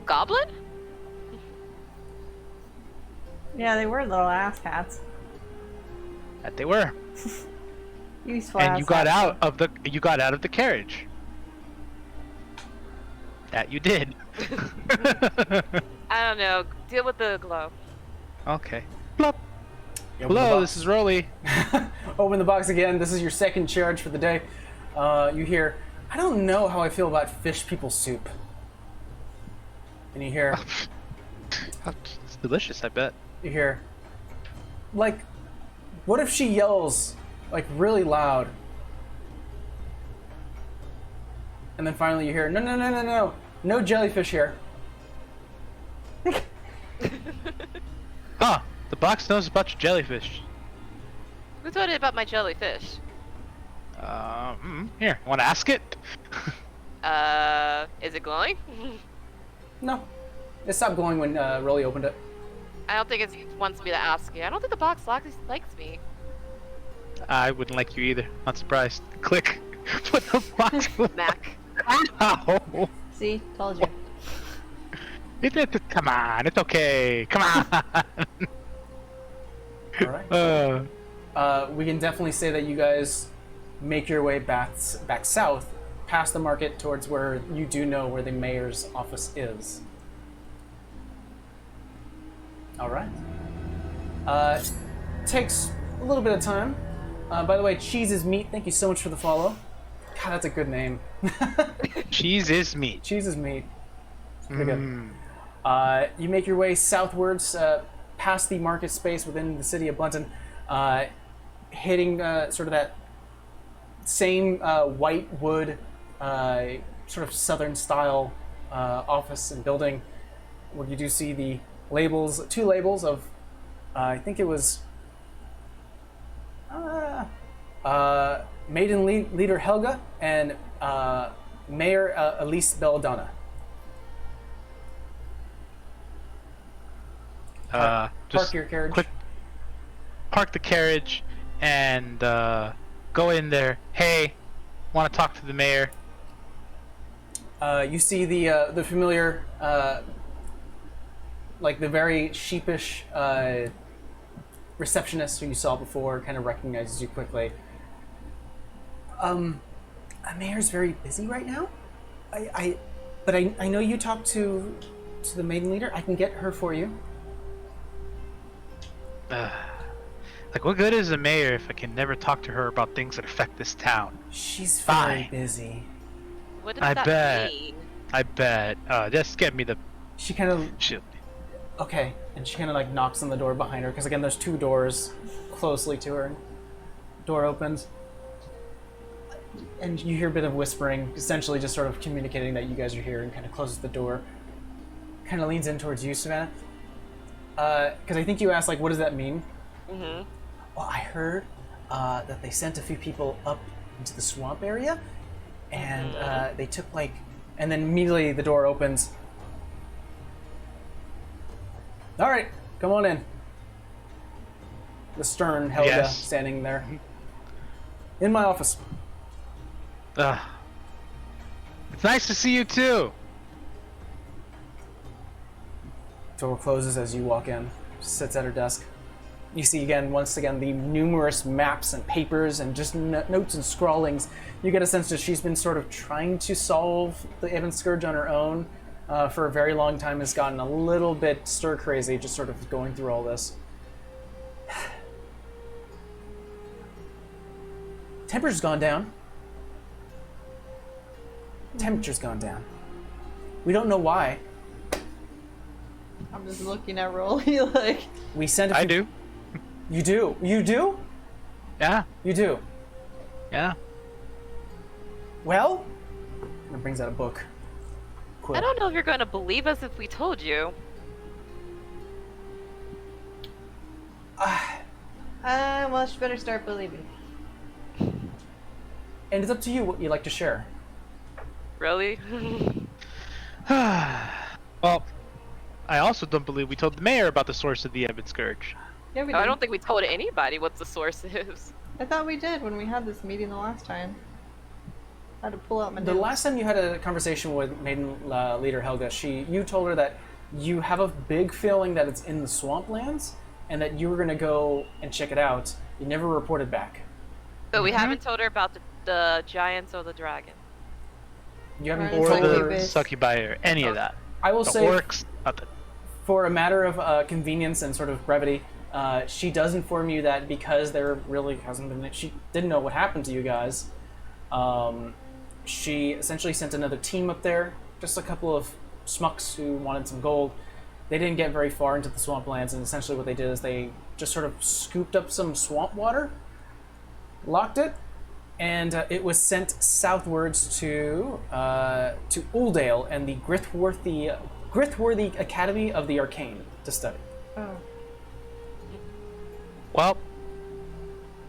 Goblin? Yeah, they were little ass hats. That they were. Useful And ass you got hats. you got out of the carriage. That you did. I don't know. Deal with the glow. Okay. Plop. You open the Hello, box. this is Rolly. Open the box again. This is your second charge for the day. You hear, I don't know how I feel about fish people soup. And you hear, It's delicious, I bet. like, what if she yells, like, really loud? And then finally you hear, no, no jellyfish here. Huh, the box knows about your jellyfish. Who told you about my jellyfish? Here, wanna ask it? Is it glowing? No, it stopped glowing when Rolly opened it. I don't think it wants me to ask you. I don't think the box likes me. I wouldn't like you either. Not surprised. Click. What the fuck? Mac. Ow. See, told you. Come on, it's okay. Come on. All right. We can definitely say that you guys make your way back south, past the market, towards where you do know where the mayor's office is. All right. Takes a little bit of time. By the way, Cheese is Meat. Thank you so much for the follow. God, that's a good name. Cheese is meat. Cheese is Meat. It's pretty good. You make your way southwards, past the market space within the city of Blunton, hitting sort of that same white wood, sort of southern style office and building, where you do see the labels, two labels of, I think it was Maiden Leader Helga and Mayor Elise Belladonna. Just Park your carriage. park the carriage and go in there. Hey, want to talk to the mayor? You see the familiar, like the very sheepish receptionist who you saw before, kind of recognizes you quickly. Mayor's very busy right now. But I know you talked to the maiden leader. I can get her for you. Like, what good is a mayor if I can never talk to her about things that affect this town? She's very Fine. busy. What does I that bet. mean? I bet. Just get me the She kind of shit. okay, and she kind of like knocks on the door behind her because again, there's two doors closely to her. Door opens, and you hear a bit of whispering, essentially just sort of communicating that you guys are here, and kind of closes the door. Kind of leans in towards you, Savannah, because I think you asked like, what does that mean? Mm-hmm. Well, I heard that they sent a few people up into the swamp area, and they took like, and then immediately the door opens. All right, come on in. The stern Helga Yes. standing there. In my office. It's nice to see you too. Door closes as you walk in. She sits at her desk. You see once again, the numerous maps and papers and just notes and scrawlings. You get a sense that she's been sort of trying to solve the Ibn Scourge on her own for a very long time. Has gotten a little bit stir crazy, just sort of going through all this. Temperature's gone down. Temperature's gone down. We don't know why. I'm just looking at Rolly like... We sent a I few... do. You do? You do? Yeah. You do. Yeah. Well? And it brings out a book. Quick. I don't know if you're going to believe us if we told you. Well, she better start believing. And it's up to you what you'd like to share. Really? Well, I also don't believe we told the mayor about the source of the Ebon Scourge. Yeah, we I did. don't think we told anybody what the source is. I thought we did when we had this meeting the last time. I had to pull out my The notes. last time you had a conversation with Maiden leader Helga, you told her that you have a big feeling that it's in the swamplands, and that you were going to go and check it out. You never reported back. But we haven't told her about the giants or the dragon. You haven't Right. Or the Succubus. succubi or any of that. I will The say, orcs, nothing. for a matter of convenience and sort of brevity, she does inform you that because there really hasn't been, she didn't know what happened to you guys. She essentially sent another team up there, just a couple of schmucks who wanted some gold. They didn't get very far into the swamplands, and essentially what they did is they just sort of scooped up some swamp water, locked it, and it was sent southwards to Uldale and the Grithworthy Academy of the Arcane to study. Oh. Well,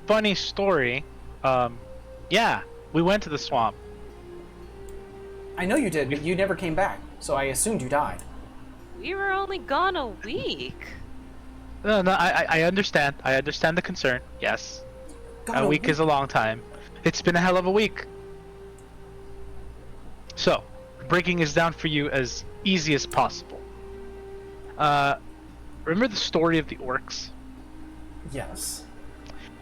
funny story. Yeah, we went to the swamp. I know you did, but you never came back, so I assumed you died. We were only gone a week. No, I understand. I understand the concern. Yes. God, A week is a long time. It's been a hell of a week. So, breaking this down for you as easy as possible. Remember the story of the orcs? Yes.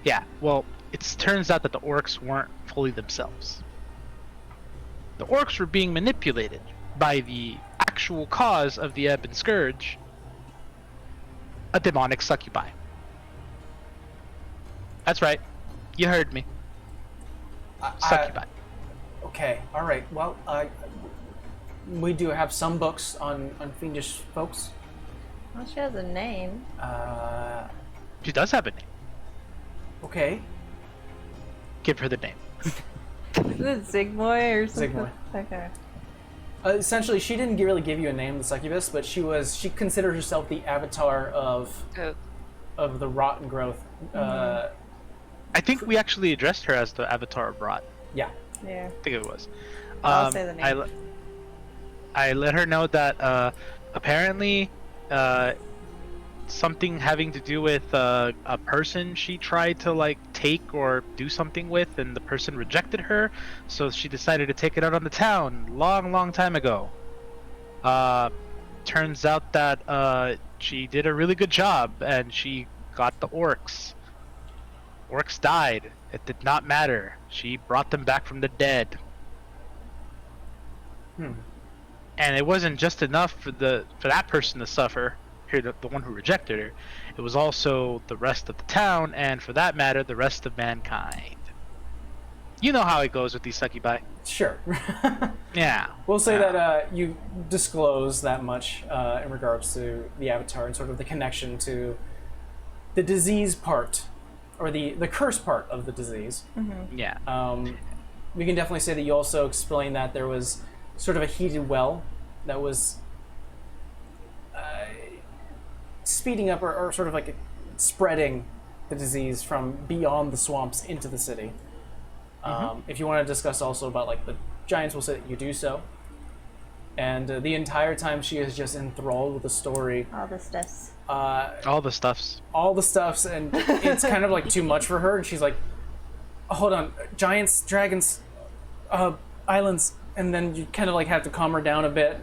Yeah, well, it turns out that the orcs weren't fully themselves. The orcs were being manipulated by the actual cause of the Ebon Scourge, a demonic succubi. That's right. You heard me. Succubi. Okay, all right. Well, we do have some books on fiendish folks. Well, she has a name. She does have a name. Okay. Give her the name. Is it Zigmoy or something? Zigmoy. Okay. Essentially, she didn't really give you a name, the succubus, but she considered herself the avatar of the rotten growth. I think we actually addressed her as the avatar of Rot. Yeah. Yeah. I think it was. I'll say the name. I let her know that apparently something having to do with a person she tried to like take or do something with, and the person rejected her, so she decided to take it out on the town long time ago. Turns out that she did a really good job, and she got the orcs. Orcs died. It did not matter. She brought them back from the dead. And it wasn't just enough for that person to suffer, here the one who rejected her. It was also the rest of the town, and for that matter, the rest of mankind. You know how it goes with these succubi. Sure. Yeah. We'll say that you disclose that much in regards to the avatar and sort of the connection to the disease part, or the curse part of the disease. Yeah. We can definitely say that you also explained that there was sort of a heated well that was speeding up or sort of like spreading the disease from beyond the swamps into the city. If you want to discuss also about like the giants, will say that you do so. And the entire time she is just enthralled with the story. All the stuffs. All the stuffs. All the stuffs, and it's kind of like too much for her, and she's like, hold on, giants, dragons, islands, and then you kind of like have to calm her down a bit,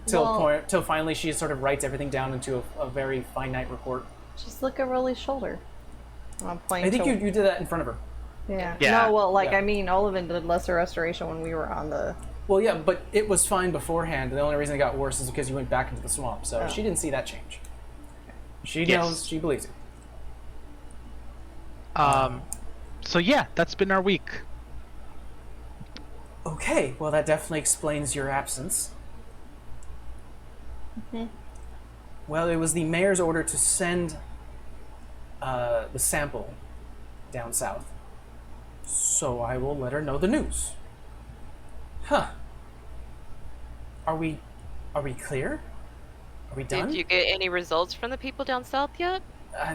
till finally she sort of writes everything down into a very finite report. Just look at Rolly's shoulder. I'm I think you did that in front of her. Yeah. Yeah. No, well, Yeah. I mean, Olivan did lesser restoration when we were on the. Well, yeah, but it was fine beforehand. The only reason it got worse is because you went back into the swamp. So Oh. she didn't see that change. She Yes. knows. She believes you. So yeah, that's been our week. Okay, well, that definitely explains your absence. Well, it was the mayor's order to send the sample down south. So I will let her know the news. Huh. Are we clear? Are we done? Did you get any results from the people down south yet?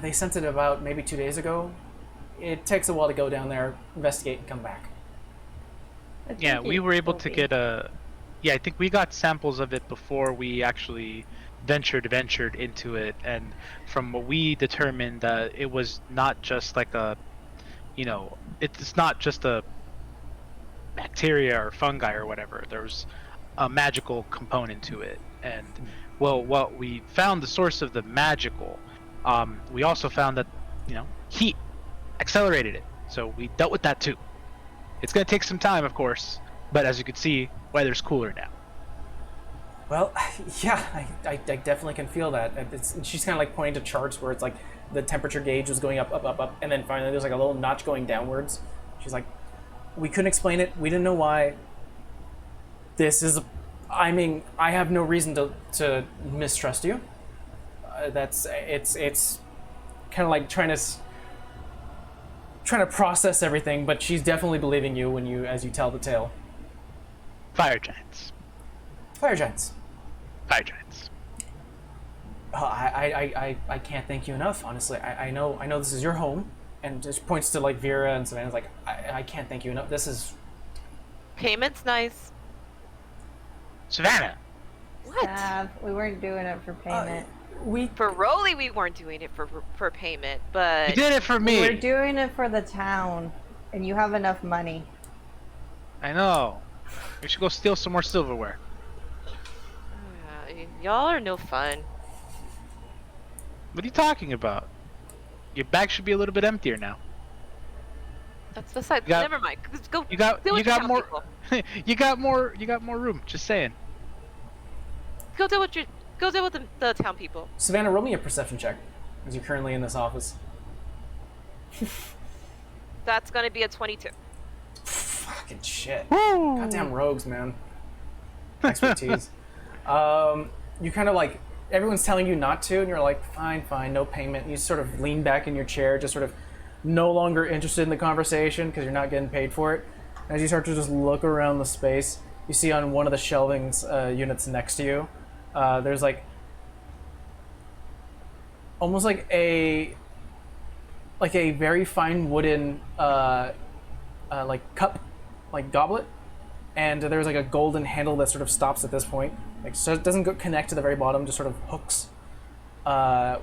They sent it about maybe 2 days ago. It takes a while to go down there, investigate, and come back. Yeah, we were able to get a. Yeah, I think we got samples of it before we actually ventured into it, and from what we determined, it was not just like a, it's not just a bacteria or fungi or whatever. There was a magical component to it, and well, what we found the source of the magical. We also found that heat accelerated it, so we dealt with that too. It's going to take some time, of course, but as you can see, weather's cooler now. Well, yeah, I definitely can feel that. She's kind of like pointing to charts where it's like the temperature gauge was going up, and then finally there's like a little notch going downwards. She's like, we couldn't explain it. We didn't know why. I mean, I have no reason to mistrust you. It's kind of like trying to process everything, but she's definitely believing you as you tell the tale. Fire giants. Fire giants. Fire giants. I can't thank you enough, honestly. I know this is your home, and just points to like Vera and Savannah's like, I can't thank you enough. This is Payment's nice. Savannah. What? We weren't doing it for payment. For Rolly, we weren't doing it for payment, but You did it for me. We're doing it for the town, and you have enough money. I know. We should go steal some more silverware. Y'all are no fun. What are you talking about? Your bag should be a little bit emptier now. That's beside. You got- Never mind. Just go. You got deal with you the got town more people. you got more room. Just saying. Go deal with the town people. Savannah. Roll me a perception check, as you're currently in this office. That's gonna be a 22. Fucking shit. Woo! Goddamn rogues, man. Expertise. You kind of like, everyone's telling you not to, and you're like, fine, no payment. You sort of lean back in your chair, just sort of no longer interested in the conversation because you're not getting paid for it. As you start to just look around the space, you see on one of the shelvings units next to you, there's like almost like a very fine wooden like cup, like goblet, and there's like a golden handle that sort of stops at this point, like so it doesn't connect to the very bottom, just sort of hooks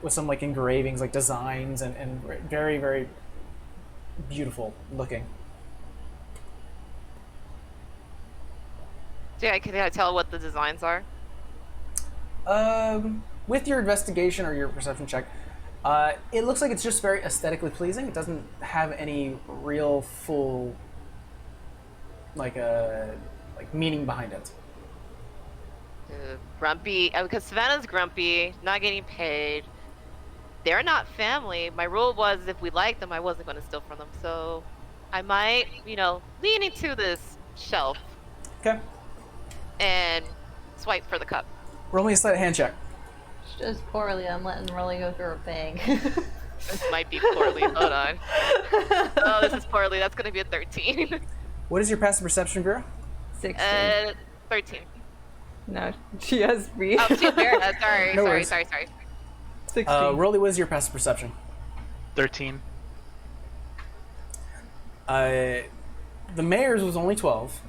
with some like engravings, like designs, and very, very beautiful looking. Yeah, can I tell what the designs are? With your investigation or your perception check, it looks like it's just very aesthetically pleasing. It doesn't have any real full like meaning behind it. Grumpy, because Savannah's grumpy, not getting paid. They're not family. My rule was if we liked them, I wasn't going to steal from them. So I might, lean into this shelf Okay. and swipe for the cup. Roll me a sleight of hand check. Just poorly. I'm letting Rolly go through a bag. This might be poorly. Hold on. Oh, this is poorly. That's going to be a 13. What is your passive perception, Vera? 16. 13. No, she has me. Oh, she's there. Sorry, No sorry, worries. sorry. 16. Rolly, what is your passive perception? 13. The mayor's was only 12.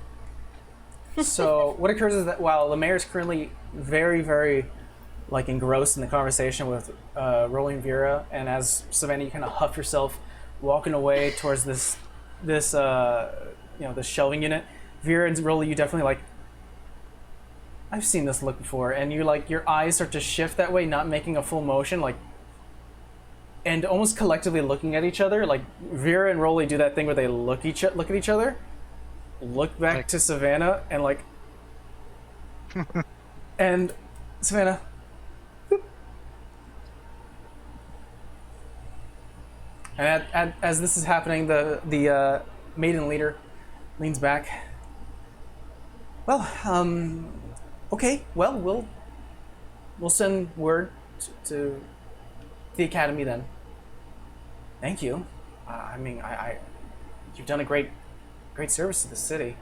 So what occurs is that while the mayor's currently very, very engrossed in the conversation with Rolly and Vera, and as Savannah, you kind of huff yourself walking away towards this shelving unit, Vera and Rolly, you definitely I've seen this look before, and you like your eyes start to shift that way, not making a full motion, like, and almost collectively looking at each other. Like Vera and Rolly do that thing where they look at each other, look back Like- to Savannah, and like, and Savannah. And as this is happening, the maiden leader leans back. Well, okay. Well, we'll send word to the academy then. Thank you. I mean, you've done a great service to the city.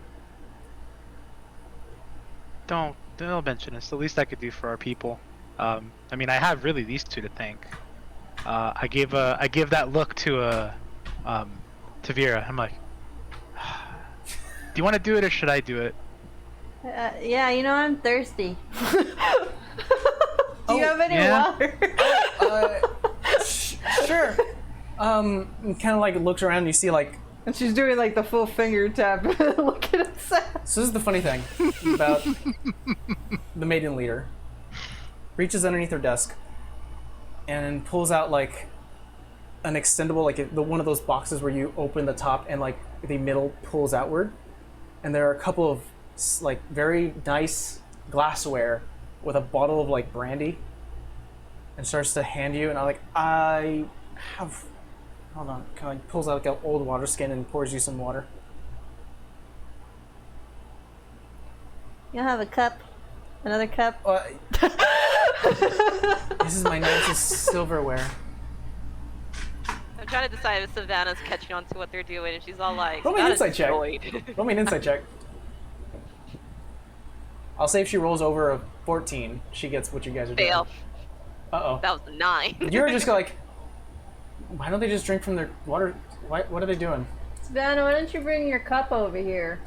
Don't mention it. It's the least I could do for our people. I mean, I have really these two to thank. I give that look to Vera. I'm like, do you want to do it or should I do it? Yeah, you know, I'm thirsty. Do you have any yeah. water? Sure. Kind of like looks around and you see like. And she's doing like the full finger tap. Look at Seth. So this is the funny thing about the maiden leader. Reaches underneath her desk and pulls out like an extendable, like one of those boxes where you open the top and like the middle pulls outward. And there are a couple of like very nice glassware with a bottle of like brandy, and starts to hand you. And I have. Hold on. Kind of pulls out like an old water skin and pours you some water. You'll have a cup. Another cup. This is my nicest silverware. I'm trying to decide if Savannah's catching on to what they're doing, and she's all like, Roll me an "Not a insight check. droid." Roll me an insight check. I'll say if she rolls over a 14, she gets what you guys are doing. Fail. Uh-oh. That was a 9. You're just like, why don't they just drink from their water? What are they doing? Savannah, why don't you bring your cup over here?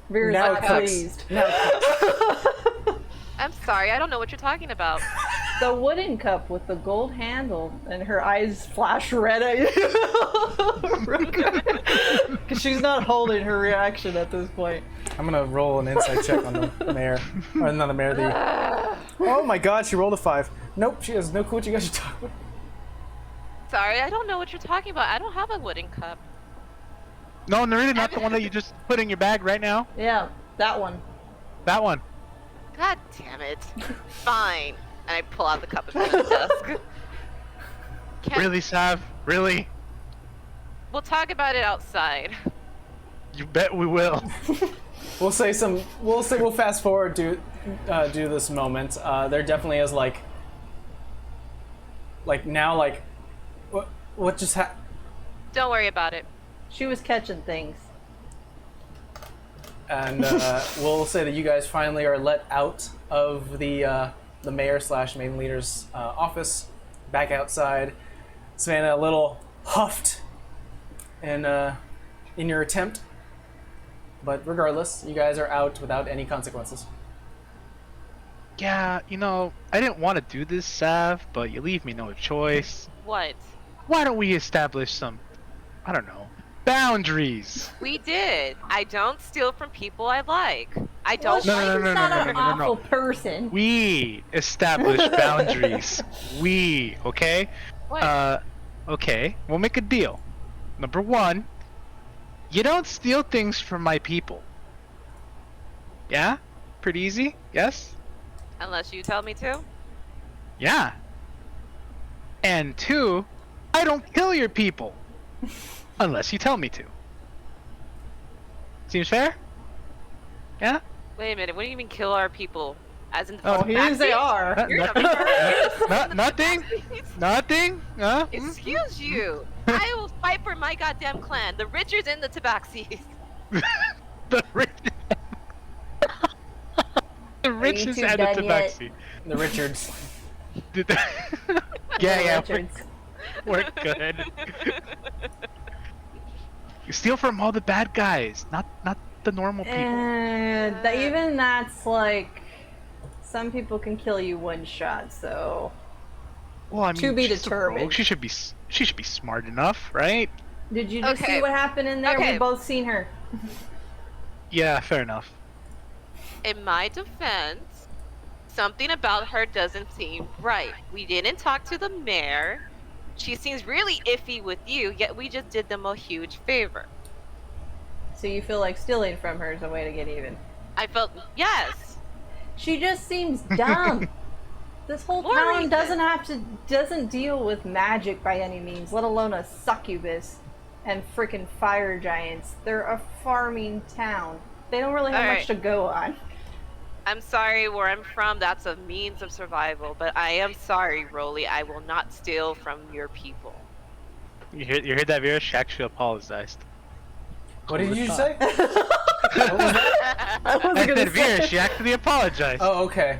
Vera's Now not it cooks. pleased. Now it cooks. I'm sorry, I don't know what you're talking about. The wooden cup with the gold handle, and her eyes flash red at you. Because she's not holding her reaction at this point. I'm gonna roll an insight check on the mayor. Or not the mayor, the... Oh my god, she rolled a 5. Nope, she has no clue what you guys are talking about. Sorry, I don't know what you're talking about. I don't have a wooden cup. No, really not the one that you just put in your bag right now. Yeah, that one. That one. God damn it. Fine. And I pull out the cup and put it on the desk. Can't- Really, Sav? Really? We'll talk about it outside. You bet we will. We'll fast forward do this moment. There definitely is like now like what just happened? Don't worry about it. She was catching things. And we'll say that you guys finally are let out of the mayor / main leader's office, back outside. Savannah, a little huffed in your attempt, but regardless, you guys are out without any consequences. Yeah, you know, I didn't want to do this, Sav, but you leave me no choice. What? Why don't we establish some, I don't know, boundaries? We did. I don't steal from people I like. I don't. No, no, no, She's no, not no, an no, no, no. awful person. We establish boundaries. We, okay? What? Okay, we'll make a deal. Number 1, you don't steal things from my people. Yeah? Pretty easy? Yes? Unless you tell me to. Yeah. And 2, I don't kill your people. Unless you tell me to. Seems fair? Yeah? Wait a minute. What do you mean kill our people? As in the Oh, Oh, here they are. You're Nothing? Nothing? Nothing? Huh? Excuse you. I will fight for my goddamn clan, the Richards and the Tabaxis. The rich. The riches two and the done yet? tabaxi. The Richards. Yeah, Richards. we're good. You steal from all the bad guys, not the normal people. And even that's like, some people can kill you one shot. So Well, I mean, To be she's a rogue. determined. She should be smart enough, right? did you just Okay. see what happened in there? Okay. We both seen her. Yeah, fair enough. In my defense, something about her doesn't seem right. We didn't talk to the mayor. She seems really iffy with you, yet we just did them a huge favor. So you feel like stealing from her is a way to get even. I felt, yes. She just seems dumb. This whole More town reason. doesn't deal with magic by any means, let alone a succubus and freaking fire giants. They're a farming town. They don't really have All much right. to go on. I'm sorry, where I'm from, that's a means of survival, but I am sorry, Rolly. I will not steal from your people. You heard that, Vera? She actually apologized. What did Who you would've say? thought? What was that? I I wasn't said, gonna Vera, say. she actually apologized. Oh, okay.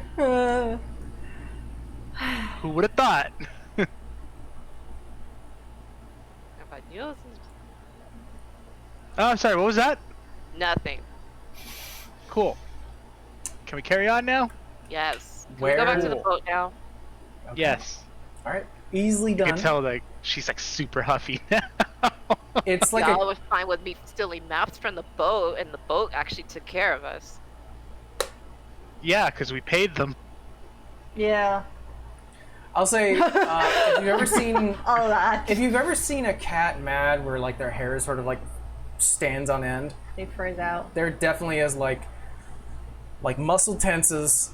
Who would have thought? If I knew it was Oh, I'm sorry, what was that? nothing. Cool. Can we carry on now? Yes. Can we Where- go back to the Cool. boat now? Okay. Yes. All right. Easily You done. can tell, like, she's, like, super huffy now. It's like Y'all a was fine with me stealing maps from the boat, and the boat actually took care of us. Yeah, because we paid them. Yeah, I'll say, if you've ever seen all that. if you've ever seen a cat mad where like their hair sort of like stands on end, They freeze out. there definitely is like muscle tenses,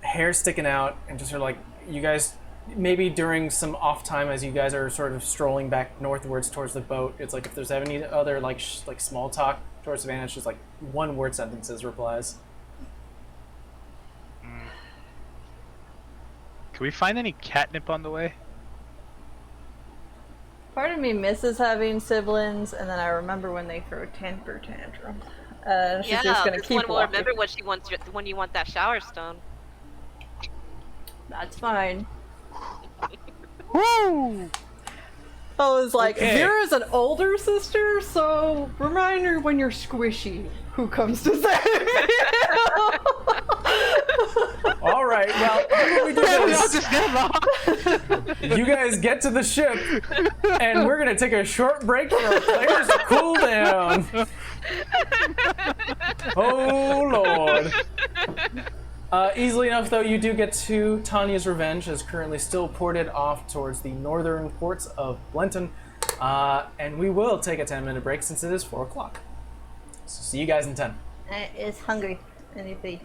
hair sticking out, and just sort of like you guys maybe during some off time as you guys are sort of strolling back northwards towards the boat. It's like if there's any other like small talk towards Savannah, it's just like one word sentences replies. Can we find any catnip on the way? Part of me misses having siblings, and then I remember when they throw a temper tantrum. She's Yeah, just gonna this keep one will walking. remember what she wants when you want that shower stone. That's fine. Woo! I was like, Okay. Vera's an older sister, so remind her when you're squishy who comes to save you. All right, well, how about we do We all this? just get lost. You guys get to the ship, and we're gonna take a short break for our players to cool down. Oh lord. Easily enough, though, you do get to Tanya's Revenge, is currently still ported off towards the northern ports of Blenton, and we will take a 10-minute break since it is 4 o'clock. So see you guys in 10. It's hungry. Anything.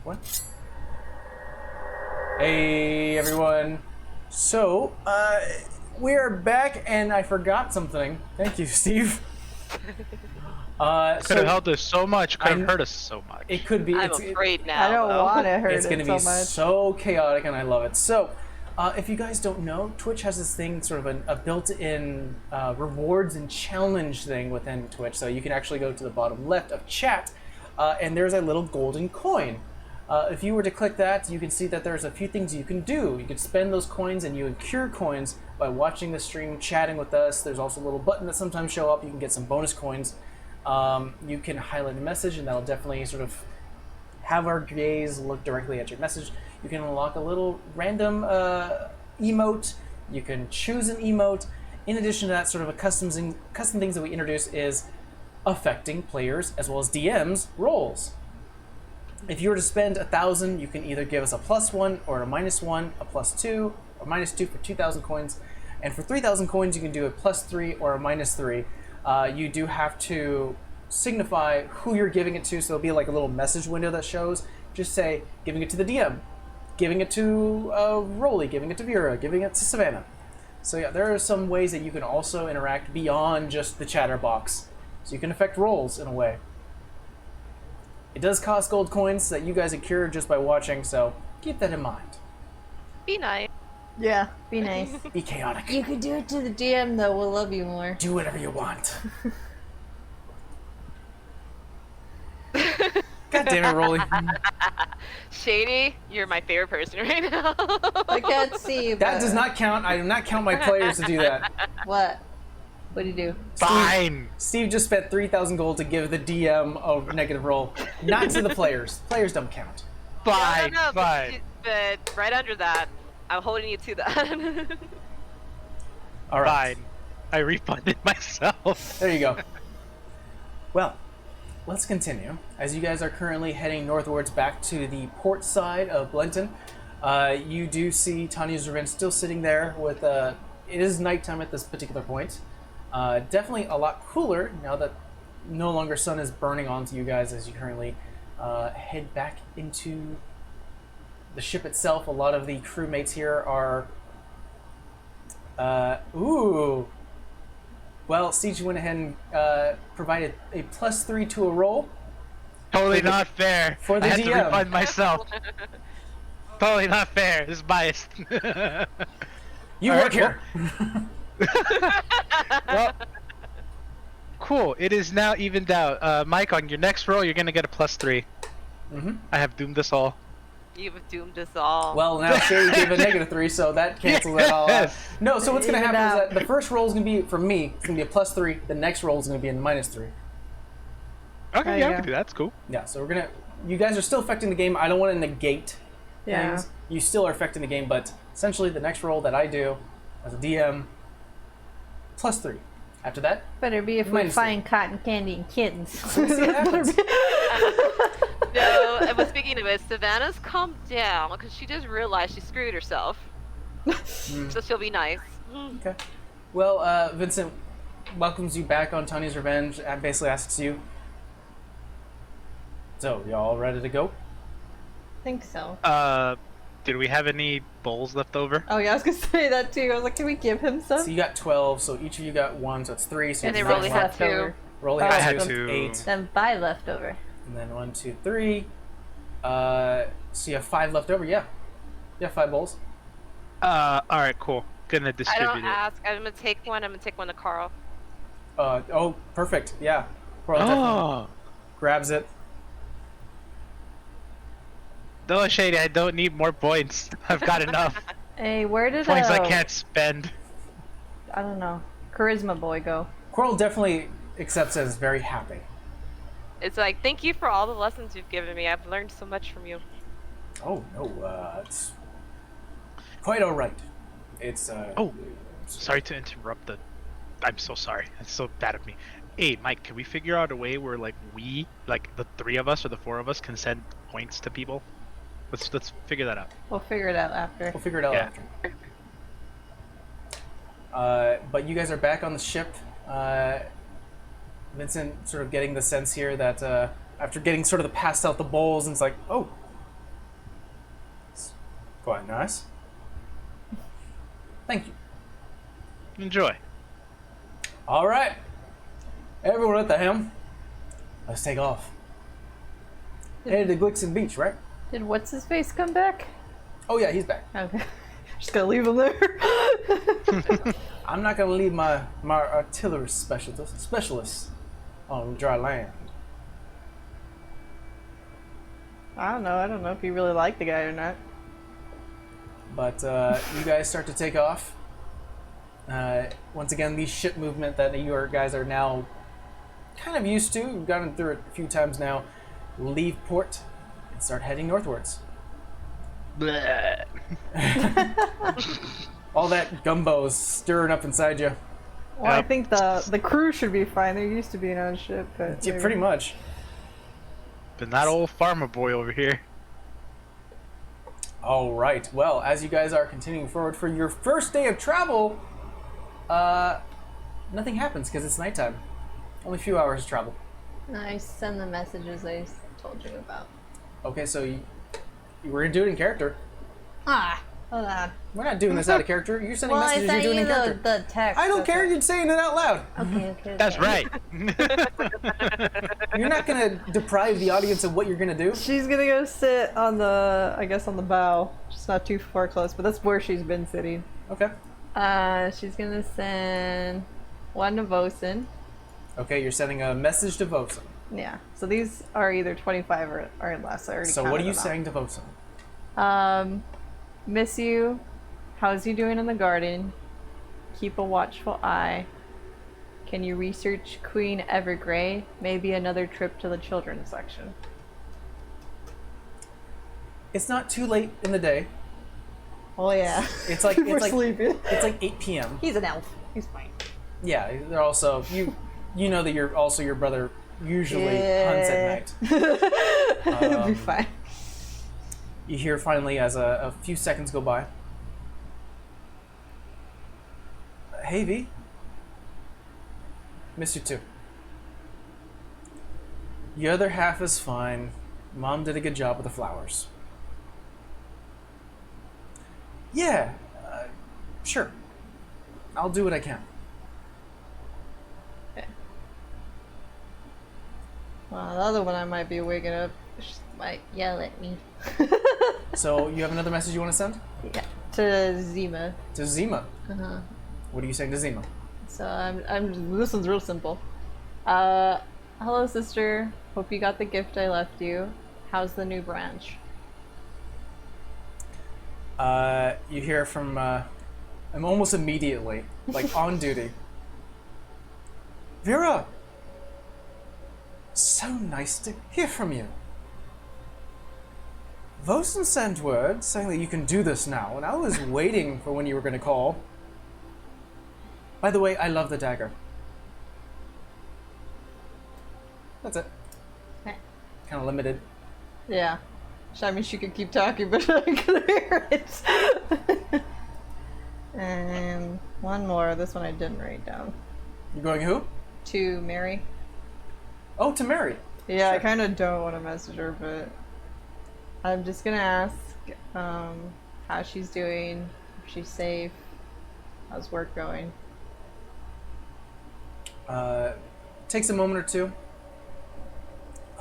What? Hey, everyone. So, we are back, and I forgot something. Thank you, Steve. Could have helped us so much. Could I- have hurt us so much. It could be. I'm afraid now. I don't though. want to hurt It's it going to so be much. so chaotic, and I love it. So, if you guys don't know, Twitch has this thing, sort of a built-in rewards and challenge thing within Twitch. So you can actually go to the bottom left of chat, and there's a little golden coin. If you were to click that, you can see that there's a few things you can do. You can spend those coins, and you accrue coins by watching the stream, chatting with us. There's also a little button that sometimes show up. You can get some bonus coins. You can highlight a message, and that'll definitely sort of have our gaze look directly at your message. You can unlock a little random emote. You can choose an emote. In addition to that, sort of a custom things that we introduce is affecting players as well as DMs roles. If you were to spend 1,000, you can either give us a +1 or a -1, a +2 or -2 for 2,000 coins, and for 3,000 coins, you can do a +3 or a -3. You do have to signify who you're giving it to, so there'll be like a little message window that shows. Just say, giving it to the DM, giving it to Rolly, giving it to Vera, giving it to Savannah. So yeah, there are some ways that you can also interact beyond just the chatter box. So you can affect roles in a way. It does cost gold coins that you guys accrue just by watching, so keep that in mind. Be nice. Yeah, be nice. Be chaotic. You could do it to the DM though. We'll love you more. Do whatever you want. God damn it, Rolly. Shady, you're my favorite person right now. I can't see. But That does not count. I do not count my players to do that. What? What do you do? Fine. Steve just spent 3,000 gold to give the DM a negative roll. Not to the players. Players don't count. Fine. No, Fine. but right under that, I'm holding you to that. All right. Fine. I refunded myself. There you go. Well, let's continue. As you guys are currently heading northwards back to the port side of Blenton, you do see Tanya's Revenge still sitting there with, it is nighttime at this particular point. Definitely a lot cooler now that no longer sun is burning onto you guys as you currently head back into the ship itself. A lot of the crewmates here are... ooh! Well, Siege went ahead and provided a +3 to a roll. Totally not fair. For the I had DM. to refund myself. Totally not fair. This is biased. You All work right, here! Well, cool. It is now evened out. Mike, on your next roll, you're gonna get a +3. Mhm. I have doomed us all. You've doomed us all. Well, now Sherry gave a -3, so that cancels that all out. Yes. No, so what's going to Even happen is out. that the first roll is going to be, for me, it's going to be a +3. The next roll is going to be a -3. Okay, There yeah, you we can go. do that. That's cool. Yeah, so we're going to... You guys are still affecting the game. I don't want to negate Yeah. things. You still are affecting the game, but essentially the next roll that I do as a DM, +3. After that, Better be if we Minus find cotton candy and kittens. we'll see what happens. No, but speaking of it, Savannah's calmed down because she just realized she screwed herself. So she'll be nice. Okay. Well, Vincent welcomes you back on Tanya's Revenge and basically asks you, so, y'all ready to go? think so. Did we have any bowls left over? Oh yeah, I was gonna say that too. I was like, can we give him some? So you got 12, so each of you got 1, so it's 3. So And it's they Rolly nine had left. 2. Rolly I has had 2, 2. 8. Then 5 left over. And then 1, 2, 3. So you have 5 left over, yeah. You have 5 bowls. Alright, cool. Gonna I distribute don't it. ask. I'm gonna take one. I'm gonna take one to Carl. Oh, perfect, yeah. Coral definitely Oh! grabs it. No, Shady, I don't need more points. I've got enough. Hey, where did Points I can't spend. I don't know. Charisma boy go? Coral definitely accepts it as very happy. It's like, thank you for all the lessons you've given me. I've learned so much from you. Oh, no, it's quite alright. It's, Oh, sorry to interrupt the... I'm so sorry. That's so bad of me. Hey, Mike, can we figure out a way where, like, the 3 of us or the 4 of us can send points to people? Let's figure that out. We'll figure it out after. We'll figure it out Yeah. after. But you guys are back on the ship. Vincent sort of getting the sense here that after getting sort of the passed out the bowls, and it's like, oh, Quite nice. Thank you. Enjoy. All right. Everyone at the helm. Let's take off. Headed to Glixon Beach, right? Did what's his face come back? Oh yeah, he's back. Okay. Just gonna leave him there. I'm not gonna leave my artillery specialist on dry land. I don't know. I don't know if you really like the guy or not. But you guys start to take off. Once again, the ship movement that you guys are now kind of used to, you've gotten through it a few times now, leave port and start heading northwards. Bleh. All that gumbo is stirring up inside you. Well, I Yep. think the crew should be fine. They're used to being on a ship, but Yeah, pretty much. But not old farmer boy over here. All right. Well, as you guys are continuing forward for your first day of travel, nothing happens because it's nighttime. Only a few hours of travel. I send the messages I told you about. Okay, so we're gonna do it in character. Ah, hold on. We're not doing this out of character. You're sending Well, I messages. sent You're doing you it in character. the text. I don't that's care. all. You're saying it out loud. Okay. That's right. You're not gonna deprive the audience of what you're gonna do. she's gonna go sit on the, I guess, on the bow, just not too far close, but that's where she's been sitting. Okay. She's gonna send one to Vosen. Okay, you're sending a message to Vosen. Yeah. So these are either 25 or less. I already So what counted are you them out. saying to Vosen? Miss you. How's you doing in the garden? Keep a watchful eye. Can you research Queen Evergrey? Maybe another trip to the children's section. It's not too late in the day. Oh yeah. It's like We're it's like sleeping. it's like 8 p.m. He's an elf. He's fine. Yeah, they're also you know that you're also your brother usually hunts at night. It'll be fine. You hear finally as a few seconds go by. Hey V. Miss you too. The other half is fine. Mom did a good job with the flowers. Yeah, sure. I'll do what I can. Well, the other one I might be waking up. She might yell at me. So you have another message you want to send? Yeah. To Zima. To Zima. Uh-huh. What are you saying to Zima? So this one's real simple. Hello sister. Hope you got the gift I left you. How's the new branch? You hear from almost immediately, like on duty. Vera! So nice to hear from you. Vosen sent word saying that you can do this now, and I was waiting for when you were going to call. By the way, I love the dagger. That's it. Okay. Kind of limited. Yeah. I mean, she could keep talking, but I could hear it. And one more. This one I didn't write down. You're going who? To Mary. Oh, to Mary. Yeah, I Sure. kind of don't want to message her, but I'm just gonna ask how she's doing, if she's safe, how's work going. Takes a moment or two.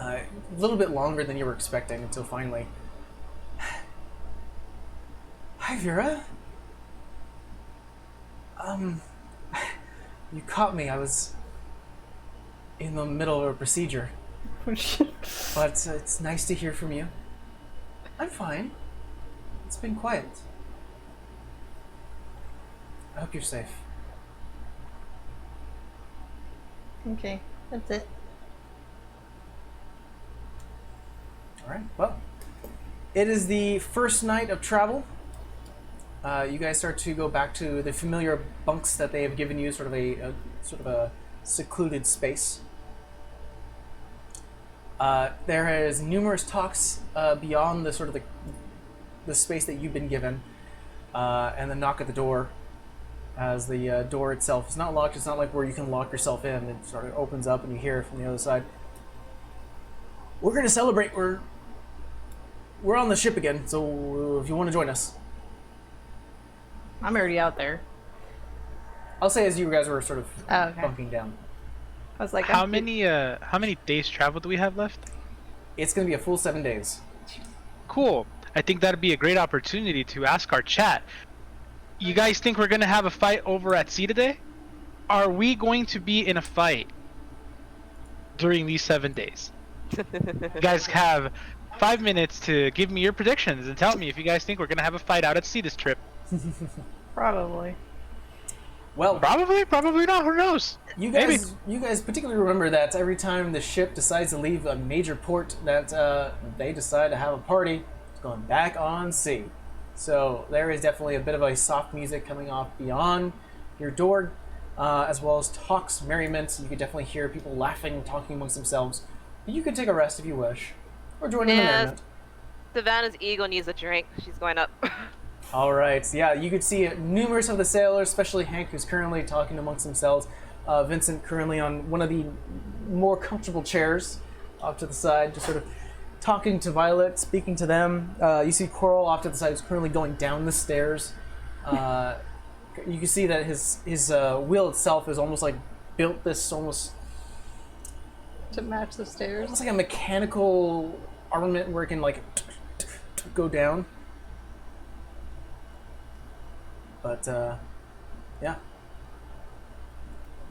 A little bit longer than you were expecting until finally. Hi, Vera. You caught me. I was in the middle of a procedure. But it's nice to hear from you. I'm fine. It's been quiet. I hope you're safe. Okay, that's it. Alright, well. It is the first night of travel. You guys start to go back to the familiar bunks that they have given you, sort of a secluded space. There is numerous talks beyond the space that you've been given, and the knock at the door, as the door itself is not locked. It's not like where you can lock yourself in. It sort of opens up and you hear it from the other side. We're gonna celebrate. We're we're on the ship again, so if you want to join us. I'm already out there. I'll say as you guys were sort of Oh, okay. bunking down. I was like, How many days travel do we have left? It's going to be a full 7 days. Cool. I think that'd be a great opportunity to ask our chat. You guys think we're gonna have a fight over at sea today? Are we going to be in a fight during these 7 days? You guys have 5 minutes to give me your predictions and tell me if you guys think we're gonna have a fight out at sea this trip. probably. Well, Probably not. Who knows? you Maybe. guys particularly remember that every time the ship decides to leave a major port, that they decide to have a party, it's going back on sea. So there is definitely a bit of a soft music coming off beyond your door, as well as talks, merriment. You could definitely hear people laughing, talking amongst themselves. But you could take a rest if you wish, or join in the merriment. Savannah's ego needs a drink. She's going up. All right, yeah, you could see numerous of the sailors, especially Hank, who's currently talking amongst themselves. Vincent currently on one of the more comfortable chairs off to the side, just sort of talking to Violet, speaking to them. You see Coral off to the side, who's currently going down the stairs. You can see that his wheel itself is almost like built this almost To match the stairs. like a mechanical armament where it can like go down. But yeah,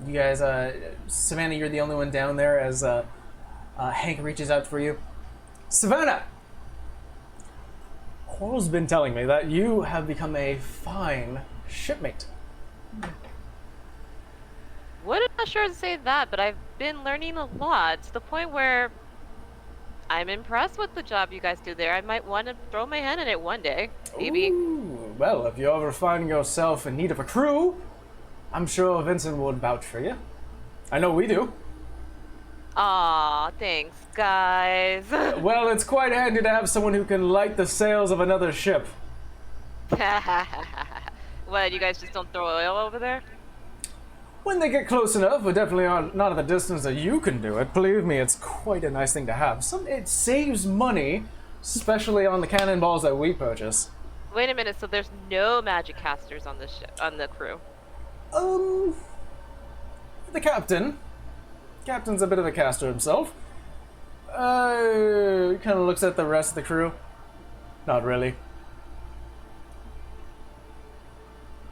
you guys, Savannah, you're the only one down there as Hank reaches out for you. Savannah, Coral's been telling me that you have become a fine shipmate. Wouldn't not sure to say that, but I've been learning a lot to the point where I'm impressed with the job you guys do there. I might want to throw my hand in it one day, maybe. Ooh, well, if you ever find yourself in need of a crew, I'm sure Vincent would vouch for you. I know we do. Aw, thanks, guys. Well, it's quite handy to have someone who can light the sails of another ship. What, you guys just don't throw oil over there? When they get close enough, but definitely not at the distance that you can do it. Believe me, it's quite a nice thing to have. It saves money, especially on the cannonballs that we purchase. Wait a minute, so there's no magic casters on the ship, on the crew? The captain. Captain's a bit of a caster himself. Kind of looks at the rest of the crew. Not really.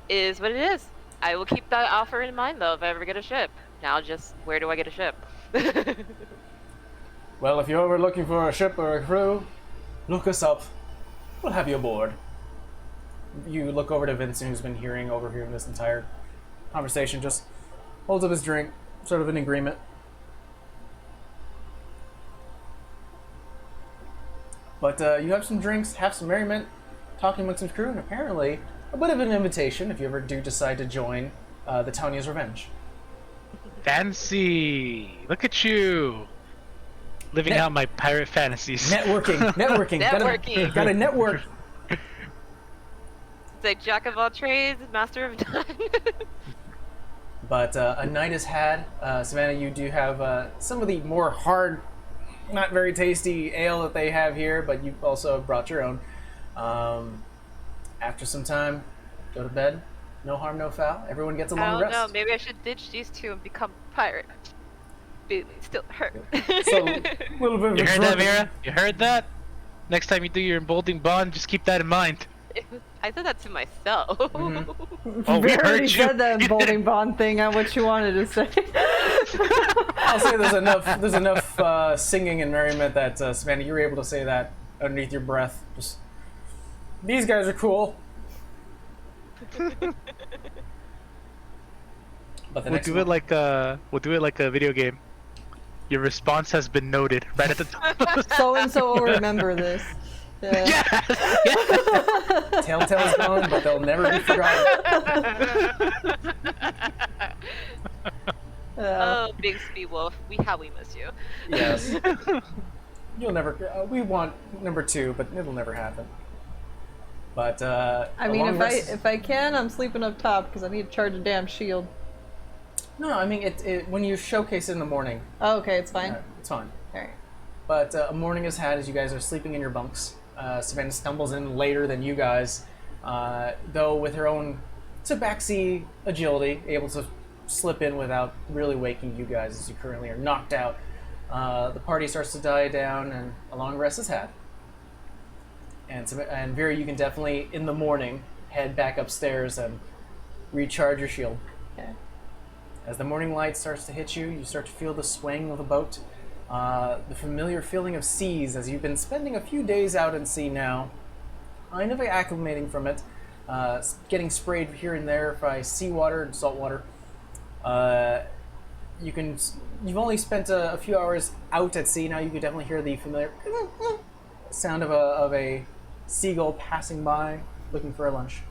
Is what it is. I will keep that offer in mind, though, if I ever get a ship. Now, just where do I get a ship? Well, if you're ever looking for a ship or a crew, look us up. We'll have you aboard. You look over to Vincent, who's been overhearing this entire conversation, just holds up his drink, sort of in agreement. But you have some drinks, have some merriment, talking amongst some crew, and apparently a bit of an invitation if you ever do decide to join the Tanya's Revenge. Fancy! Look at you! Living out my pirate fantasies. Networking. Networking. Gotta network. It's like jack of all trades, master of none. But a night is had. Savannah, you do have some of the more hard, not very tasty ale that they have here, but you also brought your own. After some time, go to bed. No harm, no foul. Everyone gets a long I rest. don't know. Maybe I should ditch these two and become pirate. It still hurt. So, a little bit of You a heard that, drunk- Mira? You heard that? Next time you do your emboldening bond, just keep that in mind. I said that to myself. Oh, we Barely heard you. said that bowling bond thing on what you wanted to say. I'll say there's enough singing and merriment that Savannah, you were able to say that underneath your breath. Just, these guys are cool. But the We'll next do one, it like a video game. Your response has been noted right at the top. So and so will remember this. Yeah. Telltale's gone, but they'll never be forgotten. Oh, Big Speed Wolf, we miss you. Yes. You'll never. We want number 2, but it'll never happen. But I mean, if I can, I'm sleeping up top because I need to charge a damn shield. No, I mean it when you showcase it in the morning. Oh, okay, it's fine. It's fine. All right. But a morning is had as you guys are sleeping in your bunks. Savannah stumbles in later than you guys, though with her own tabaxi agility, able to slip in without really waking you guys as you currently are knocked out. The party starts to die down, and a long rest is had. And Vera, you can definitely, in the morning, head back upstairs and recharge your shield. Okay. As the morning light starts to hit you, you start to feel the swaying of the boat, the familiar feeling of seas as you've been spending a few days out at sea now, kind of acclimating from it, getting sprayed here and there by seawater and salt water. You've only spent a few hours out at sea now. You can definitely hear the familiar sound of a seagull passing by, looking for a lunch.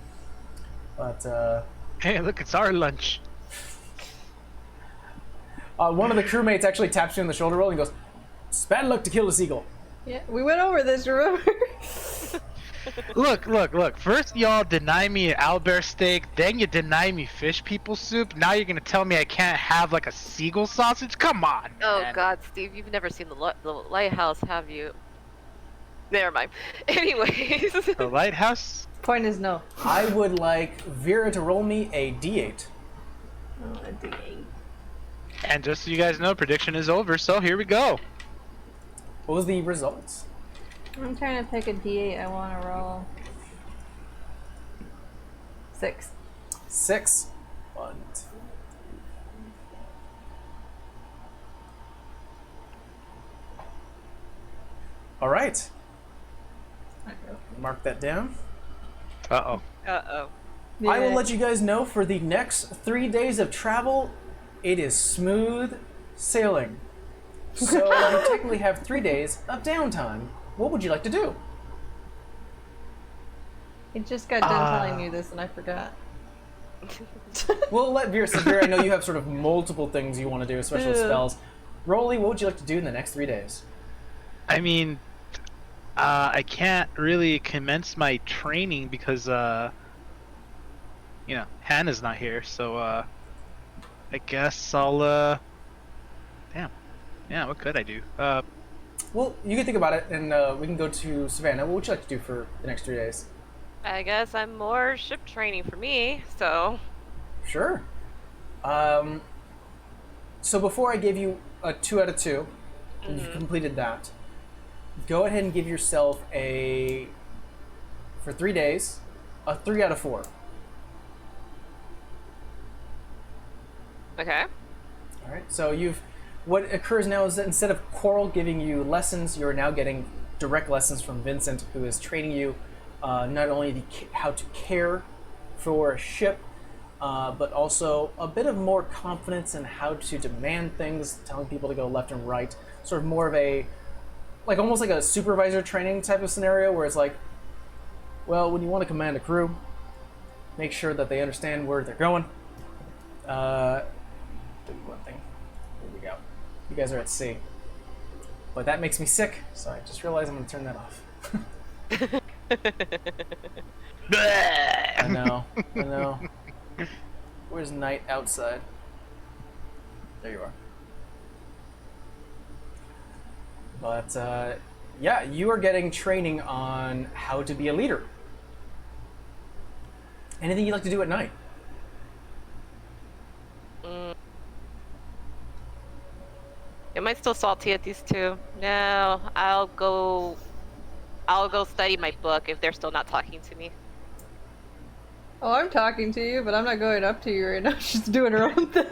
But Hey, look, it's our lunch. one of the crewmates actually taps you on the shoulder roll and goes, "It's bad luck to kill a seagull." Yeah, we went over this, remember? Look. First y'all deny me an owlbear steak, then you deny me fish people soup. Now you're gonna tell me I can't have like a seagull sausage? Come on. Oh man. God, Steve, you've never seen the lighthouse, have you? Never mind. Anyways. The lighthouse? Point is no. I would like Vera to roll me a d8. Oh, a D8. And just so you guys know, prediction is over, so here we go. What was the results? I'm trying to pick a D8 I want to roll. 6. 6. 1, 2. All right. Mark that down. Uh-oh. Uh-oh. I will let you guys know for the next 3 days of travel, it is smooth sailing. So you technically have 3 days of downtime. What would you like to do? I just got done telling you this and I forgot. We'll let Vera, since Vera, I know you have sort of multiple things you want to do, especially with Yeah. spells. Rolly, what would you like to do in the next 3 days? I mean, I can't really commence my training because, Hannah's not here, so, I guess I'll, damn. Yeah, what could I do? Well, you can think about it, and we can go to Savannah. What would you like to do for the next 3 days? I guess I'm more ship training for me, so. Sure. So before I give you a 2 out of 2, and you've completed that, go ahead and give yourself for 3 days, a 3 out of 4. Okay. All right. So what occurs now is that instead of Coral giving you lessons, you're now getting direct lessons from Vincent, who is training you not only how to care for a ship, but also a bit of more confidence in how to demand things, telling people to go left and right. Sort of more of almost like a supervisor training type of scenario, where it's like, well, when you want to command a crew, make sure that they understand where they're going. One thing. Here we go. You guys are at sea. But that makes me sick, so I just realized I'm going to turn that off. I know. Where's night outside? There you are. But, yeah, you are getting training on how to be a leader. Anything you like to do at night? Am I still salty at these two? No, I'll go study my book if they're still not talking to me. Oh, I'm talking to you, but I'm not going up to you right now. She's doing her own thing.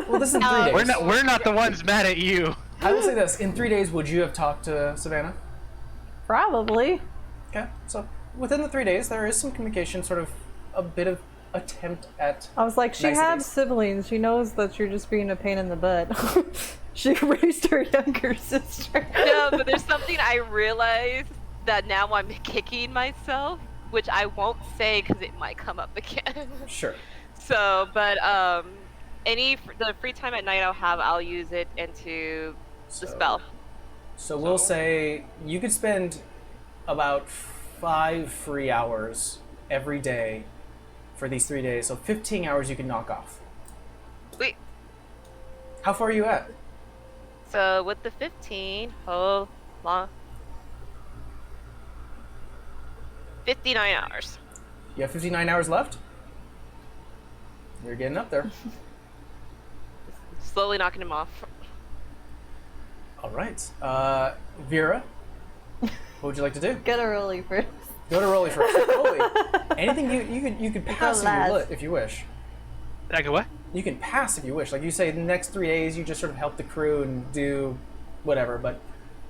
Well, this is in 3 days. We're not the ones mad at you. I will say this. In 3 days, would you have talked to Savannah? Probably. Okay, so within the 3 days, there is some communication, sort of a bit of attempt at... I was like, she niceties. has siblings. She knows that you're just being a pain in the butt. She raised her younger sister. No, but there's something I realized that now I'm kicking myself, which I won't say because it might come up again. Sure. So, but the free time at night I'll use it into the spell. So we'll say you could spend about 5 free hours every day for these 3 days. So 15 hours you can knock off. Wait. How far are you at? So with the 15, oh, long. 59 hours. You have 59 hours left. You're getting up there. Slowly knocking him off. All right, Vera, what would you like to do? Get a rolly first. Go to Rolly first. Rolly, anything you could pass if last. if you wish. I go what? You can pass if you wish. Like you say, the next 3 days you just sort of help the crew and do whatever. But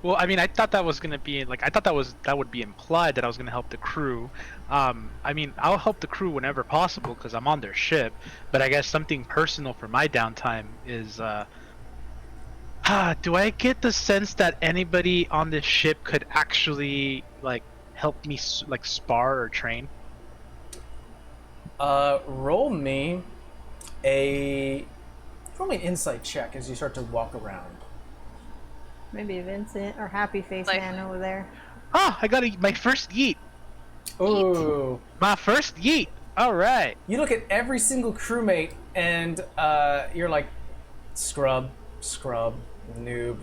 Well, I mean, I thought that was gonna be like I thought that would be implied that I was gonna help the crew. I mean, I'll help the crew whenever possible because I'm on their ship. But I guess something personal for my downtime is, do I get the sense that anybody on this ship could actually like help me like spar or train? roll me an insight check as you start to walk around. Maybe Vincent or Happy Face Like- Man over there. Oh, I got my first yeet. Ooh. My first yeet. All right. You look at every single crewmate and you're like, scrub, noob,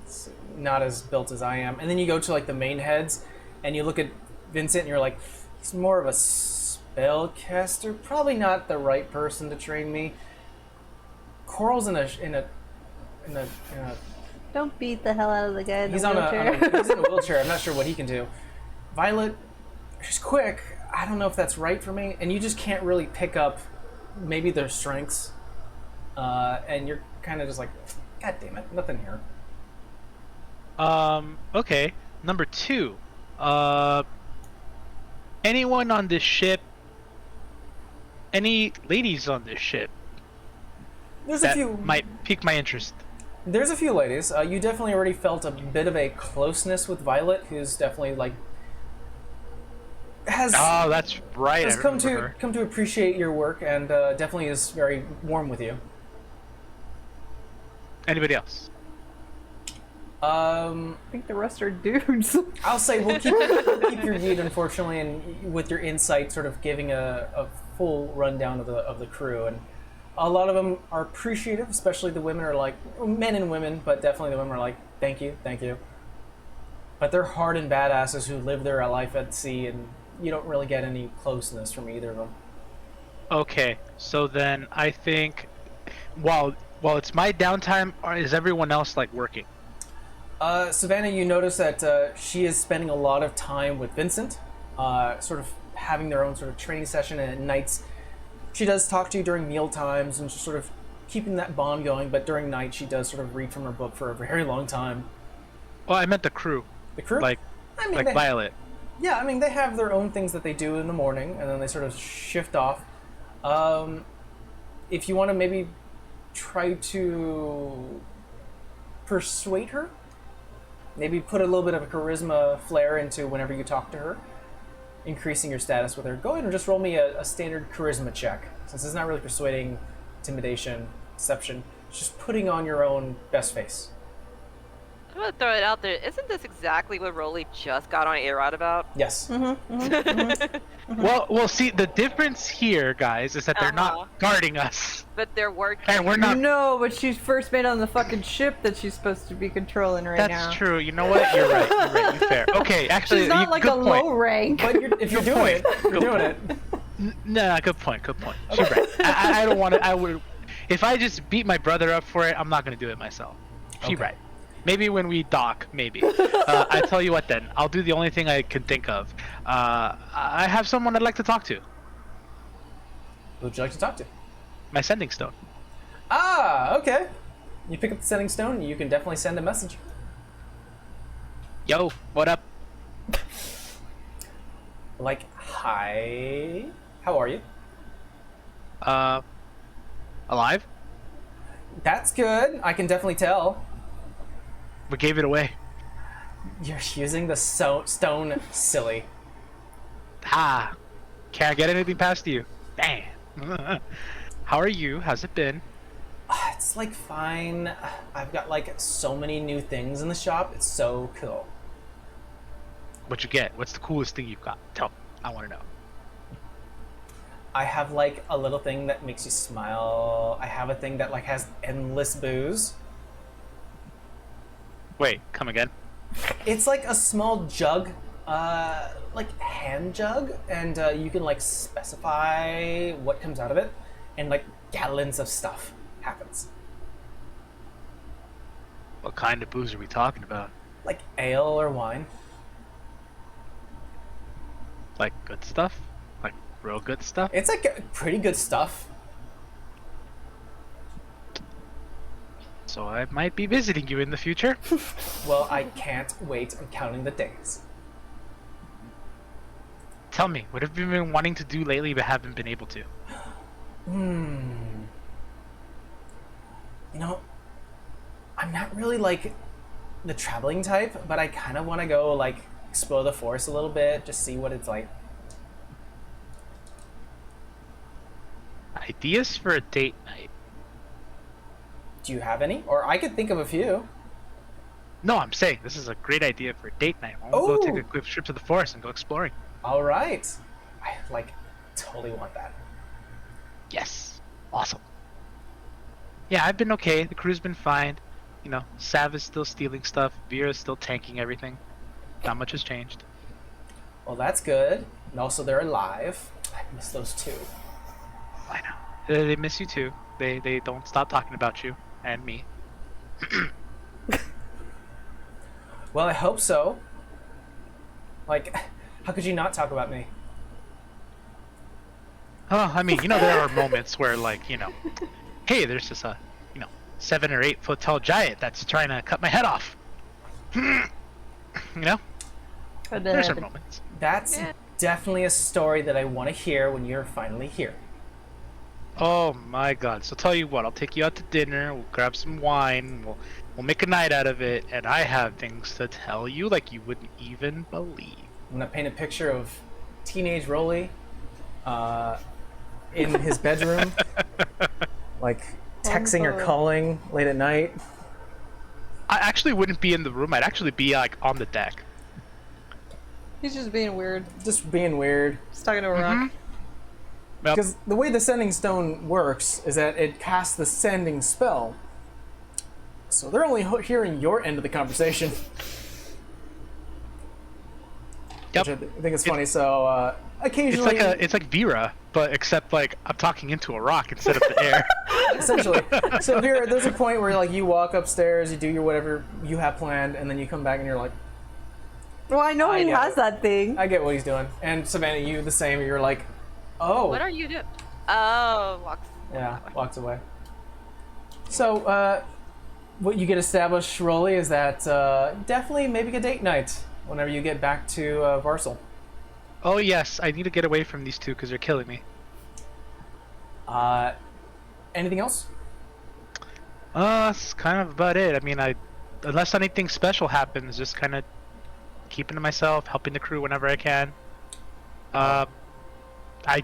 it's not as built as I am. And then you go to like the main heads and you look at Vincent and you're like, he's more of a spellcaster, probably not the right person to train me. Coral's in a Don't beat the hell out of the guy in the he's wheelchair. he's in a wheelchair. I'm not sure what he can do. Violet, she's quick. I don't know if that's right for me. And you just can't really pick up maybe their strengths. And you're kind of just like, God damn it, nothing here. Okay. Number 2. Anyone on this ship? Any ladies on this ship There's that a few. might pique my interest? There's a few ladies. You definitely already felt a bit of a closeness with Violet, who's definitely like has Oh, that's right. has I come remember to her. come to appreciate your work and definitely is very warm with you. Anybody else? I think the rest are dudes. I'll say we'll keep your lead, unfortunately, and with your insight, sort of giving a full rundown of the crew, and a lot of them are appreciative. Especially the women are like men and women, but definitely the women are like, thank you. But they're hard and badasses who live their life at sea, and you don't really get any closeness from either of them. Okay, so then I think while it's my downtime, is everyone else like working? Savannah, you notice that she is spending a lot of time with Vincent, sort of having their own sort of training session, and at nights she does talk to you during meal times and just sort of keeping that bond going, but during night she does sort of read from her book for a very long time. Well, I meant the crew, The crew? like I mean, like they, Violet. yeah, I mean, they have their own things that they do in the morning, and then they sort of shift off. If you want to maybe try to persuade her, maybe put a little bit of a charisma flair into whenever you talk to her, increasing your status with her. Go ahead and just roll me a standard charisma check, since it's not really persuading, intimidation, deception. It's just putting on your own best face. I'm gonna throw it out there. Isn't this exactly what Rolly just got on A-Rod about? Yes. Well, see, the difference here, guys, is that they're Uh-huh. not guarding us, But they're working. and we're not. No, but she's first mate on the fucking ship that she's supposed to be controlling right now. That's true. You know what? You're right. You're fair. Okay, actually, She's not like good a point. low rank. But if you're doing it, you're doing it. No, good point. She's right. I don't want to. I would, if I just beat my brother up for it, I'm not gonna do it myself. She's Okay. right. Maybe when we dock, maybe. I tell you what, then I'll do the only thing I can think of. I have someone I'd like to talk to. Who would you like to talk to? My sending stone. Ah, okay. You pick up the sending stone, and you can definitely send a message. Yo, what up? Like, hi, how are you? Alive? That's good. I can definitely tell. We gave it away. You're using the stone silly. Ah, can't get anything past you. Damn. How are you? How's it been? It's like fine. I've got like so many new things in the shop. It's so cool. What you get? What's the coolest thing you've got? Tell me. I want to know. I have like a little thing that makes you smile. I have a thing that like has endless booze. Wait, come again? It's like a small jug like hand jug, and you can like specify what comes out of it, and like gallons of stuff happens. What kind of booze are we talking about? Like ale or wine. Like good stuff? Like real good stuff? It's like pretty good stuff. So I might be visiting you in the future. Well, I can't wait. I'm counting the days. Tell me, what have you been wanting to do lately but haven't been able to? You know, I'm not really like the traveling type, but I kind of want to go like explore the forest a little bit, just see what it's like. Ideas for a date night? Do you have any? Or I could think of a few. No, I'm saying this is a great idea for a date night. Why don't we go take Oh. a quick trip to the forest and go exploring? All right. I like totally want that. Yes. Awesome. Yeah, I've been okay. The crew's been fine. You know, Sav is still stealing stuff. Vera's still tanking everything. Not much has changed. Well, that's good. And also, they're alive. I miss those two. I know. They miss you too. They don't stop talking about you and me. Well, I hope so. Like, how could you not talk about me? Oh, I mean, you know, there are moments where, like, you know, hey, there's this, 7 or 8 foot tall giant that's trying to cut my head off. You know, How'd that there's some happen? moments. That's Yeah. definitely a story that I want to hear when you're finally here. Oh my God! So tell you what, I'll take you out to dinner. We'll grab some wine. We'll make a night out of it, and I have things to tell you like you wouldn't even believe. I'm gonna paint a picture of teenage Rolly in his bedroom, like texting or Wonderful. calling late at night. I actually wouldn't be in the room. I'd actually be like on the deck. He's just being weird. Just being weird. Just talking to a rock. Yep. Because the way the sending stone works is that it casts the sending spell. So they're only hearing your end of the conversation. Yep. Which I think is funny. So occasionally, It's like Vera, but except like I'm talking into a rock instead of the air. essentially. So here, there's a point where like you walk upstairs, you do your whatever you have planned, and then you come back and you're like, Well, I know I he know. has that thing. I get what he's doing. And Savannah, you the same. You're like, oh, What are you doing? Oh, walks. yeah, walks away. So what you get established, Rolly, is that definitely maybe a date night whenever you get back to Varsal. Oh yes, I need to get away from these two because they're killing me. Anything else? That's kind of about it. I mean, unless anything special happens, just kind of keeping to myself, helping the crew whenever I can. I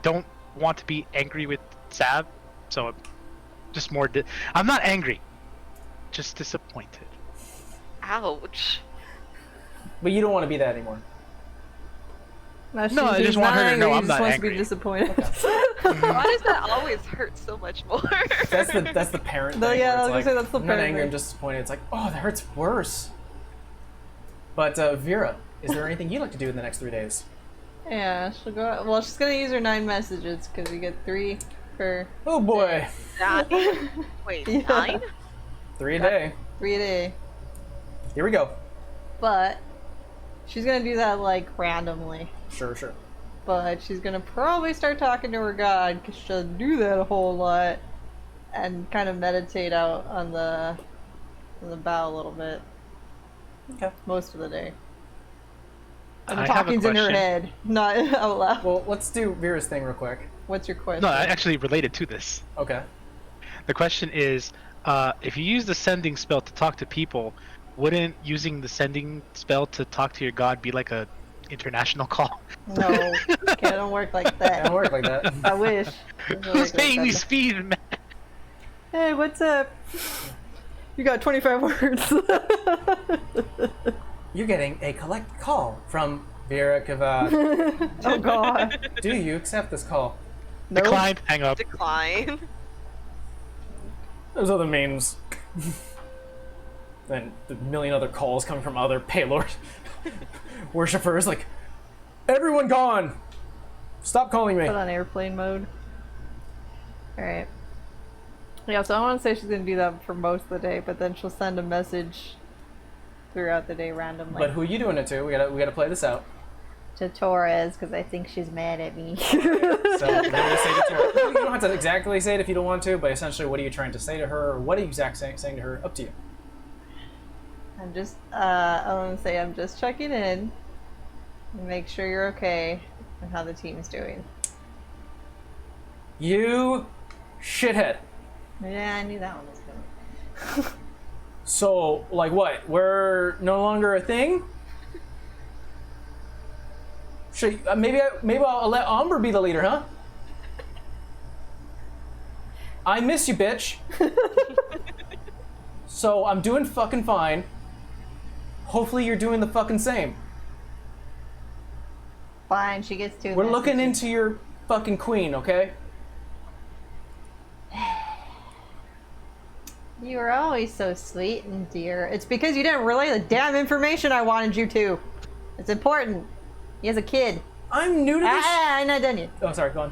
don't want to be angry with Sav, so I'm just more. I'm not angry, just disappointed. Ouch. But you don't want to be that anymore. No, I just want her to know I'm not He just wants angry. to be disappointed. Why does that always hurt so much more? That's the parent No, thing. yeah, where I it's was gonna say that's the I'm not parent angry, thing. I'm just disappointed. It's like, oh, that hurts worse. But Vera, is there anything you'd like to do in the next 3 days? Yeah, she'll go out. Well, she's gonna use her 9 messages because you get 3 per. Oh boy, Wait, Yeah. 9? 3 a day. 3 a day. Here we go. But she's gonna do that like randomly. Sure. But she's gonna probably start talking to her god because she'll do that a whole lot and kind of meditate out on the bow a little bit Okay. most of the day. And I the have a talking's in her question. head, not out loud. Well, let's do Vera's thing real quick. What's your question? No, actually related to this. Okay. The question is, if you use the sending spell to talk to people, wouldn't using the sending spell to talk to your god be like a international call? No, it don't work like It that. don't work like that. I wish. It doesn't Who's work like paying that. these fees, man? Hey, what's up? You got 25 words. You're getting a collect call from Vera Kavad. Oh god. Do you accept this call? Nope. Declined. Hang up. Decline. There's other memes. And the million other calls coming from other paylords. Worshipper is like, everyone gone. Stop calling me. Put on airplane mode. Alright. Yeah, so I want to say she's going to do that for most of the day, but then she'll send a message throughout the day randomly. But who are you doing it to? We gotta play this out. To Torres, because I think she's mad at me. So you're gonna say to Tori, you don't have to exactly say it if you don't want to, but essentially, what are you trying to say to her, or what are you exactly saying to her? Up to you. I'm just, I want to say I'm just checking in. Make sure you're okay and how the team's doing. You shithead. Yeah, I knew that one was coming. So, like what? We're no longer a thing? Should, maybe I'll let Amber be the leader, huh? I miss you, bitch. So I'm doing fucking fine. Hopefully you're doing the fucking same. Fine, she gets to. We're looking into your fucking queen, okay? You were always so sweet and dear. It's because you didn't relay the damn information I wanted you to. It's important. He has a kid. I'm new to this. I'm not done yet. Oh, sorry, go on.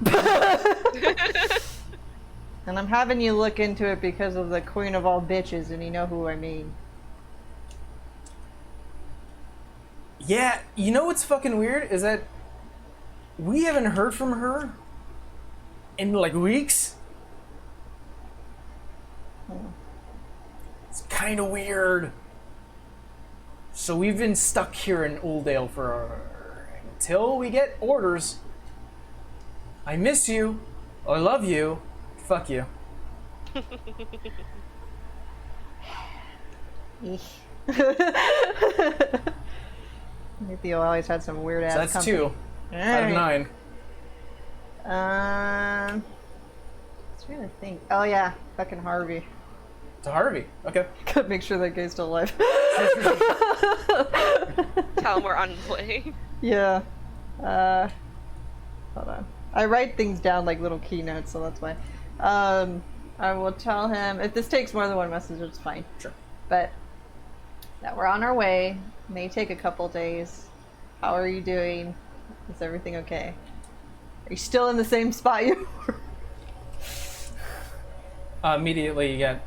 And I'm having you look into it because of the queen of all bitches, and you know who I mean. Yeah, you know what's fucking weird is that we haven't heard from her in like weeks. It's kind of weird. So we've been stuck here in Oldale for until we get orders. I miss you. I love you. Fuck you. Theo always had some weird ass. So that's company. 2 out of 9. I was trying to think. Oh yeah, fucking Harvey. To Harvey. Okay. Gotta make sure that guy's still alive. Tell him we're on the way. Yeah. Hold on. I write things down like little keynotes, so that's why. I will tell him if this takes more than one message, it's fine. Sure. But that we're on our way. May take a couple days. How are you doing? Is everything okay? Are you still in the same spot you were? Immediately you get.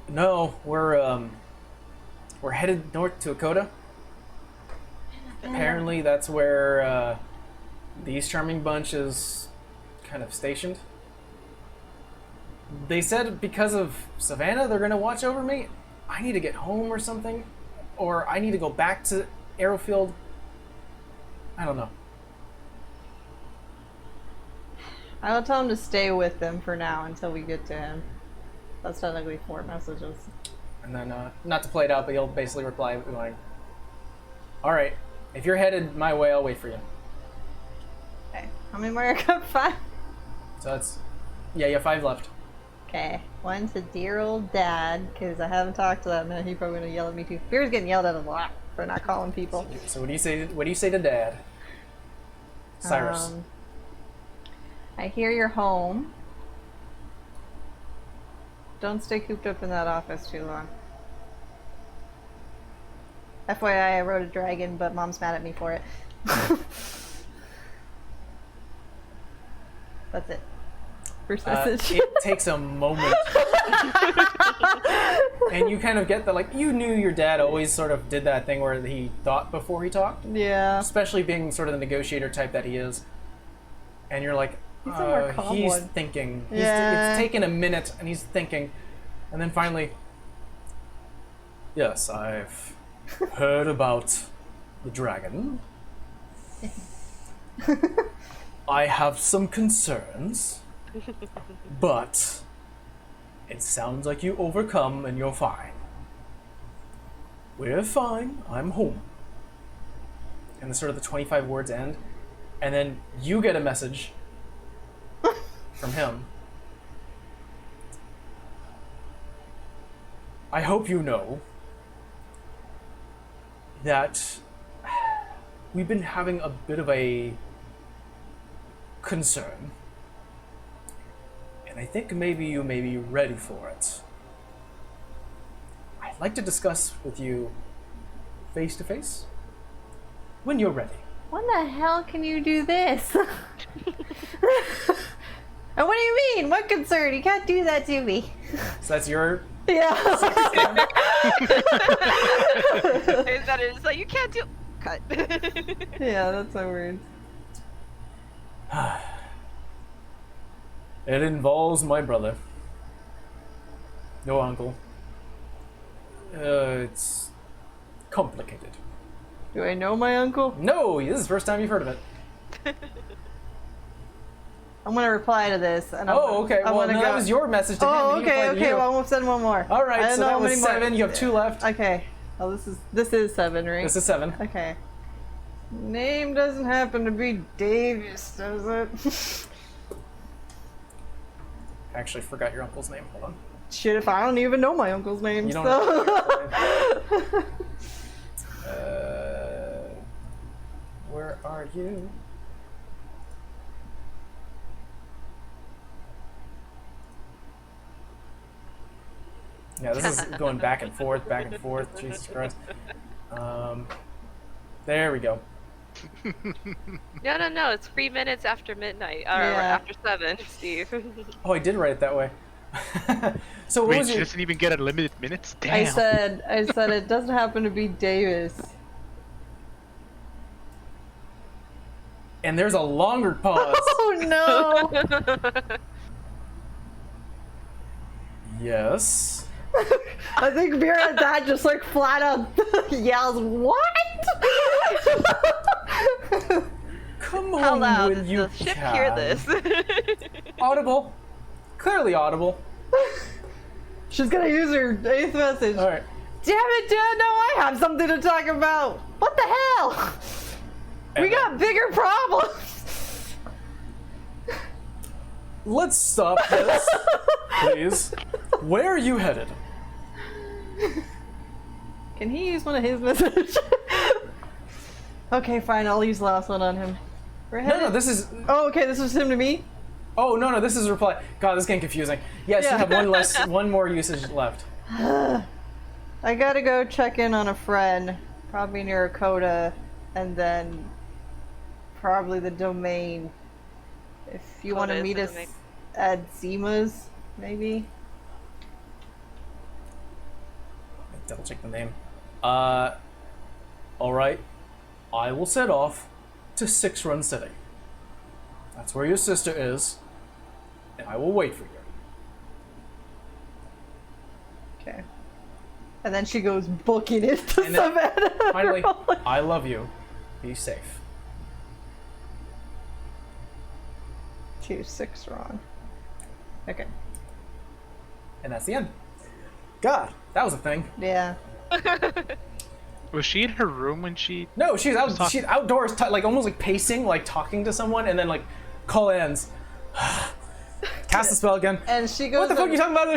No, we're headed north to Akota. Apparently, that's where the East Charming Bunch is kind of stationed. They said because of Savannah, they're gonna watch over me. I need to get home or something, or I need to go back to Arrowfield. I don't know. I will tell him to stay with them for now until we get to him. That's technically 4 messages. And then, not to play it out, but he'll basically reply going, "All right, if you're headed my way, I'll wait for you." Okay. How many more I got? 5? So that's, yeah, you have 5 left. Okay. One to dear old dad, because I haven't talked to that man. He's probably gonna yell at me too. Fear's getting yelled at a lot for not calling people. So what do you say? What do you say to Dad? Cyrus. I hear you're home. Don't stay cooped up in that office too long. FYI, I wrote a dragon, but Mom's mad at me for it. That's it. First message. It takes a moment. And you kind of get that, like, you knew your dad always sort of did that thing where he thought before he talked. Yeah. Especially being sort of the negotiator type that he is. And you're like, He's a more calm he's one. thinking. Yeah. It's taken a minute, and he's thinking. And then finally, yes, I've heard about the dragon. I have some concerns, but it sounds like you overcome and you're fine. We're fine. I'm home. And the sort of the 25 words end, and then you get a message from him. I hope you know that we've been having a bit of a concern, and I think maybe you may be ready for it. I'd like to discuss with you face to face when you're ready. When the hell can you do this? And what do you mean? What concern? You can't do that to me. So that's your. Yeah. Is that it? It's like you can't do. Cut. Yeah, that's so weird. It involves my brother. No uncle. It's complicated. Do I know my uncle? No, this is the first time you've heard of it. I'm gonna reply to this. And Oh, okay. I'm Well, gonna no, go. that was your message to him. Oh, and he okay, replied to okay. you. Well, we'll send one more. All I right, don't so know that how was many more. 7. You have 2 left. Okay. Oh, this is 7, right? This is 7. Okay. Name doesn't happen to be Davis, does it? I actually forgot your uncle's name. Hold on. Shit, if I don't even know my uncle's name. You don't so. Where are you? Yeah, this is going back and forth, Jesus Christ. There we go. No. It's 3 minutes after midnight, or Yeah. after 7, Steve. Oh, I did write it that way. So what Wait, was she your... doesn't even get unlimited minutes? Damn. I said it doesn't happen to be Davis. And there's a longer pause. Oh no! Yes. I think Mira Dad just like flat out yells, "What?" Come How on, loud when does you the ship can. hear this? Audible. Clearly audible. She's gonna use her 8th message. All right. Damn it, Dad! Now I have something to talk about. What the hell? We And got bigger problems. Let's stop this, please. Where are you headed? Can he use one of his messages? Okay, fine. I'll use the last one on him. We're headed. No, this is. Oh, okay. This was him to me. Oh no, this is a reply. God, this is getting confusing. Yes, Yeah. you have one more usage left. I gotta go check in on a friend, probably near Akota, and then probably the domain. If you want to Coda is meet the us domain. at Zima's, maybe. Double check the name. All right. I will set off to 6 Run City. That's where your sister is, and I will wait for you. Okay. And then she goes booking it to And then, Savannah. Finally, I love you. Be safe. She was 6 wrong. Okay. And that's the end. God, that was a thing. Yeah. Was she in her room when she... No, she's out. talk- She's outdoors, like almost like pacing, like talking to someone, and then like call ends. Cast the spell again. And she goes. What the fuck are you talking about?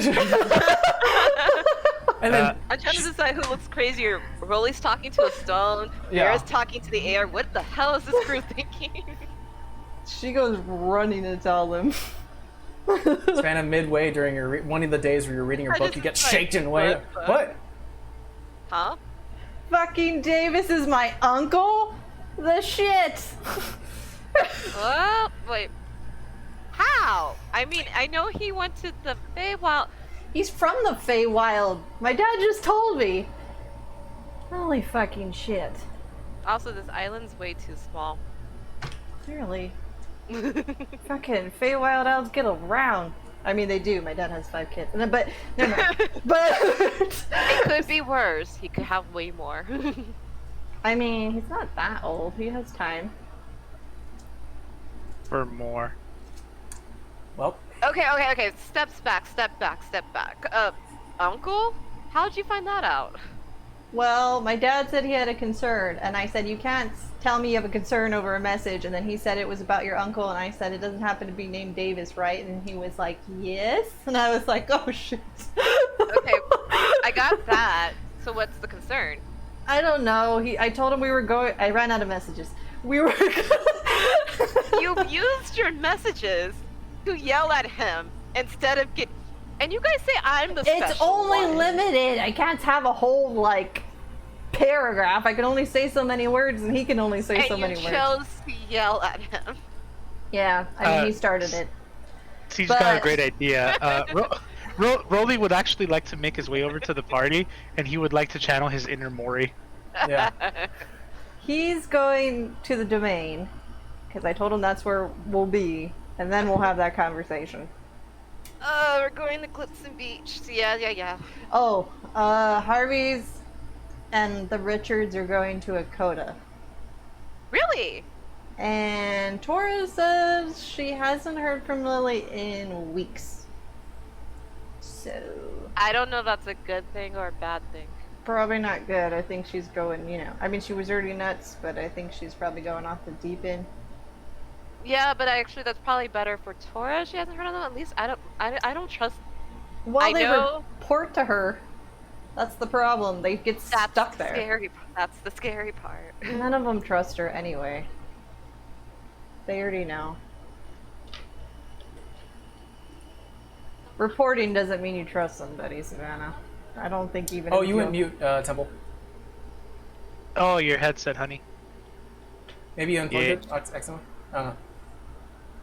And then I'm trying to decide who looks crazier. Rolly's talking to a stone. Yeah. Mira's talking to the air. What the hell is this crew thinking? She goes running to tell them. span of midway during your one of the days where you're reading your I book, just you get like, shaken away. What? Huh? Fucking Davis is my uncle? The shit! Well, wait. How? I mean, I know he went to the Feywild. He's from the Feywild. My dad just told me. Holy fucking shit. Also, this island's way too small. Clearly. Fucking Feywild elves get around. I mean, they do. My dad has 5 kids. But, no. But, It could be worse. He could have way more. I mean, he's not that old. He has time. For more. Well, Okay. Step back. Uncle? How'd you find that out? Well, my dad said he had a concern, and I said, you can't tell me you have a concern over a message, and then he said it was about your uncle, and I said, it doesn't happen to be named Davis, right? And he was like, yes? And I was like, oh shit. Okay, I got that. So what's the concern? I don't know. I told him we were going, I ran out of messages. We were You used your messages to yell at him instead of get. And you guys say I'm the It's special only one. limited. I can't have a whole, like, paragraph. I can only say so many words, and he can only say so many And words. you chose to yell at him. Yeah, I mean, he started it. He's got a But- great idea. Rolly would actually like to make his way over to the party, and he would like to channel his inner Mori. Yeah. He's going to the domain, because I told him that's where we'll be, and then we'll have that conversation. We're going to Clipson Beach. So yeah. Oh, Harvey's and the Richards are going to a coda. Really? And Tora says she hasn't heard from Lily in weeks. So, I don't know if that's a good thing or a bad thing. probably not good. I think she's going, I mean, she was already nuts, but I think she's probably going off the deep end. Yeah, but actually, that's probably better for Tora. She hasn't heard of them. At least I don't trust. While I they know- report to her, that's the problem. They get That's stuck the there. scary. That's the scary part. None of them trust her anyway. They already know. Reporting doesn't mean you trust somebody, Savannah. I don't think even. Oh, if you went mute, Temple. Oh, your headset, honey. Maybe you unplugged Yeah. it. Oh, it's excellent. I don't know.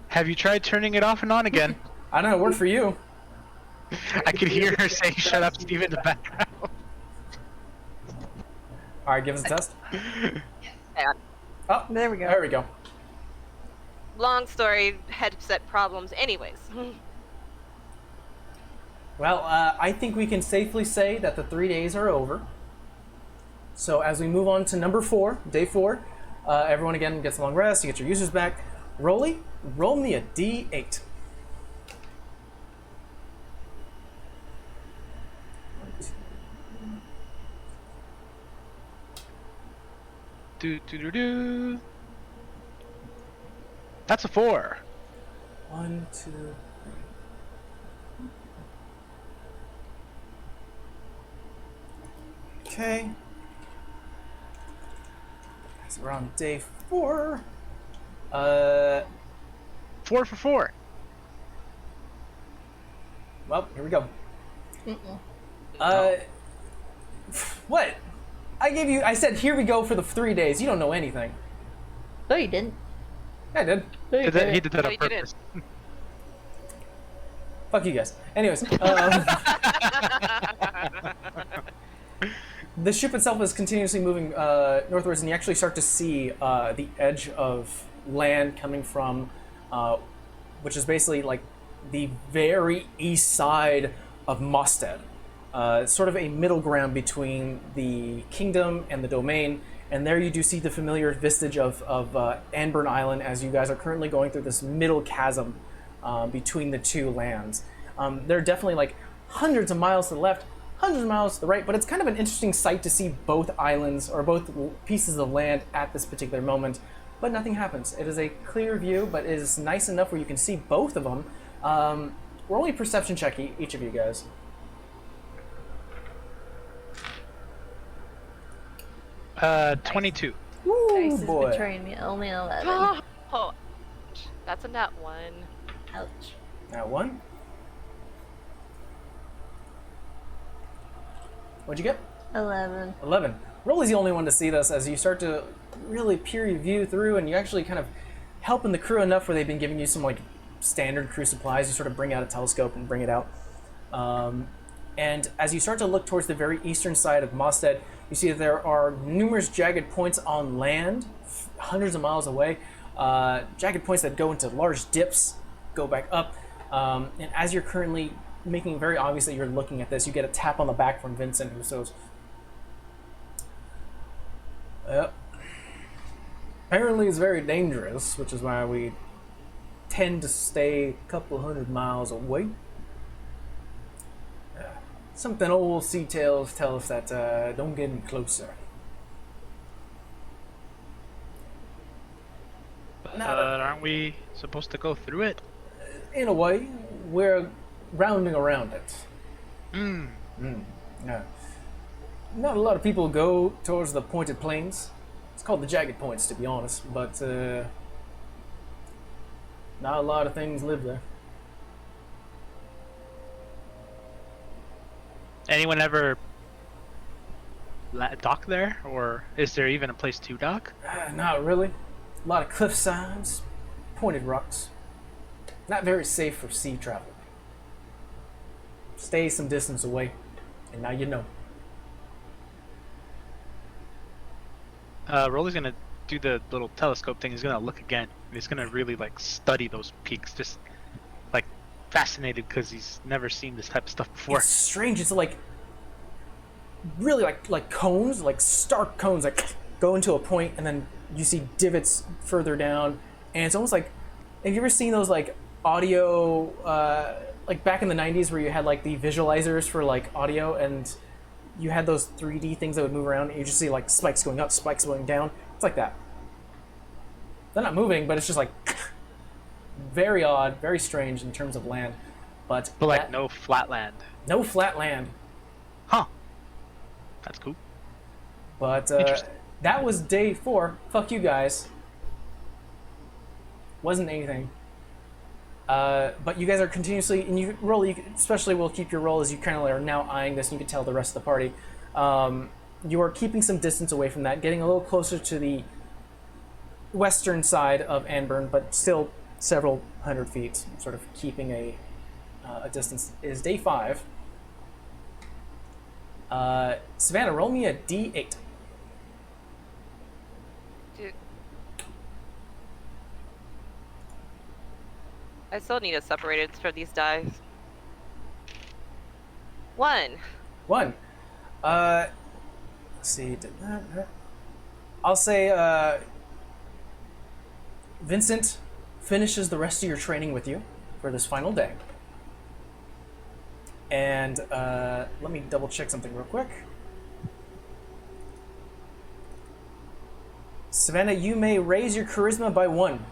Have you tried turning it off and on again? I don't know. It worked for you. I could hear her saying, "Shut up, Steve," in the background. All right, give us a test. And Oh, There we go. there we go. long story, headset problems. Anyways, Well, I think we can safely say that the 3 days are over. So as we move on to number 4, day 4, everyone again gets a long rest. You get your users back. Rolly, roll me a D8. Do. That's a 4. 1, 2, 3. Okay. So we're on day 4. 4 for 4. Well, here we go. What? I said here we go for the 3 days. You don't know anything. No, you didn't. I did. No, you He did that No, on you didn't. purpose. Fuck you guys. Anyways, the ship itself is continuously moving northwards, and you actually start to see the edge of land coming from, which is basically like the very east side of Mostead. It's sort of a middle ground between the kingdom and the domain, and there you do see the familiar vestige of Anburn Island as you guys are currently going through this middle chasm between the two lands. There are definitely like hundreds of miles to the left, hundreds of miles to the right, but it's kind of an interesting sight to see both islands or both pieces of land at this particular moment, but nothing happens. It is a clear view, but it is nice enough where you can see both of them. Roll a perception check, each of you guys. Uh, 22. Ooh, Dice is boy. betraying me. Only 11. oh, that's a nat 1. Ouch. Now 1. What'd you get? 11. 11. Rolly's the only one to see this as you start to really peer your view through, and you actually kind of helping the crew enough where they've been giving you some like standard crew supplies. You sort of bring out a telescope and bring it out. And as you start to look towards the very eastern side of Mostead, you see that there are numerous jagged points on land, hundreds of miles away. Jagged points that go into large dips, go back up. And as you're currently making it very obvious that you're looking at this, you get a tap on the back from Vincent, who says, "Yep. Apparently it's very dangerous, which is why we tend to stay a couple hundred miles away. Something old sea tales tell us that don't get any closer." But aren't we supposed to go through it? In a way, we're rounding around it. Hmm. Yeah. Not a lot of people go towards the pointed plains. It's called the jagged points, to be honest, but not a lot of things live there. Anyone ever dock there, or is there even a place to dock? Not really. A lot of cliff sides, pointed rocks. Not very safe for sea travel. Stay some distance away, and now you know. Rolly's gonna do the little telescope thing. He's gonna look again. He's gonna really like study those peaks, just like fascinated because he's never seen this type of stuff before. It's strange. It's like really like cones, like stark cones, like go into a point, and then you see divots further down, and it's almost like, have you ever seen those like audio, like back in the 90s where you had like the visualizers for like audio, and you had those 3D things that would move around, and you just see like spikes going up, spikes going down. It's like that. They're not moving, but it's just like very odd, very strange in terms of land. But like no flat land. No flat land. Huh. That's cool. But Interesting. that was day 4. Fuck you guys. Wasn't anything. But you guys are continuously, and you roll. You especially will keep your roll as you kind of are now eyeing this, and you can tell the rest of the party. You are keeping some distance away from that, getting a little closer to the western side of Anburn, but still several hundred feet, sort of keeping a distance. It is day 5. Savannah, roll me a d8. Dude. I still need a separated for these dice. 1. 1. Let's see. I'll say Vincent finishes the rest of your training with you for this final day. And let me double check something real quick. Savannah, you may raise your charisma by 1.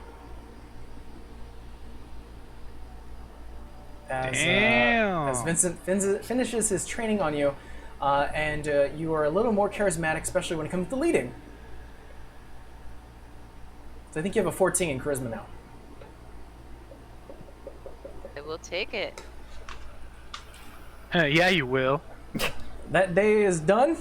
As Vincent finishes his training on you, and you are a little more charismatic, especially when it comes to leading. So I think you have a 14 in charisma now. I will take it. Yeah, you will. That day is done.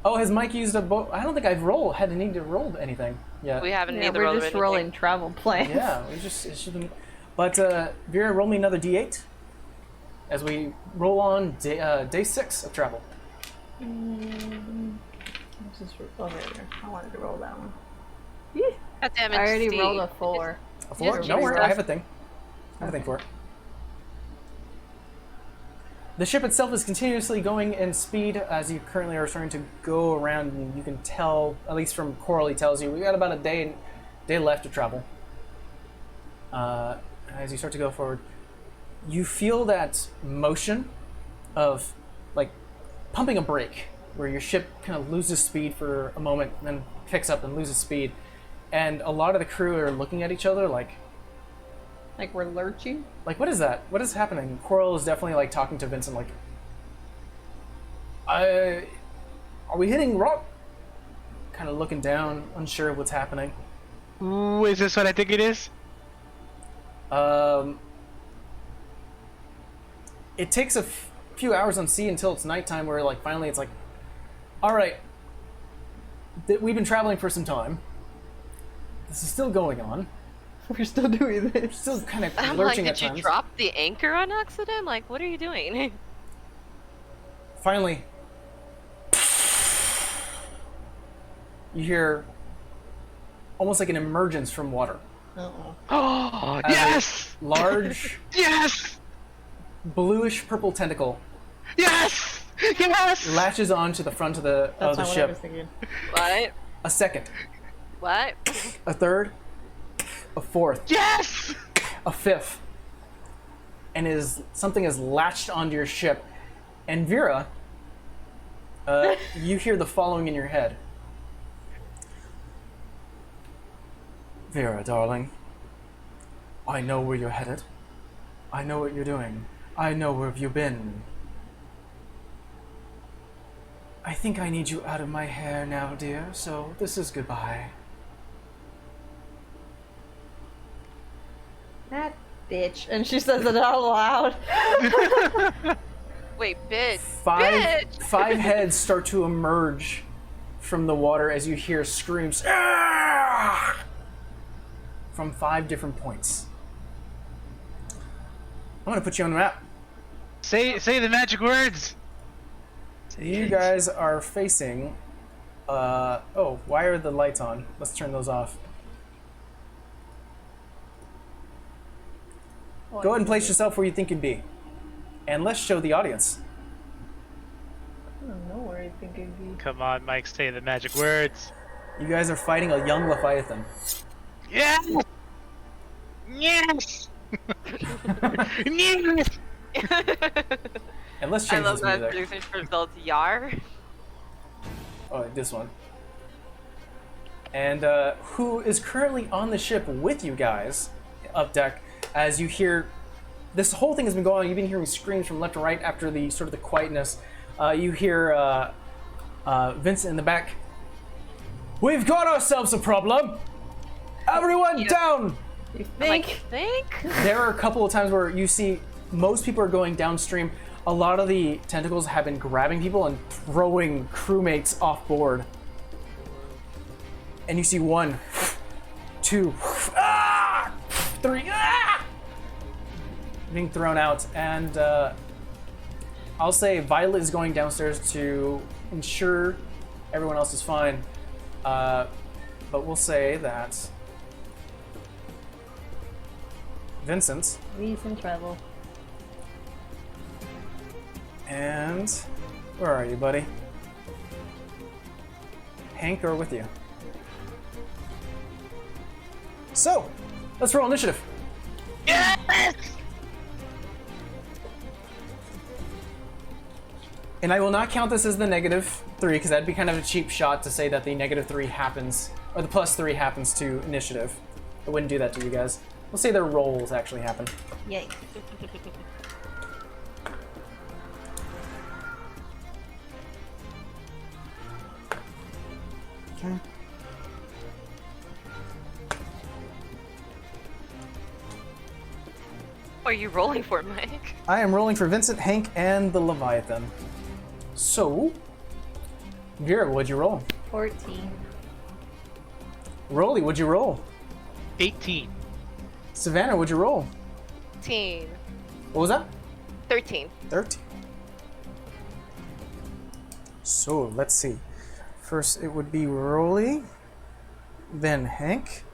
Oh, has Mike used a boat? I don't think I've had to need to roll anything yet. We haven't Yeah, either we're rolled just anything. rolling travel plans. Yeah, we just it shouldn't. But Vera, roll me another d8 as we roll on day 6 of travel. Let's just oh, there. I wanted to roll that one. God damn it, I already Steve. rolled a 4. A 4? Just Don't worry, stuff. I have a thing. I have a thing for it. The ship itself is continuously going in speed as you currently are starting to go around, and you can tell, at least from Coral, he tells you, we got about a day left to travel. As you start to go forward, you feel that motion of like pumping a brake, where your ship kind of loses speed for a moment, and then picks up and loses speed, and a lot of the crew are looking at each other like we're lurching. what is that? What is happening? Coral is definitely like talking to Vincent like, are we hitting rock? Kind of looking down, unsure of what's happening. Ooh, is this what I think it is? It takes a few hours on sea until it's nighttime, where like finally it's like, all right, we've been traveling for some time. This is still going on. We're still doing this. Still kind of I'm like, lurching at did you times. drop the anchor on accident? Like, what are you doing? Finally, you hear almost like an emergence from water. Uh-oh. Oh, As a yes! large Yes! bluish purple tentacle Yes! Yes! latches onto the front of the That's not what I was ship. thinking. What? A second, What? a third, a fourth, Yes! a fifth, and something is latched onto your ship. And Vera, you hear the following in your head. Vera, darling, I know where you're headed. I know what you're doing. I know where you've been. I think I need you out of my hair now, dear, so this is goodbye. That bitch. And she says it out loud. Wait, bitch. Five heads start to emerge from the water as you hear screams "Ah!" from 5 different points. I'm gonna put you on the map. Say the magic words. You guys are facing. Oh, why are the lights on? Let's turn those off. Go ahead and place yourself where you think you'd be, and let's show the audience. I don't know where I think it'd be. Come on, Mike, say the magic words. You guys are fighting a young Leviathan. Yes! Yes! Yes! And let's I change love this that music. producing results Yar. Oh, this one. And who is currently on the ship with you guys up deck as you hear this whole thing has been going on. You've been hearing screams from left to right after the sort of the quietness. You hear Vincent in the back. We've got ourselves a problem. Everyone down. You I'm like, think? think? There are a couple of times where you see most people are going downstream. A lot of the tentacles have been grabbing people and throwing crewmates off board. And you see 1, 2, 3, being thrown out. And I'll say Violet is going downstairs to ensure everyone else is fine. But we'll say that Vincent He's in trouble. and where are you, buddy? Hank are with you. So, let's roll initiative. Yes! And I will not count this as the -3 because that'd be kind of a cheap shot to say that the -3 happens, or the +3 happens to initiative. I wouldn't do that to you guys. We'll say their rolls actually happen. Yay. Okay. What are you rolling for, Mike? I am rolling for Vincent, Hank, and the Leviathan. So, Vera, what'd you roll? 14. Rolly, what'd you roll? 18. Savannah, what'd you roll? 13. What was that? 13. 13. So, let's see. First, it would be Rolly, then Hank,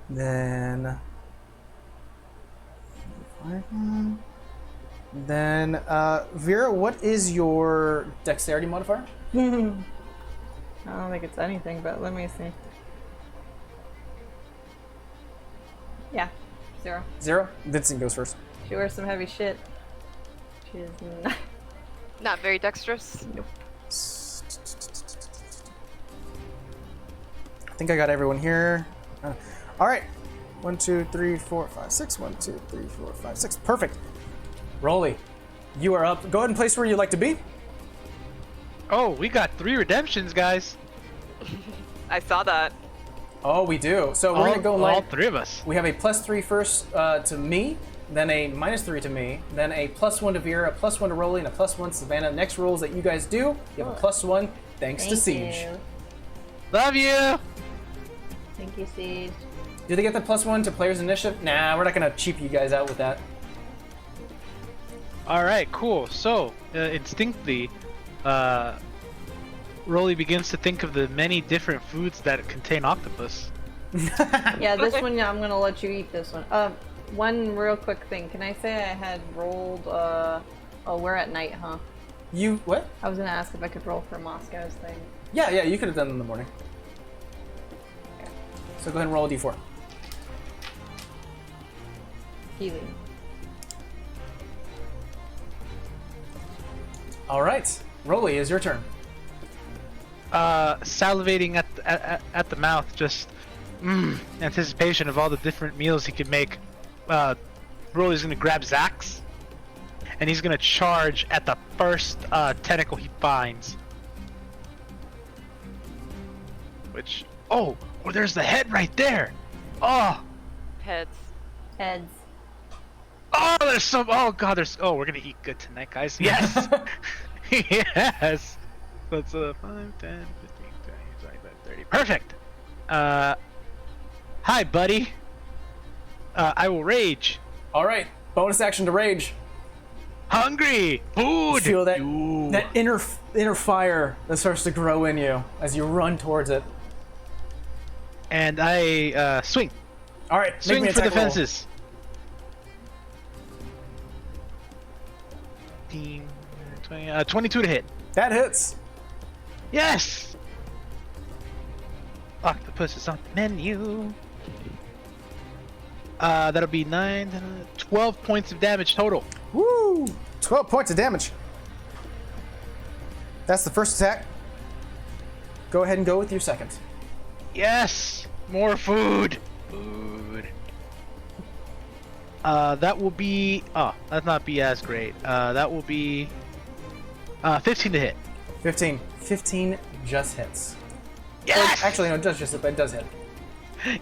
then Vera, what is your dexterity modifier? I don't think it's anything, but let me see. Yeah. 0. 0. Vincent goes first. She wears some heavy shit. She is not. Not very dexterous. I think I got everyone here. All right. 1, 2, 3, 4, 5, 6. 1, 2, 3, 4, 5, 6. Perfect. Rolly, you are up. Go ahead and place where you'd like to be. Oh, we got 3 redemptions, guys. I saw that. Oh, we do. So we're gonna go all like 3 of us. we have a +3 first to me, then a -3 to me, then a +1 to Vera, a +1 to Rolly, and a +1 to Savannah. Next rolls that you guys do, you have a +1 thanks to Siege. You. Love you. Thank you, Siege. Do they get the +1 to players initiative? Nah, we're not gonna cheap you guys out with that. All right, cool. So, instinctively, Rolly begins to think of the many different foods that contain octopus. Yeah, this one, I'm gonna let you eat this one. One real quick thing. Can I say I had rolled, oh, we're at night, huh? You what? I was gonna ask if I could roll for Moscow's thing. Yeah, you could have done it in the morning. So go ahead and roll a d4. Healing. All right, Rolly, is your turn. Salivating at the mouth, just anticipation of all the different meals he could make. Rolly's gonna grab Zax, and he's gonna charge at the first tentacle he finds. Which, oh, there's the head right there. Oh, Heads. Heads. Oh, there's some. Oh god, there's. Oh, we're gonna eat good tonight, guys. Yes. Yes. That's 5, 10, 15, 20, 25, 30. Perfect. Hi, buddy. I will rage. All right, bonus action to rage. Hungry. Food. Feel that Ooh. that inner fire that starts to grow in you as you run towards it. And I swing. All right, make Swing me an for the attack roll. fences. 15, 20, 22 to hit. That hits. Yes! Octopus is on the menu. That'll be 9, 12 points of damage total. Woo! 12 points of damage. That's the first attack. Go ahead and go with your second. Yes! More food! Food. That will be... Oh, that'll not be as great. That will be... 15 to hit. 15. 15 just hits. Yes! Actually, no, it does just hit, but it does hit.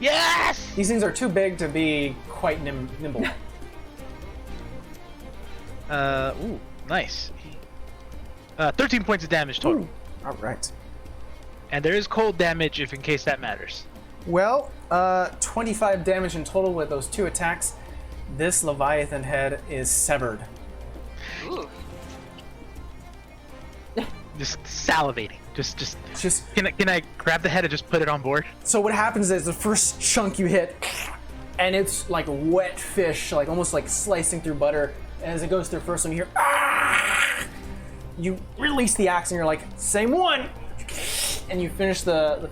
Yes! These things are too big to be quite nimble. Ooh, nice. 13 points of damage total. Ooh. All right. And there is cold damage if in case that matters. Well, 25 damage in total with those 2 attacks. This Leviathan head is severed. Ooh. Just salivating. Just Just can I grab the head and just put it on board? so what happens is the first chunk you hit, and it's like wet fish, like almost like slicing through butter. And as it goes through first one, you hear ah! You release the axe, and you're like, same one, and you finish the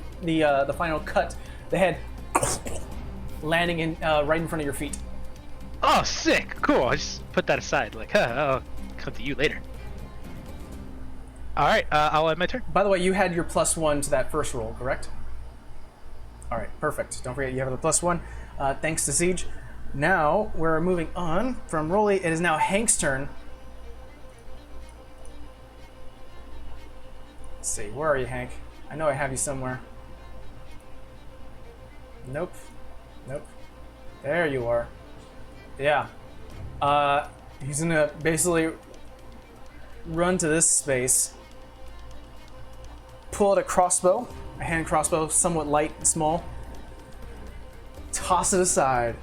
final cut. The head landing in right in front of your feet. Oh, sick! Cool. I just put that aside. Like, I'll come to you later. All right. I'll end my turn. By the way, you had your +1 to that first roll, correct? All right, perfect. Don't forget you have the +1. Thanks to Siege. Now we're moving on from Rolly. It is now Hank's turn. Let's see, where are you, Hank? I know I have you somewhere. Nope. Nope. There you are. Yeah. He's gonna basically run to this space, pull out a crossbow, a hand crossbow, somewhat light and small, toss it aside,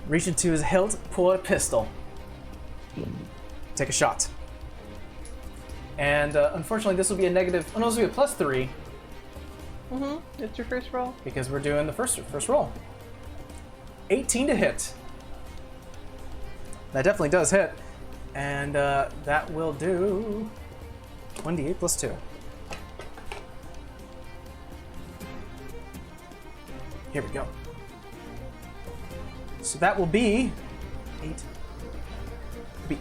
reach into his hilt, pull out a pistol, take a shot. And unfortunately, this will be a negative. Oh no, this will be a +3 It's your first roll. because we're doing the first roll. 18 to hit. That definitely does hit, and that will do 1d8 + 2. Here we go. So that will be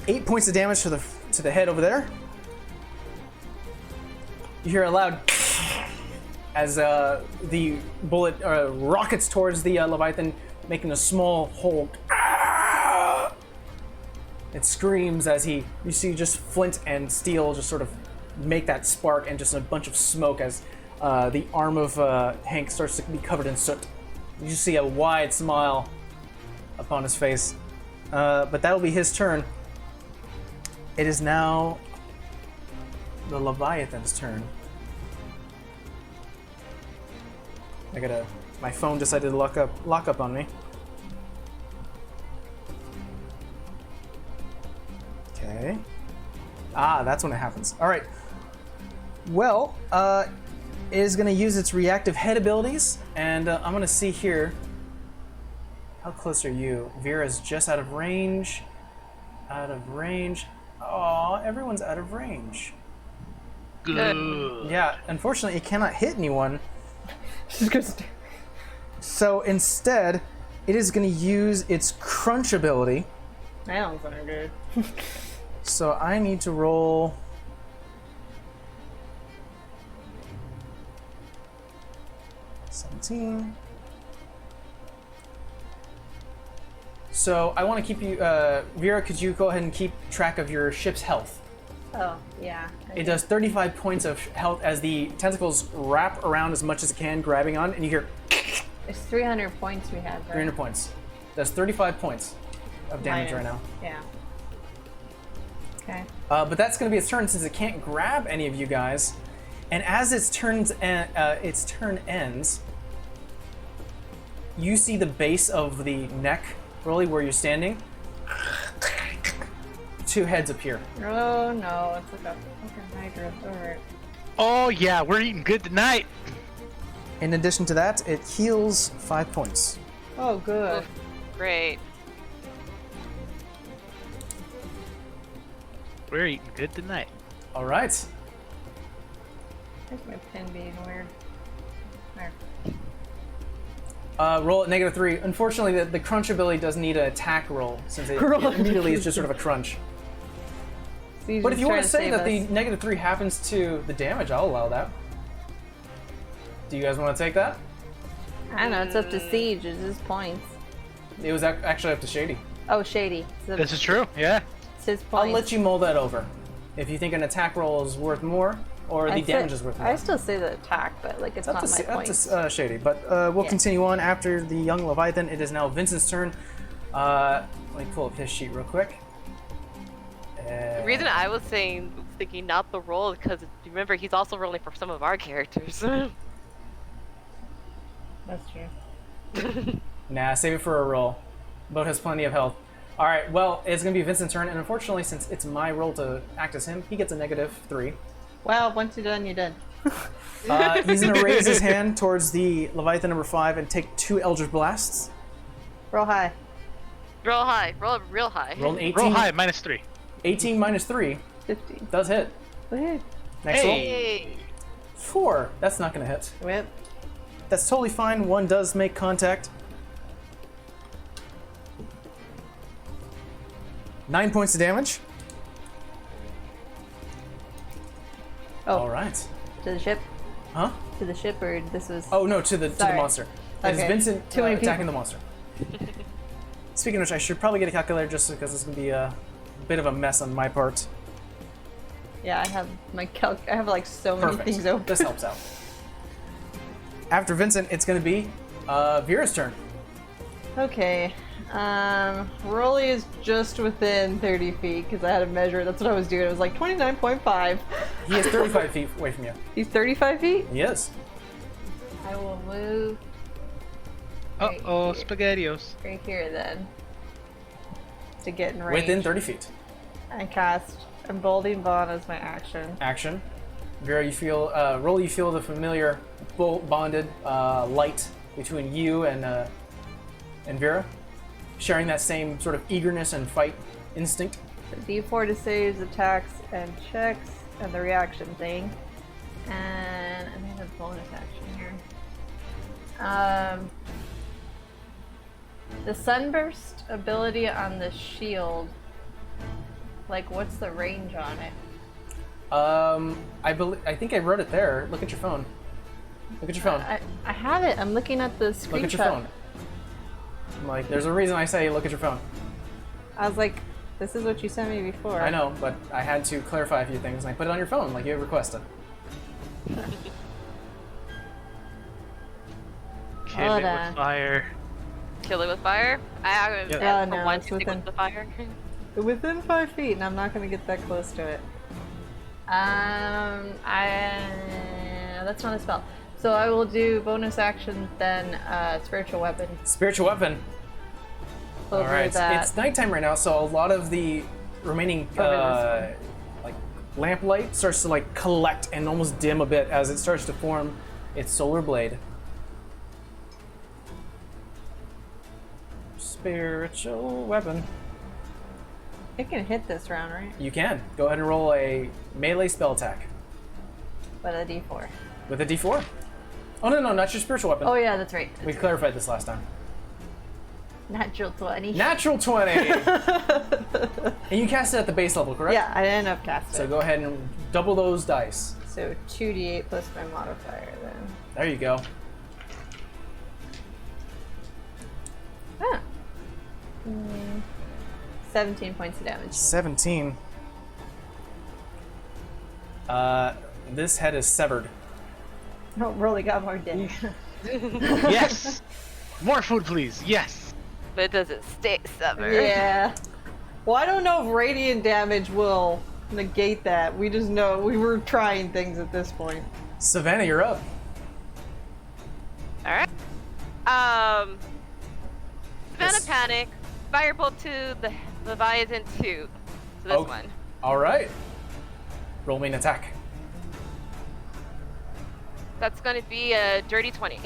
8 points of damage to the head over there. You hear a loud as the bullet rockets towards the Leviathan, making a small hole. It screams as you see just flint and steel just sort of make that spark, and just a bunch of smoke as the arm of Hank starts to be covered in soot. You just see a wide smile upon his face. But that'll be his turn. It is now the Leviathan's turn. My phone decided to lock up on me. Okay. That's when it happens. All right. Well, it is going to use its reactive head abilities, and I'm going to see here. How close are you? Vera's just out of range. Out of range. Aw, everyone's out of range. Good. Yeah, unfortunately, it cannot hit anyone. She's gonna So instead, it is going to use its crunch ability. That don't sound good. So I need to roll. $17. So I want to keep you, Vera, could you go ahead and keep track of your ship's health? Oh, yeah. It does 35 points of health as the tentacles wrap around as much as it can, grabbing on, and you hear It's 300 points we have, right? 300 points. That's 35 points of damage Minus. right now. Yeah. Okay. But that's going to be its turn since it can't grab any of you guys. And as its turn ends, you see the base of the neck, really, where you're standing. 2 heads appear. Oh no, it's like a fucking hydra. Alright. Oh yeah, we're eating good tonight. In addition to that, it heals 5 points. Oh, good. Oof, great. We're eating good tonight. All right. Where's my pin being weird? There. Roll at -3. Unfortunately, the crunch ability does need an attack roll since it immediately is just sort of a crunch. So But if you want to say that the the -3 happens to the damage, I'll allow that. Do you guys want to take that? I don't know, it's up to Siege, it's his points. It was actually up to Shady. Oh, Shady. This is true. Yeah. It's his I'll points. let you mull that over. If you think an attack roll is worth more, or the damage is worth more. I still say the attack, but like it's Up not to, my up points. to Shady. But we'll Yeah. continue on after the young Leviathan. It is now Vincent's turn. Let me pull up his sheet real quick. The reason I was thinking not the roll is because remember he's also rolling for some of our characters. That's true. Nah, save it for a roll. Boat has plenty of health. All right, well, it's going to be Vincent's turn, and unfortunately, since it's my role to act as him, he gets a -3. Well, once you're done, you're done. He's going to raise his hand towards the Leviathan number 5 and take 2 Eldritch Blasts. Roll high. Roll high. Roll real high. Roll an 18. Roll high, -3. 18 minus 3 50. does hit. Woohoo. Next roll. Hey. 4. That's not going to hit. Whip. That's totally fine. 1 does make contact. 9 points of damage. Oh, All right. to the ship? Huh? To the ship, or this was... Oh no, to the Sorry. monster. It is Okay. Vincent Too many attacking people. the monster. Speaking of which, I should probably get a calculator just because it's gonna be a bit of a mess on my part. Yeah, I have my I have like so many Perfect. things open. This helps out. After Vincent, it's gonna be Vera's turn. Okay. Rolly is just within 30 feet because I had to measure. That's what I was doing. It was like 29.5. He is 35 feet away from you. He's 35 feet? He is. I will move Right Uh-oh, here. SpaghettiOs. right here then to get in range. Within 30 feet. I cast Emboldening Bond as my action. Action. Vera, you feel roll. You feel the familiar bonded light between you and Vera, sharing that same sort of eagerness and fight instinct. D4 to saves, attacks, and checks, and the reaction thing. And I have a bonus action here. The sunburst ability on the shield. Like, what's the range on it? I think I wrote it there. Look at your phone. Look at your phone. I have it. I'm looking at the screenshot. Look at your phone. I'm like, there's a reason I say look at your phone. I was like, this is what you sent me before. I know, but I had to clarify a few things, and I put it on your phone like you had requested. Kill Hold it on. with fire. Kill it with fire? I Yeah, for no, one it's stick within- with the fire. Within 5 feet, and I'm not going to get that close to it. That's not a spell. So I will do bonus action, then spiritual weapon Spiritual weapon. over All right. that. It's nighttime right now, so a lot of the remaining Over like lamplight starts to like collect and almost dim a bit as it starts to form its solar blade. Spiritual weapon. I can hit this round, right? You can go ahead and roll a melee spell attack With a D4. with a D4. Oh no, not your spiritual weapon. Oh yeah, that's right. We clarified this last time. Natural 20. Natural 20! And you cast it at the base level, correct? Yeah, I ended up casting. So go ahead and double those dice. So 2d8 plus my modifier then. There you go. Ah. 17 points of damage. 17. This head is severed. Oh, really got more dinner. Yes! More food, please. Yes! but it doesn't stay summer. Yeah. Well, I don't know if radiant damage will negate that. We just know we were trying things at this point. Savannah, you're up. All right. Savannah Yes. Panic, Firebolt to the Leviathan 2. So this Oh. one. All right. Roll me an attack. That's going to be a dirty 20.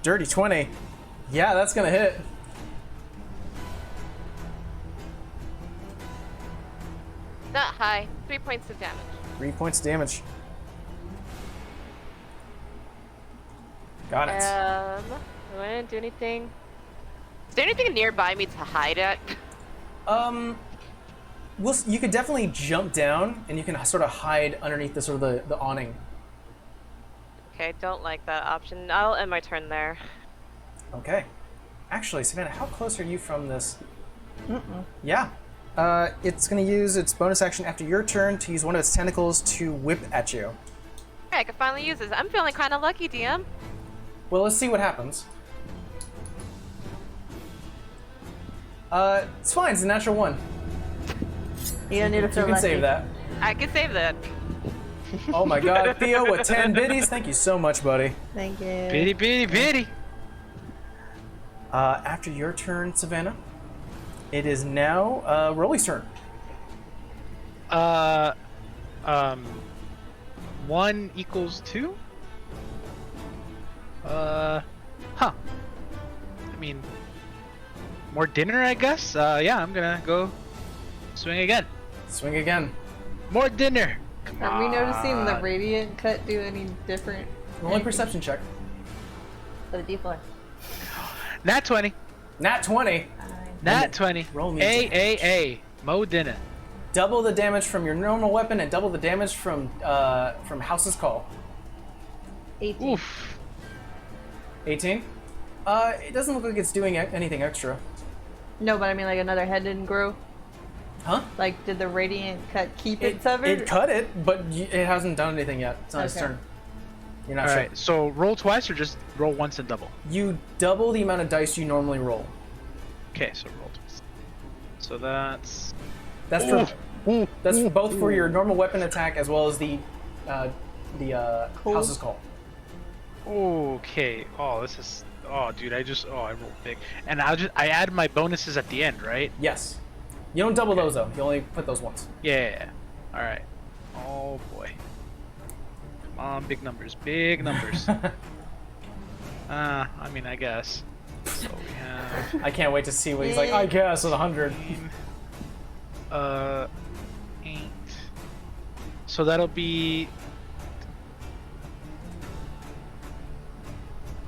Dirty 20. Yeah, that's gonna hit. Not high. 3 points of damage. 3 points of damage. Got it. Do I didn't do anything? Is there anything nearby me to hide at? You could definitely jump down, and you can sort of hide underneath the sort of the awning. Okay, don't like that option. I'll end my turn there. Okay. Actually, Savannah, how close are you from this? Yeah. It's going to use its bonus action after your turn to use one of its tentacles to whip at you. Okay, I can finally use this. I'm feeling kind of lucky, DM. Well, let's see what happens. It's fine. It's a natural one. You don't need to You feel can lucky. save that. I can save that. Oh my god, Theo with 10 biddies. Thank you so much, buddy. Thank you. Bitty, bitty, bitty. After your turn, Savannah, it is now Rolly's turn. 1 equals 2? Huh. I mean, more dinner, I guess? Yeah, I'm gonna go swing again. Swing again. More dinner! Are we noticing the radiant cut do any different? Roll a perception check. For the D4. Nat 20. Nat 20. Nat 20. Roll me A. Mo dinner. Double the damage from your normal weapon and double the damage from House's Call. 18. Oof. 18. It doesn't look like it's doing anything extra. No, but I mean like another head didn't grow. Huh? Like, did the radiant cut keep it severed? It cut it, but it hasn't done anything yet. It's not its Okay. turn. You're not Alright, so roll twice or just roll once and double? sure. You double the amount of dice you normally roll. Okay, so roll twice. So that's... That's for both for your normal weapon attack as well as the House's Call. Okay. Oh, this is... Oh, dude, I rolled big. And I add my bonuses at the end, right? Yes. You don't double those though. You only put those once. Yeah. Alright. Oh, boy. Come on, big numbers. Big numbers. I mean, I guess. So we have... I can't wait to see what he's like. I guess with 100. 8. So that'll be...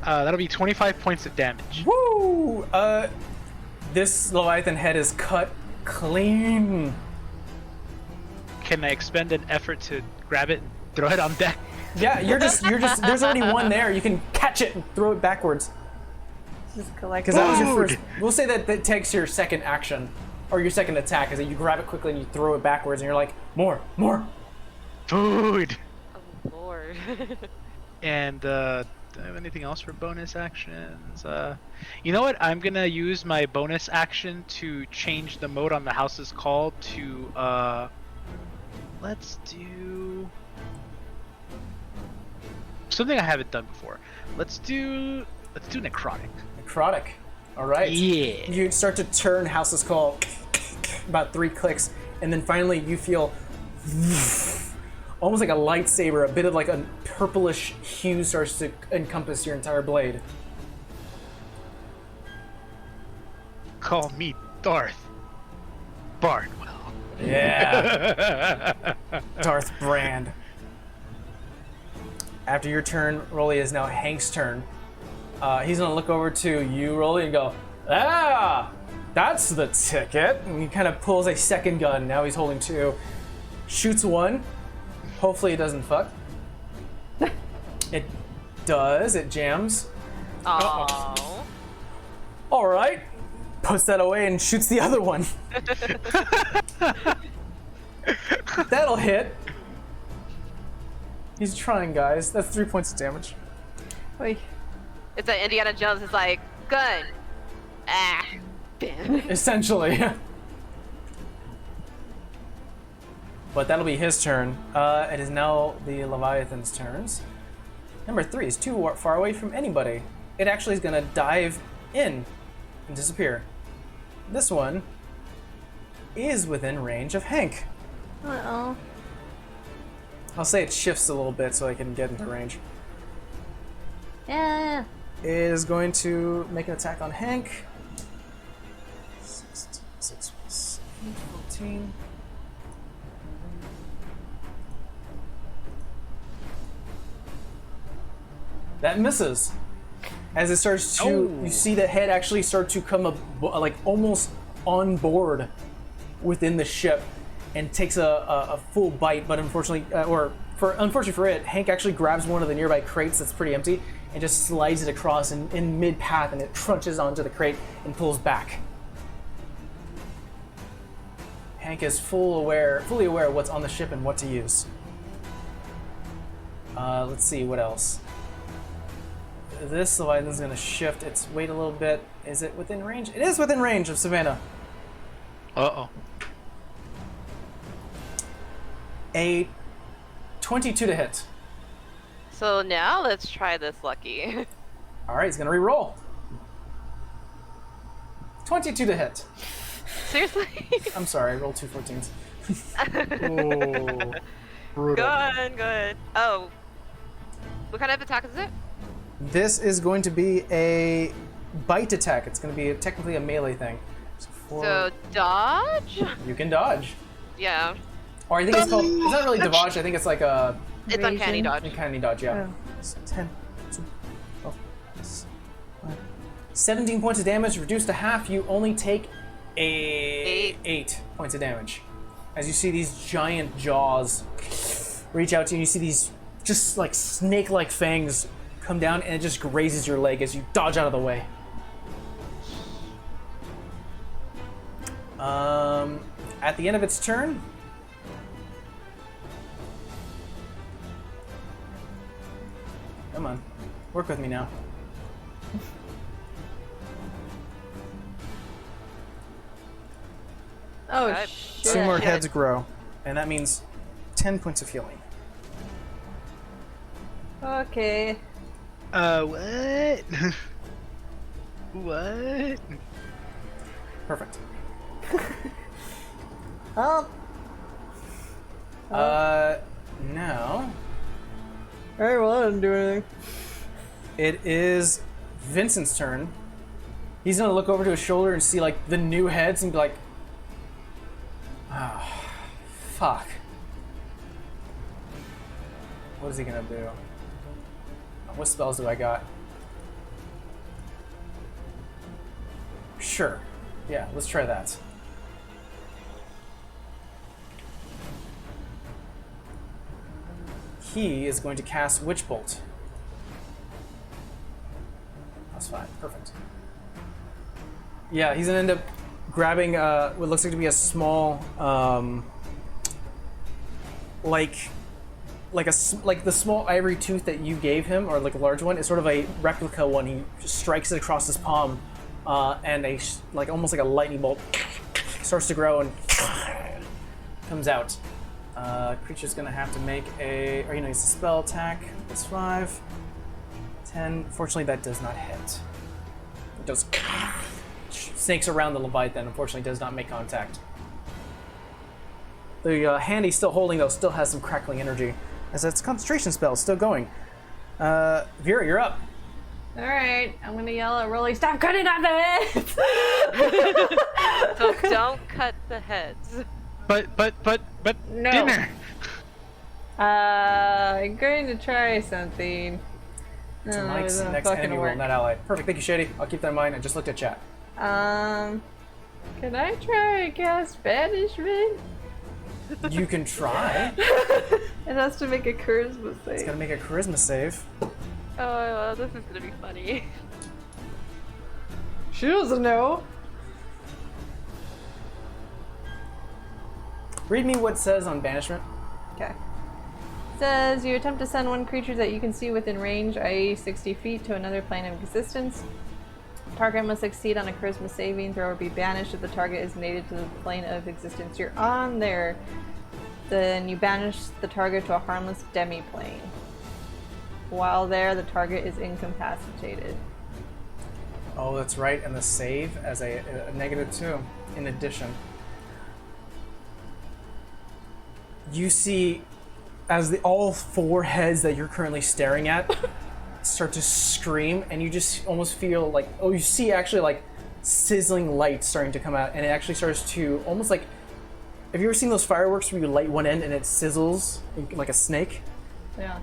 that'll be 25 points of damage. Woo! This Leviathan head is cut clean. Can I expend an effort to grab it and throw it on deck? Yeah, you're just. There's already one there. You can catch it and throw it backwards. Just collect. Because that was your Food! first. We'll say that takes your second action, or your second attack, is that you grab it quickly and you throw it backwards, and you're like, more. Food! Oh, Lord. And, do I have anything else for bonus actions? You know what? I'm gonna use my bonus action to change the mode on the House's Call to, let's do... something I haven't done before. Let's do necrotic. Necrotic. All right. Yeah. You start to turn House's Call about 3 clicks, and then finally you feel almost like a lightsaber. A bit of like a purplish hue starts to encompass your entire blade. Call me Darth Bardwell. Yeah. Darth Brand. After your turn, Rolly, is now Hank's turn. He's gonna look over to you, Rolly, and go, "Ah, that's the ticket." And he kind of pulls a second gun. Now he's holding 2. Shoots 1. Hopefully it doesn't fuck. It does. It jams. Aww. All right. Puts that away and shoots the other one. That'll hit. He's trying, guys. That's 3 points of damage. Wait. It's like Indiana Jones is like, gun. Ah. spin. Essentially. But that'll be his turn. It is now the Leviathan's turns. Number 3 is too far away from anybody. It actually is gonna dive in and disappear. This one is within range of Hank. Uh-oh. I'll say it shifts a little bit so I can get into range. Yeah. It is going to make an attack on Hank. 6 plus 14. That misses. As it starts to, you see the head actually start to come up, like almost on board within the ship, and takes a full bite. But unfortunately, unfortunately for it, Hank actually grabs one of the nearby crates that's pretty empty and just slides it across in mid path, and it trunches onto the crate and pulls back. Hank is fully aware of what's on the ship and what to use. Let's see what else. This Leviathan's going to shift its weight a little bit. Is it within range? It is within range of Savannah. Uh-oh. A 22 to hit. So now let's try this lucky. All right, he's going to re-roll. 22 to hit. Seriously? I'm sorry, I rolled 2 14s. Oh, brutal. Good. Oh. What kind of attack is it? This is going to be a bite attack. It's going to be technically a melee thing. So dodge? You can dodge. Yeah. Or I think it's called, it's not really dodge, I think it's like a It's uncanny dodge. uncanny dodge, yeah. Oh. So 10, 12, 17 points of damage, reduced to half. You only take 8 points of damage. As you see these giant jaws reach out to you, you see these just like snake-like fangs come down, and it just grazes your leg as you dodge out of the way. At the end of its turn, come on, work with me now. Oh, Right. shit. 2 more Shit. heads grow, and that means 10 points of healing. Okay. What? What? Perfect. Oh. Now Alright, well, I didn't do anything. it is Vincent's turn. He's gonna look over to his shoulder and see like the new heads and be like, ah, fuck. What is he gonna do? What spells do I got? Sure. Yeah, let's try that. He is going to cast Witch Bolt. That's fine. Perfect. Yeah, he's gonna end up grabbing what looks like to be a small, like the small ivory tooth that you gave him, or like a large one. It's sort of a replica one. He just strikes it across his palm, and like almost like a lightning bolt starts to grow and comes out. Creature's gonna have to make or it's a spell attack. That's 5, 10. Fortunately, that does not hit. It does snakes around the Leviathan. Unfortunately, does not make contact. The hand he's still holding, though, still has some crackling energy, as its concentration spell is still going. Vera, you're up. Alright, I'm gonna yell at Rolly, stop cutting off the heads! So don't cut the heads. But No. dinner. I'm going to try something. So No, Mike's it doesn't next fucking enemy work. roll, not ally. Perfect, thank you, Shady. I'll keep that in mind. I just looked at chat. Can I try and cast banishment? You can try. It has to make a charisma It's save. gonna make a charisma save. Oh, this is gonna be funny. She doesn't know. Read me what it says on banishment. Okay. Says you attempt to send one creature that you can see within range, i.e. 60 feet, to another plane of existence. Target must succeed on a charisma saving throw or be banished if the target is native to the plane of existence you're on there. Then you banish the target to a harmless demi-plane. While there, the target is incapacitated. Oh, that's right, and the save as a -2 in addition. You see, as all 4 heads that you're currently staring at start to scream, and you just almost feel like, oh, you see actually like sizzling light starting to come out, and it actually starts to almost like, have you ever seen those fireworks where you light one end and it sizzles like a snake? Yeah.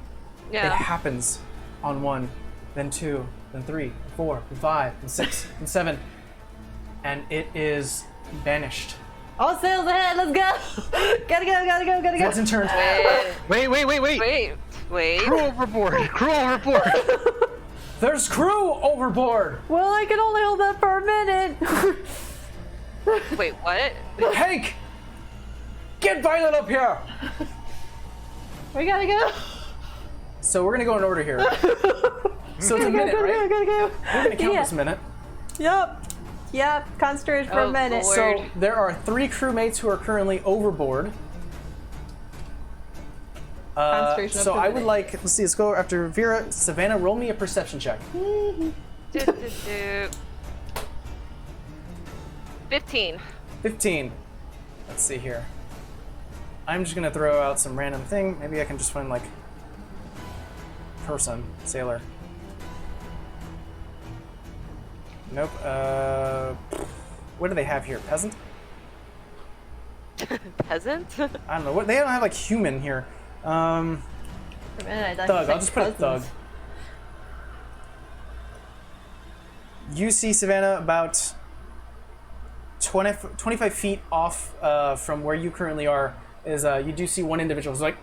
Yeah. It happens on 1, then 2, then 3, 4, 5, and 6, and 7, and it is banished. All sails ahead, let's go! Gotta go! That's in turn. Wait. Crew overboard. Crew overboard. There's crew overboard! Well, I can only hold that for a minute! Wait, what? Hank! Get Violet up here! We gotta go! So we're gonna go in order here. So it's a minute, right? Gotta go! We're gonna count this minute. Yep, concentrate for a minute. Lord. So there are 3 crewmates who are currently overboard. Concentration up So to a I would minute. like, let's see, let's go after Vera. Savannah, roll me a perception check. 15. 15. Let's see here. I'm just gonna throw out some random thing. Maybe I can just find like person, sailor. Nope. What do they have here? Peasant? Peasant? I don't know. What they don't have like human here. For a minute, I thought Thug. you said I'll just put a thug. cousins. You see Savannah about 25 feet off from where you currently are. Is you do see one individual who's like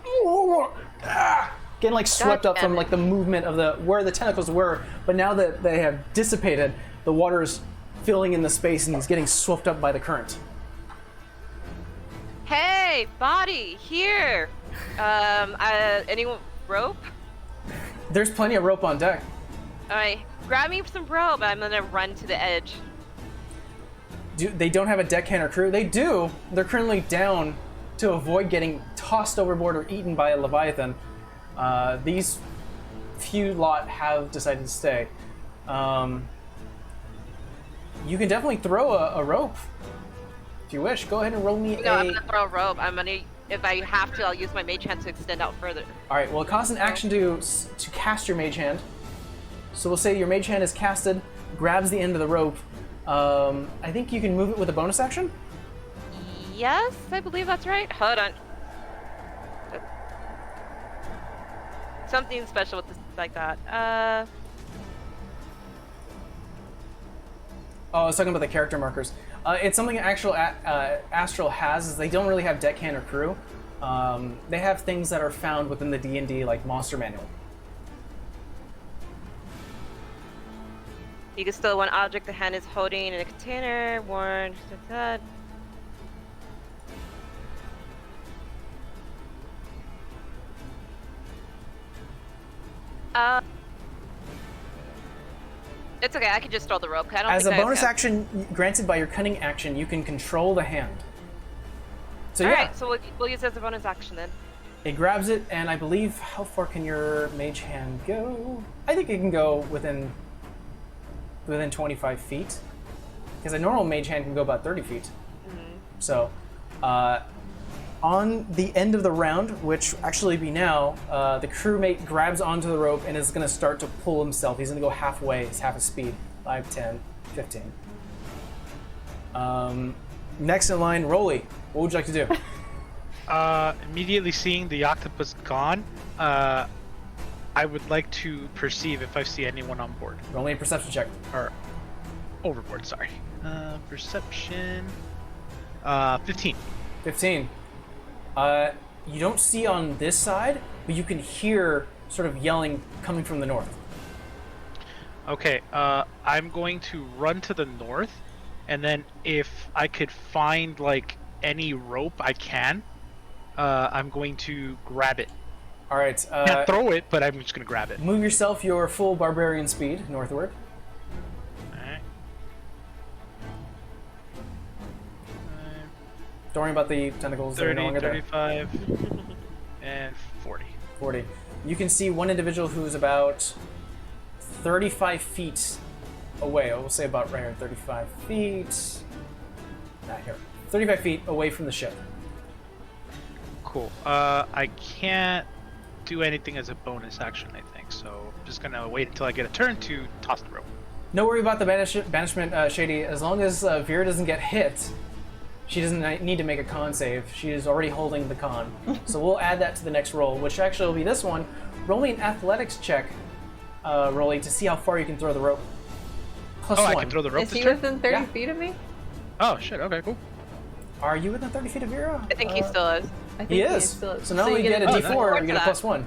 getting like swept up from like the movement of the where the tentacles were, but now that they have dissipated, the water is filling in the space and he's getting swept up by the current. Hey, body, here! Anyone, rope? There's plenty of rope on deck. Alright, grab me some rope, I'm gonna run to the edge. They don't have a deckhand or crew? They do. They're currently down to avoid getting tossed overboard or eaten by a leviathan. These few lot have decided to stay. You can definitely throw a rope if you wish. Go ahead and roll me No, I'm gonna throw a rope. If I have to, I'll use my mage hand to extend out further. All right. Well, it costs an action to cast your mage hand. So we'll say your mage hand is casted, grabs the end of the rope. I think you can move it with a bonus action. Yes, I believe that's right. Hold on. Something special with this like that. Oh, I was talking about the character markers. It's something actual Astral has. Is they don't really have deckhand or crew. They have things that are found within the D&D like monster manual. You can steal one object the hand is holding in a container. Warn. It's okay. I can just throw the rope. I don't As a think bonus action granted by your cunning action, you can control the hand. So All yeah, right, so we'll use it as a bonus action then. it grabs it, and I believe how far can your mage hand go? I think it can go within 25 feet, because a normal mage hand can go about 30 feet. So, on the end of the round, which actually be now, the crewmate grabs onto the rope and is going to start to pull himself. He's going to go halfway, it's half his speed. 5, 10, 15. Next in line, Rolly. What would you like to do? Immediately seeing the octopus gone, I would like to perceive if I see anyone on board. Roll me a perception check. Or overboard, sorry. Perception. 15. 15. You don't see on this side, but you can hear sort of yelling coming from the north. Okay, I'm going to run to the north, and then if I could find like any rope I can, I'm going to grab it. All right. Not throw it, but I'm just gonna grab it. Move yourself your full barbarian speed northward. Alright. Don't worry about the tentacles. They're no 30, longer there. 35, and 40. 40. You can see one individual who's about 35 feet away. I will say about right here, 35 feet. Not here. 35 feet away from the ship. Cool. I can't do anything as a bonus action, I think. So I'm just gonna wait until I get a turn to toss the rope. No worry about the banishment, Shady. As long as Vera doesn't get hit, she doesn't need to make a con save. She is already holding the con. So we'll add that to the next roll, which actually will be this one. Roll me an athletics check, Rolly, to see how far you can throw the rope. +1. I can throw the rope Is this he turn? within 30 Yeah. feet of me? Oh, shit. Okay, cool. Are you within 30 feet of Vera? I think he still is. I think He is. still- So not only you you get a Oh, D4, nice. you get a +1.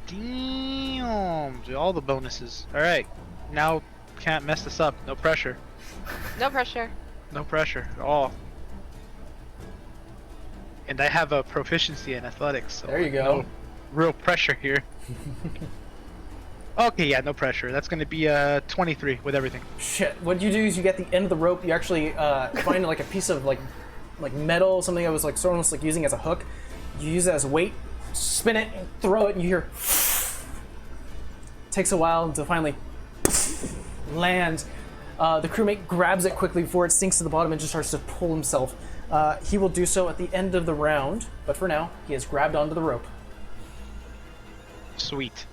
Damn. Do all the bonuses. All right. Now can't mess this up. No pressure. No pressure. No pressure at all. And I have a proficiency in athletics. So There you go. No real pressure here. Okay, yeah, no pressure. That's gonna be 23 with everything. Shit. What you do is you get the end of the rope. You actually find like a piece of like metal, something that was like sort of almost like using as a hook. You use it as a weight, spin it, and throw it, and you hear. Takes a while until finally land. The crewmate grabs it quickly before it sinks to the bottom and just starts to pull himself. He will do so at the end of the round, but for now, he has grabbed onto the rope. Sweet.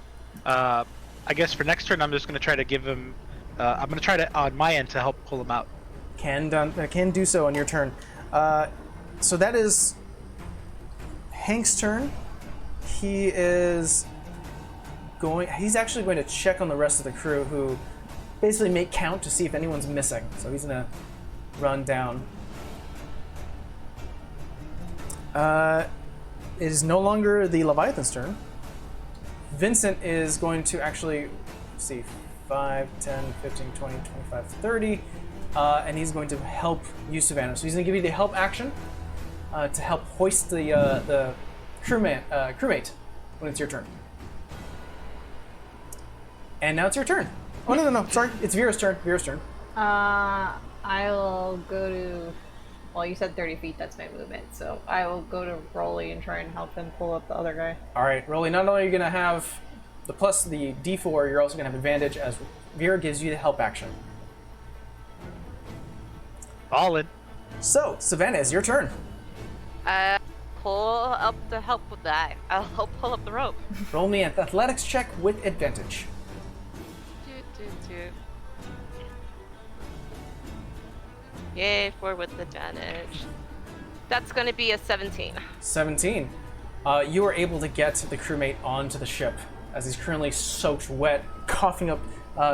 I guess for next turn, I'm just gonna try to give him. I'm gonna try to on my end to help pull him out. Can do so on your turn. So that is Hank's turn. He's actually going to check on the rest of the crew, who basically make count to see if anyone's missing. So he's gonna run down. It is no longer the Leviathan's turn. Vincent is going to actually, let's see, 5, 10, 15, 20, 25, 30, and he's going to help you, Savannah. So he's going to give you the help action to help hoist the crewmate when it's your turn. And now it's your turn. Oh, no, sorry. It's Vera's turn. I will go to. Well, you said 30 feet. That's my movement. So I will go to Rolly and try and help him pull up the other guy. All right, Rolly, not only are you going to have the plus the D4, you're also going to have advantage as Vera gives you the help action. Ballin'. So, Savannah, it's your turn. Pull up the help with that. I'll help pull up the rope. Roll me an athletics check with advantage. Do. Yay, 4 with advantage. That's gonna be a 17. 17. You are able to get the crewmate onto the ship as he's currently soaked wet, coughing up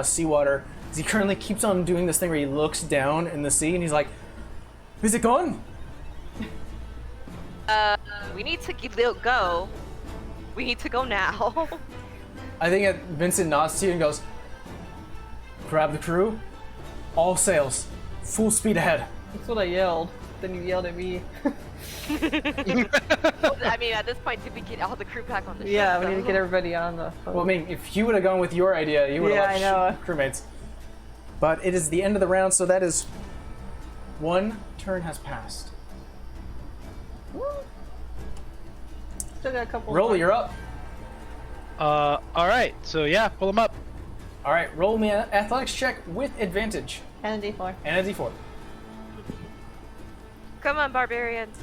seawater. As he currently keeps on doing this thing where he looks down in the sea and he's like, "Is it gone?" We need to go. We need to go now. I think Vincent nods to you and goes, "Grab the crew. All sails. Full speed ahead." That's what I yelled. Then you yelled at me. I mean, at this point, did we get all the crew back on the ship? Yeah, we need to so- get everybody on the boat. Well, I mean, if you would have gone with your idea, you would have Yeah, I left crewmates. But it is the end of the round, so that is one turn has passed. Still got a couple. Rolly, you're up. All right. So yeah, pull him up. All right, roll me an athletics check with advantage And a D4. and a D4. Come on, barbarians.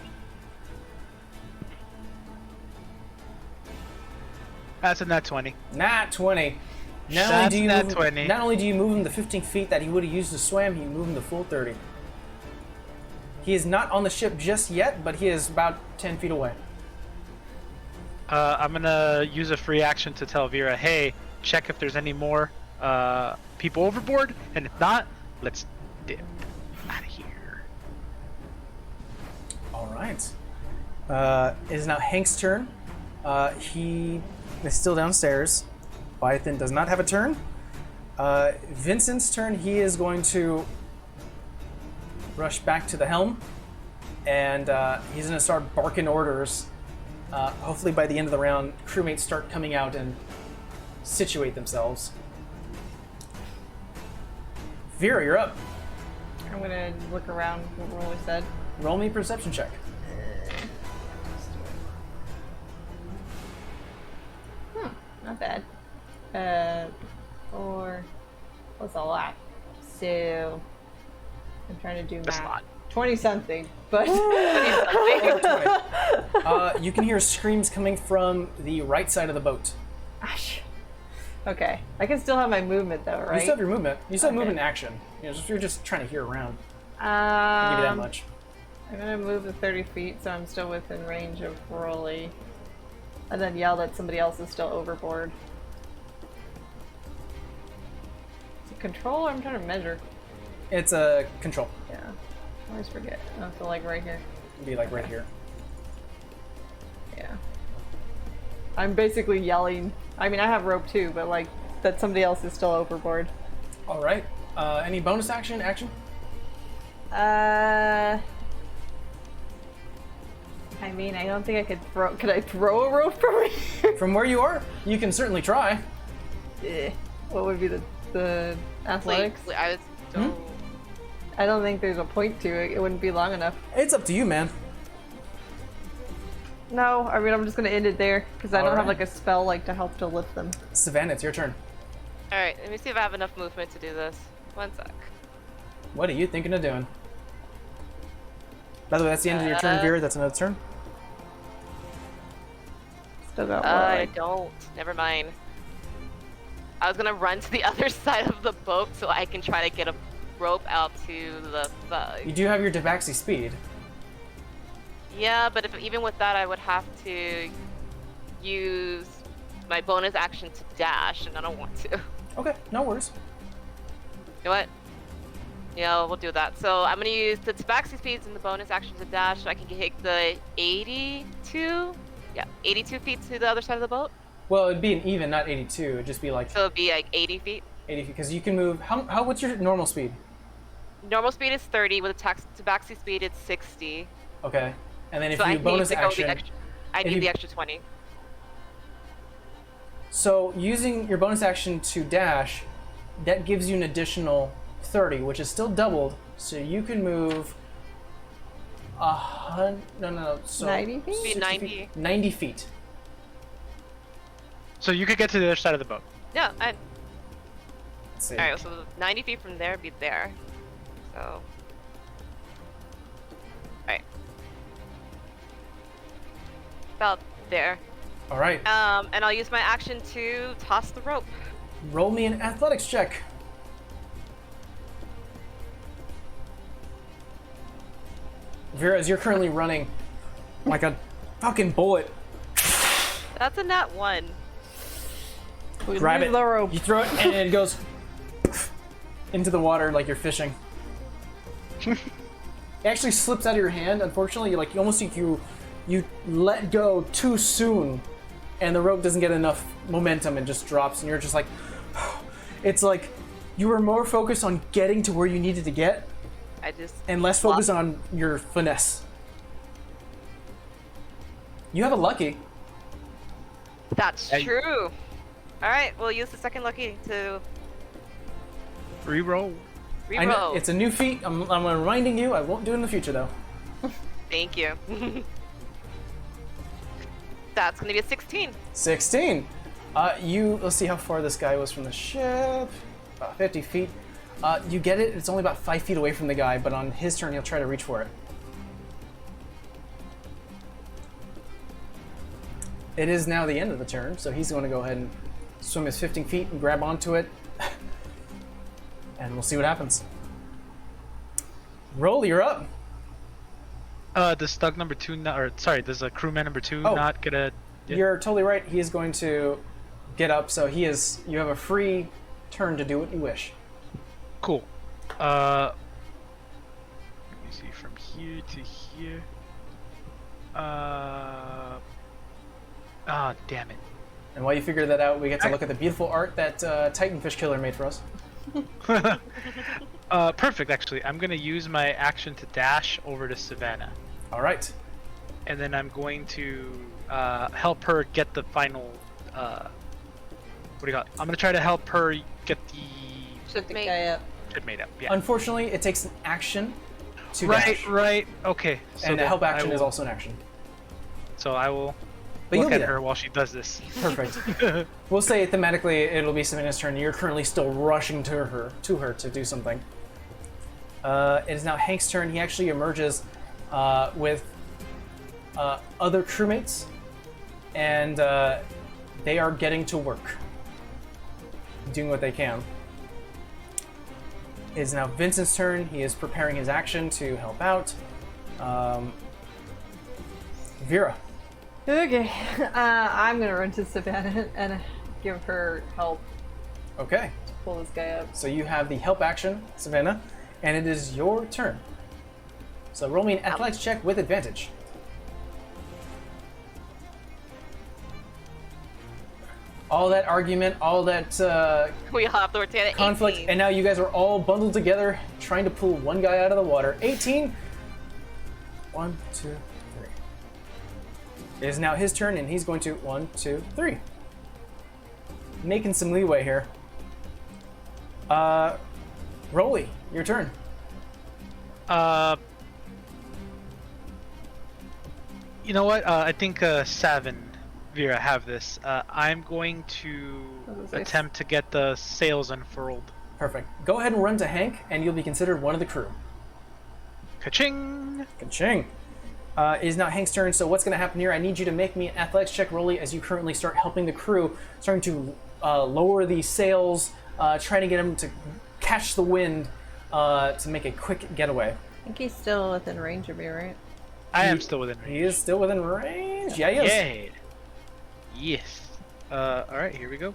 That's a nat 20. Nat 20. That's nat 20. Not only do you move him the 15 feet that he would have used to swim, you move him the full 30. He is not on the ship just yet, but he is about 10 feet away. I'm gonna use a free action to tell Vera, hey, check if there's any more people overboard, and if not, let's dip out of here. All right. It is now Hank's turn. He is still downstairs. Leviathan does not have a turn. Vincent's turn. He is going to rush back to the helm, and he's going to start barking orders. Hopefully by the end of the round, crewmates start coming out and situate themselves. Vera, you're up. I'm gonna look around what Rolly said. Roll me a perception check. Not bad. 4 plus a lot. So I'm trying to do That's math. not. 20 something, but You can hear screams coming from the right side of the boat. Gosh. Okay, I can still have my movement though, right? You still have your movement. You still have Okay. movement in action. You're just trying to hear around. I'll give you that much. I'm gonna move the 30 feet, so I'm still within range of Broly, and then yell that somebody else is still overboard. Is it control? Or I'm trying to measure. It's a control. Yeah, I always forget. Oh, so like right here. It'd be like right here. Yeah. I'm basically yelling. I mean, I have rope too, but like that somebody else is still overboard. All right. Any bonus action? I mean, I don't think I could throw. Could I throw a rope from here? From where you are, you can certainly try. What would be the athletics? Wait, I was. Don't... I don't think there's a point to it. It wouldn't be long enough. It's up to you, man. No, I mean I'm just gonna end it there because I don't have Alright. like a spell like to help to lift them. Savannah, it's your turn. All right, let me see if I have enough movement to do this. One sec. What are you thinking of doing? By the way, that's the end of your turn, Vera. That's another turn. Still got more, I like, don't. Never mind. I was gonna run to the other side of the boat so I can try to get a rope out to the You side. do have your Devaxi speed. Yeah, but even with that, I would have to use my bonus action to dash, and I don't want to. Okay, no worries. You know what? Yeah, we'll do that. So I'm gonna use the tabaxi speeds and the bonus action to dash so I can take the 82 feet to the other side of the boat. Well, it'd be an even, not 82. It'd just be like So it'd be like 80 feet. 80 because you can move. What's your normal speed? Normal speed is 30, with a tabaxi speed it's 60. Okay. And then if So I you need bonus to go action, the extra. I if need you- the extra 20. so using your bonus action to dash, that gives you an additional 30, which is still doubled. So you can move 100. No. So 90 feet? Be 60 90. 90 feet. So you could get to the other side of the boat. Yeah. Let's see. All right. So 90 feet from there, be there. So. All right. About there. All right. And I'll use my action to toss the rope. Roll me an athletics check. Vera, as you're currently running like a fucking bullet, That's a nat 1. We grab lose it, the rope. you throw it, and it goes into the water like you're fishing. It actually slips out of your hand. Unfortunately, you almost think you let go too soon, and the rope doesn't get enough momentum and just drops, and you're just like, it's like you were more focused on getting to where you needed to get, I just. and less focused on your finesse. You have a lucky. That's Hey. true. All right, we'll use the second lucky to Reroll. I know reroll. it's a new feat. I'm reminding you. I won't do it in the future though. Thank you. That's gonna be a 16. 16. Let's see how far this guy was from the ship. About 50 feet. You get it. It's only about 5 feet away from the guy, but on his turn, he'll try to reach for it. It is now the end of the turn, so he's going to go ahead and swim his 15 feet and grab onto it. And we'll see what happens. Roll, you're up. Does Stug number 2 not, or sorry, does a crewman number 2 Oh. not get a? Yeah. You're totally right. He is going to get up, so you have a free turn to do what you wish. Cool. Let me see from here to here. Ah, damn it. And while you figure that out, we get to look at the beautiful art that Titanfish Killer made for us. Perfect. Actually, I'm gonna use my action to dash over to Savannah, All right. and then I'm going to help her get the final. What do you got? I'm gonna try to help her get the Shut the Mate. guy up. shit made up. Yeah. Unfortunately, it takes an action to Right, dash. right. Okay. So And the then help I action is will- also an action. So I will But you'll look be at there. her while she does this. Perfect. We'll say thematically it'll be Savannah's turn. You're currently still rushing to her to do something. It is now Hank's turn. He actually emerges with other crewmates, and they are getting to work, doing what they can. It is now Vincent's turn. He is preparing his action to help out. Vera. Okay. I'm gonna run to Savannah and give her help Okay. pull this guy up. So you have the help action, Savannah, and it is your turn. So roll me an athletics check with advantage. All that argument, all that We all have to work together. conflict, 18. and now you guys are all bundled together trying to pull one guy out of the water. 18. 1, 2, 3. It is now his turn, and he's going to 1, 2, 3. Making some leeway here. Rolly, your turn. You know what? I think Savin, Vera have this. I'm going to What was this? attempt to get the sails unfurled. Perfect. Go ahead and run to Hank, and you'll be considered one of the crew. Ka-ching! Ka-ching. It is now Hank's turn, so what's going to happen here? I need you to make me an athletics check, Rolly, as you currently start helping the crew, starting to lower the sails, trying to get them to catch the wind to make a quick getaway. I think he's still within range of me, right? I am still within range. He is still within range. Yeah, he is. Yay! Yes. Alright, here we go.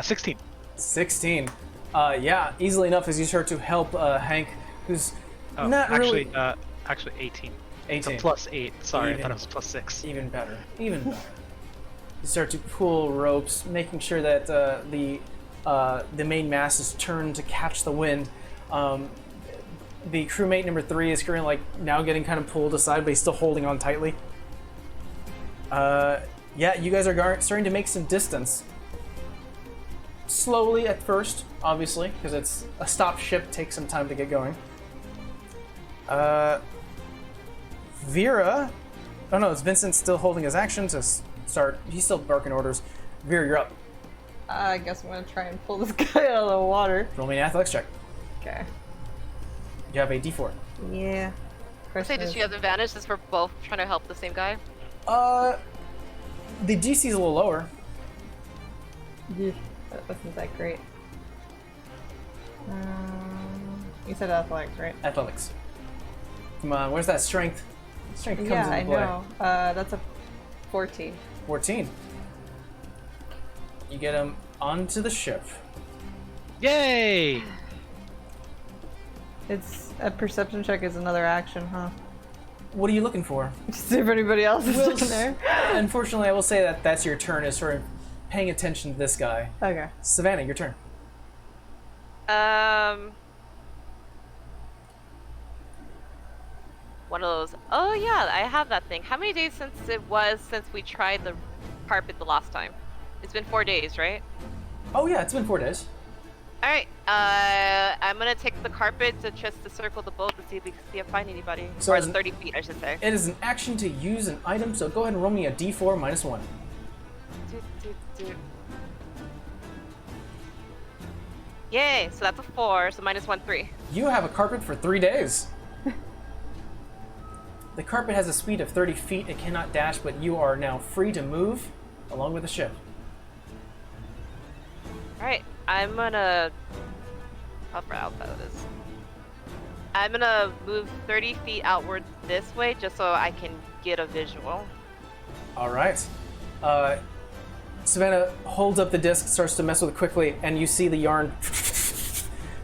16. 16. Yeah, easily enough as you start to help Hank, who's Oh, not actually, really... 18. 18. So plus 8. Sorry, I Even. thought it was plus 6. Even better. Even better. You start to pull ropes, making sure that the main mast is turned to catch the wind. The crewmate number 3 is currently now getting kind of pulled aside, but he's still holding on tightly. Yeah, you guys are starting to make some distance. Slowly at first, obviously, because it's a stopped ship, takes some time to get going. Vera, oh no, it's Vincent still holding his action to start. He's still barking orders. Vera, you're up. I guess I'm gonna try and pull this guy out of the water. Roll me an athletics check. Okay. You have a D4. Yeah. Say, does she have advantage since we're both trying to help the same guy? The DC is a little lower. Yeah, that wasn't that great. You said athletics, right? Athletics. Come on, where's that strength? Strength comes Yeah, into I play. know. That's a 14. 14. You get him onto the ship. Yay! It's a perception check is another action, huh? What are you looking for? Just see if anybody else is Well, down there. Unfortunately, I will say that that's your turn, is sort of paying attention to this guy. Okay. Savannah, your turn. One of those. Oh yeah, I have that thing. How many days since we tried the carpet the last time? It's been 4 days, right? Oh yeah, it's been 4 days. All right. I'm gonna take the carpet to just to circle the boat to see if we can see if find anybody. So Or as the an- 30 feet, I should say. It is an action to use an item, so go ahead and roll me a D4 minus 1. Do. Yay! So that's a 4. So minus 1, 3. You have a carpet for 3 days. The carpet has a speed of 30 feet. It cannot dash, but you are now free to move along with the ship. All right. I'm gonna. How far out that is? I'm gonna move 30 feet outward this way just so I can get a visual. All right. Savannah holds up the disc, starts to mess with it quickly, and you see the yarn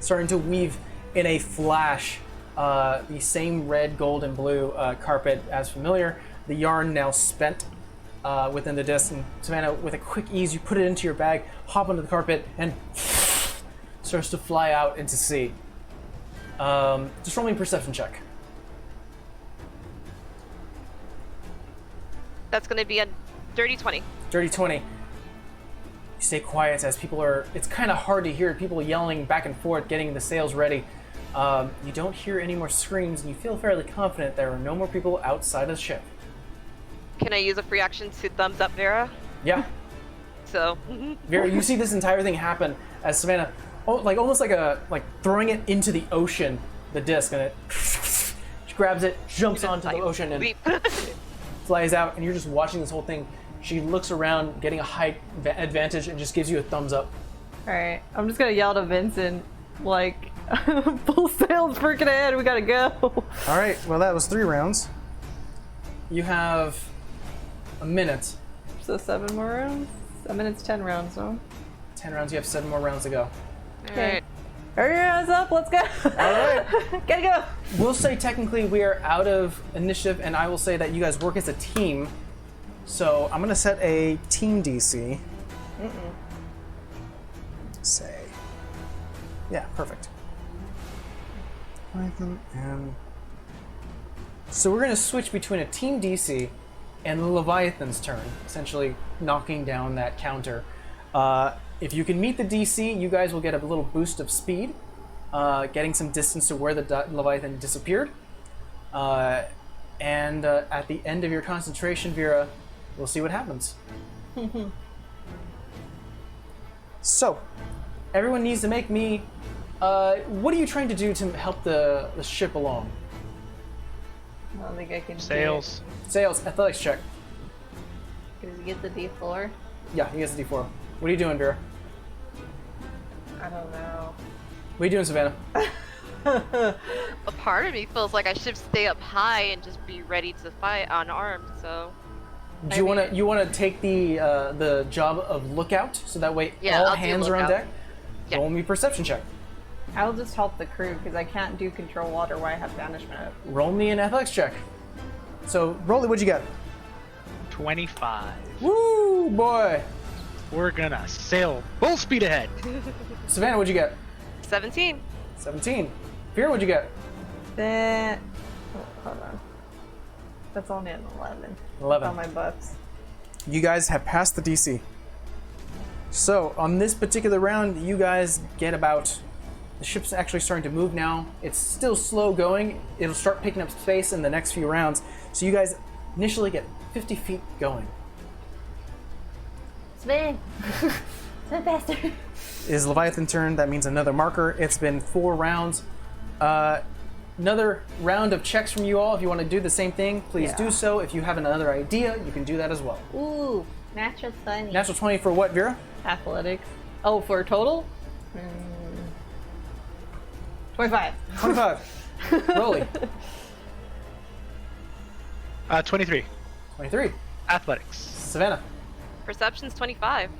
starting to weave in a flash. The same red, gold, and blue carpet as familiar. The yarn now spent within the disc, and Savannah, with a quick ease, you put it into your bag, hop onto the carpet, and starts to fly out into sea. Just roll me a perception check. That's gonna be a dirty 20. Dirty 20. You stay quiet as people are. It's kind of hard to hear people yelling back and forth, getting the sails ready. You don't hear any more screams, and you feel fairly confident there are no more people outside of the ship. Can I use a free action to thumbs up Vera? Yeah. So. Vera, you see this entire thing happen as Savannah, almost like throwing it into the ocean, the disc, and it she grabs it, jumps onto the ocean, and flies out. And you're just watching this whole thing. She looks around, getting a height advantage, and just gives you a thumbs up. All right, I'm just gonna yell to Vincent, like, full sails, freaking ahead, we gotta go. All right. Well, that was 3 rounds. You have a minute. So 7 more rounds. A minute's 10 rounds, no? 10 rounds. You have 7 more rounds to go. Alright. Hurry your ass up, let's go. All right. Gotta go. We'll say technically we are out of initiative, and I will say that you guys work as a team. So I'm gonna set a team DC. Say, yeah, perfect. And so we're gonna switch between a team DC and the Leviathan's turn, essentially knocking down that counter. If you can meet the DC, you guys will get a little boost of speed, getting some distance to where the Leviathan disappeared. And at the end of your concentration, Vera, we'll see what happens. So, everyone needs to make me... what are you trying to do to help the ship along? I don't think I can Sails. Sails, athletics check. Does he get the D4? Yeah, he gets a D4. What are you doing, Vera? I don't know. What are you doing, Savannah? A part of me feels like I should stay up high and just be ready to fight unarmed, so. Do you want to take the job of lookout, so that way Yeah, all I'll do hands are on lookout. deck? Yeah. Roll me a perception check. I'll just help the crew because I can't do control water while I have banishment. Roll me an athletics check. So, Rolly, what'd you get? 25. Woo, boy! We're gonna sail full speed ahead. Savannah, what'd you get? 17. 17. Vera, what'd you get? Then, hold on. That's only an 11. 11. On my buffs. You guys have passed the DC. So, on this particular round, you guys get about... The ship's actually starting to move now. It's still slow going. It'll start picking up space in the next few rounds. So you guys initially get 50 feet going. Spin! Spin faster! It is Leviathan turn. That means another marker. It's been 4 rounds. Another round of checks from you all. If you want to do the same thing, please do so. If you have another idea, you can do that as well. Ooh, natural 20. Natural 20 for what, Vera? Athletics. Oh, for a total? 25. 25. Rolly. 23. 23. Athletics. Savannah. Perception's 25.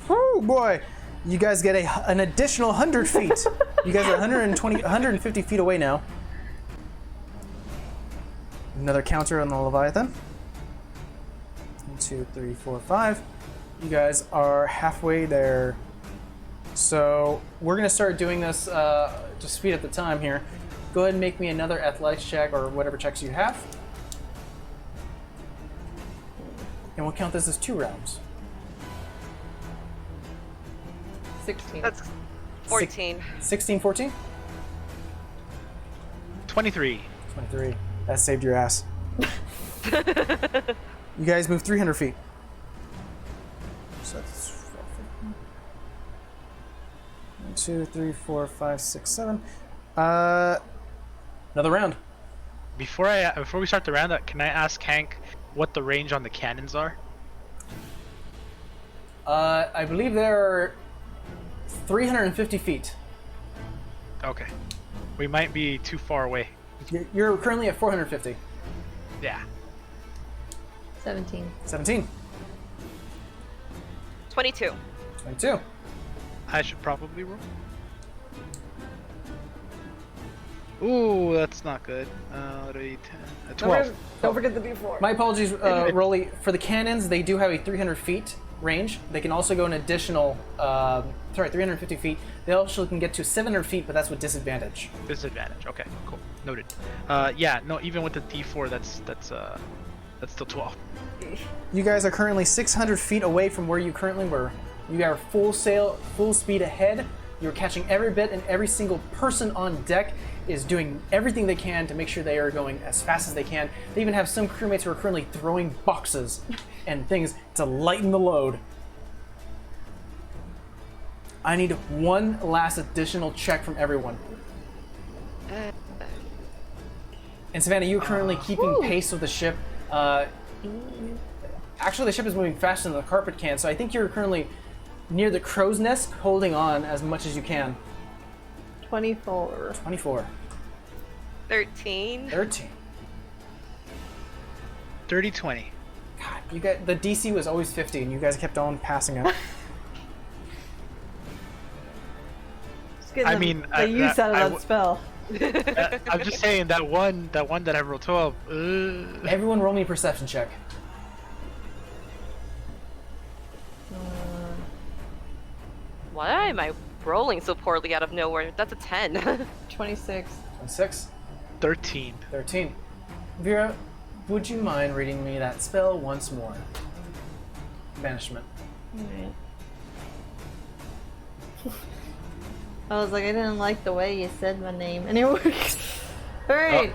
Woo, boy. You guys get an additional 100 feet. You guys are 150 feet away now. Another counter on the Leviathan. 1, 2, 3, 4, 5. You guys are halfway there. So we're going to start doing this to speed up the time here. Go ahead and make me another athletics check or whatever checks you have. And we'll count this as 2 rounds. 16. That's 14. 16, 14? 23. 23. That saved your ass. You guys move 300 feet. So that's 1, 2, 3, 4, 5, 6, 7. Another round. Before we start the round, can I ask Hank what the range on the cannons are? I believe they're 350 feet. Okay. We might be too far away. You're currently at 450. Yeah. 17. 17. 22. 22. I should probably roll. Ooh, that's not good. 8, 10, 12. Don't forget the D4. My apologies, Rolly. For the cannons, they do have a 300 feet range. They can also go an additional, 350 feet. They also can get to 700 feet, but that's with disadvantage. Disadvantage. Okay, cool. Noted. Yeah, no, even with the D4, that's still 12. You guys are currently 600 feet away from where you currently were. You are full sail, full speed ahead. You're catching every bit, and every single person on deck is doing everything they can to make sure they are going as fast as they can. They even have some crewmates who are currently throwing boxes and things to lighten the load. I need one last additional check from everyone. And Savannah, you're currently keeping pace with the ship. Actually, the ship is moving faster than the carpet can, so I think you're currently near the crow's nest, holding on as much as you can. 24. 24. 13. 13. 30-20. God, you got the DC was always 50, and you guys kept on passing it. Just getting I the- mean, the use out of that spell. I'm just saying that one that I rolled 12. Everyone, roll me a perception check. Why am I rolling so poorly out of nowhere? That's a 10. 26. 6. 13. 13. Vera, would you mind reading me that spell once more? Banishment. Alright. I was like, I didn't like the way you said my name. Anyway. Alright.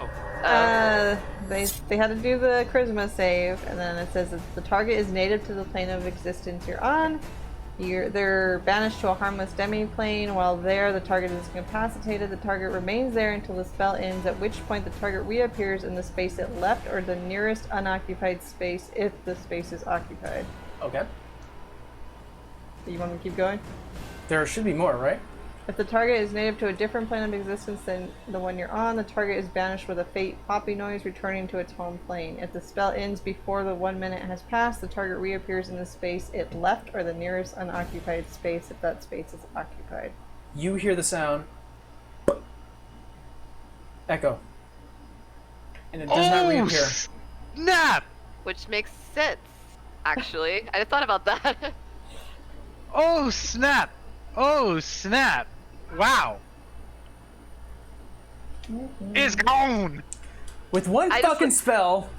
They had to do the charisma save, and then it says that the target is native to the plane of existence you're on. They're banished to a harmless demi-plane. While there, the target is incapacitated. The target remains there until the spell ends, at which point the target reappears in the space it left or the nearest unoccupied space if the space is occupied. Okay. Do you want me to keep going? There should be more, right? If the target is native to a different plane of existence than the one you're on, the target is banished with a faint poppy noise, returning to its home plane. If the spell ends before the 1 minute has passed, the target reappears in the space it left or the nearest unoccupied space if that space is occupied. You hear the sound. Echo. And it does not reappear. Snap! Which makes sense, actually. I thought about that. Oh snap! Oh snap! Wow! It's gone! With one I just fucking would- spell.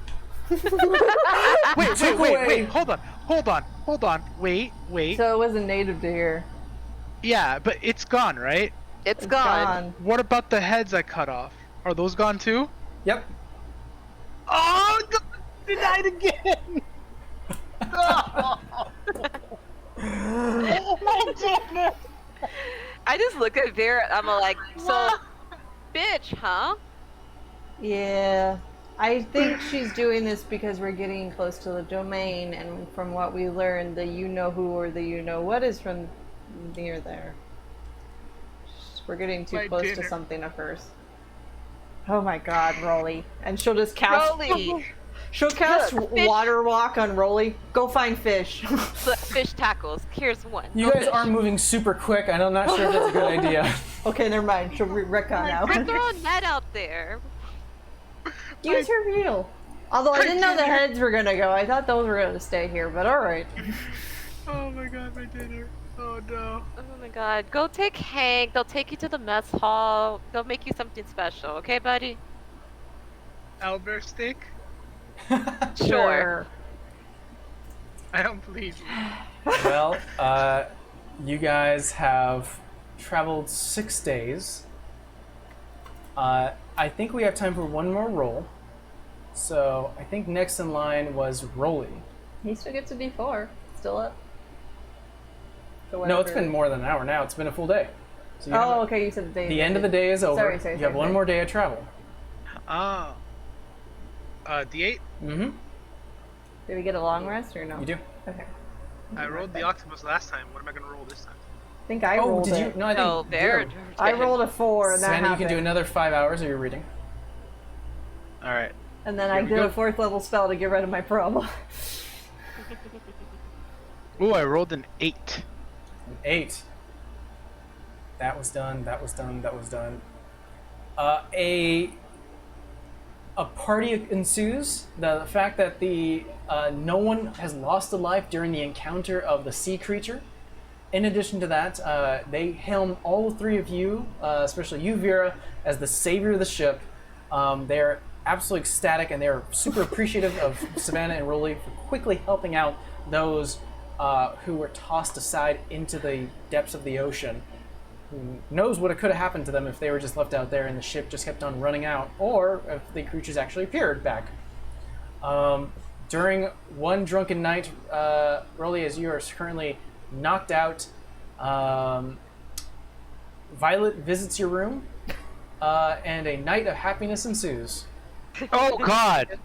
Wait, Took away- hold on. Wait. So it wasn't native to here. Yeah, but it's gone, right? It's gone. What about the heads I cut off? Are those gone too? Yep. Oh, denied again! Oh. My goodness! I just look at Vera, I'm like, so, bitch, huh? Yeah. I think she's doing this because we're getting close to the domain, and from what we learned, the you-know-who or the you-know-what is from near there. We're getting too My close dinner. to something at first. Oh my god, Rolly. And she'll just cast... Rolly! She'll cast Look, fish. Water Walk on Rolly. Go find fish. Look, fish tackles. Here's one. You Go guys fish. are moving super quick, and I'm not sure if that's a good idea. Okay, never mind. She'll retcon now. Throw a net out there. Use her wheel. Although I didn't know the heads were gonna go. I thought those were gonna stay here, but alright. Oh my god, my dinner. Oh no. Oh my god. Go take Hank. They'll take you to the mess hall. They'll make you something special. Okay, buddy? Albert steak? Sure. I don't believe you. Well, you guys have traveled 6 days. I think we have time for one more roll. So I think next in line was Rolly. He still gets a D4. Still up. So No, it's whatever. been more than an hour now. It's been a full day. So you Oh, have okay. You said the day. the end of the day is over. Sorry, You have one more day of travel. Oh. D8? Mm-hmm. Did we get a long rest or no? You do. Okay. I rolled the octopus last time. What am I gonna roll this time? I think I rolled did it. you? No, I think No, Vera. Vera. I rolled a 4, and that Savannah, you happened. can do another 5 hours of your reading. Alright. And then I Here we did go. a 4th level spell to get rid of my problem. Ooh, I rolled an 8. An 8. That was done. That was done. That was done. A party ensues. The fact that no one has lost a life during the encounter of the sea creature. In addition to that, they helm all three of you, especially you, Vera, as the savior of the ship. They're absolutely ecstatic, and they're super appreciative of Savannah and Rolly for quickly helping out those who were tossed aside into the depths of the ocean. Who knows what could have happened to them if they were just left out there and the ship just kept on running out, or if the creatures actually appeared back. During one drunken night, Rolly, as you are currently knocked out, Violet visits your room, and a night of happiness ensues. Oh God.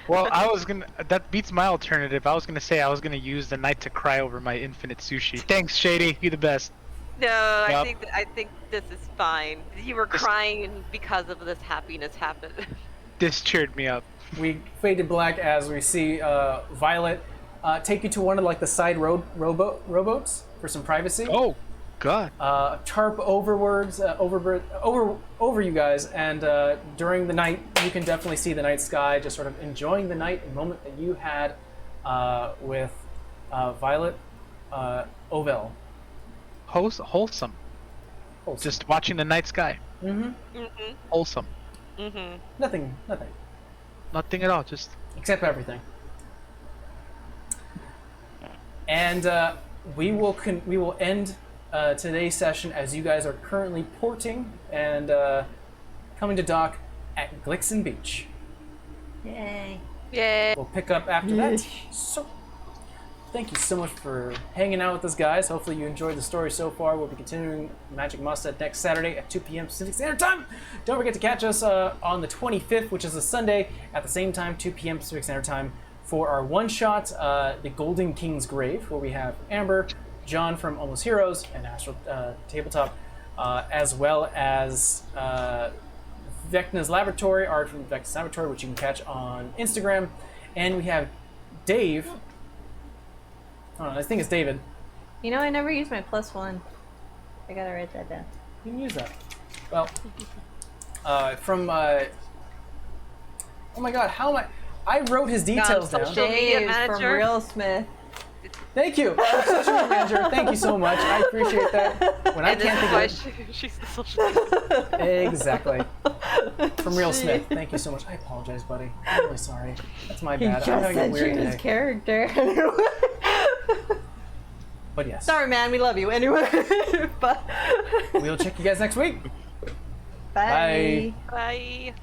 Well, that beats my alternative. I was gonna say I was gonna use the night to cry over my infinite sushi. Thanks, Shady. You the best. No, Yup. I think this is fine. You were crying because of this happiness happened. This cheered me up. We fade to black as we see Violet take you to one of like the side rowboats for some privacy. Oh God. Tarp over you guys, and during the night you can definitely see the night sky, just sort of enjoying the night moment that you had with Violet Ovell. Wholesome. Just watching the night sky. Wholesome. Nothing Nothing at all. Just except everything. And we will end today's session as you guys are currently porting and coming to dock at Glixen Beach. Yay. Yay. We'll pick up after that. So, thank you so much for hanging out with us, guys. Hopefully you enjoyed the story so far. We'll be continuing Magic Mostead next Saturday at 2 p.m. Pacific Standard Time. Don't forget to catch us on the 25th, which is a Sunday, at the same time, 2 p.m. Pacific Standard Time, for our one-shot, The Golden King's Grave, where we have Amber, John from Almost Heroes, and Astral Tabletop, as well as Vecna's Laboratory, art from Vecna's Laboratory, which you can catch on Instagram. And we have Dave. I think it's David. You know, I never use my +1. I gotta write that down. You can use that. Well, from oh my God, how am I wrote his details down. social media Dave from manager. Real Smith. Thank you. I'm social media manager. Thank you so much. I appreciate that. When I And this can't is why think of she's the social media. it. Exactly. From Real Smith. Thank you so much. I apologize, buddy. I'm really sorry. That's my He bad. just I'm having a said weird you his day. character. But yes. Sorry, man. We love you. Anyway. Bye. We'll check you guys next week. Bye. Bye. Bye.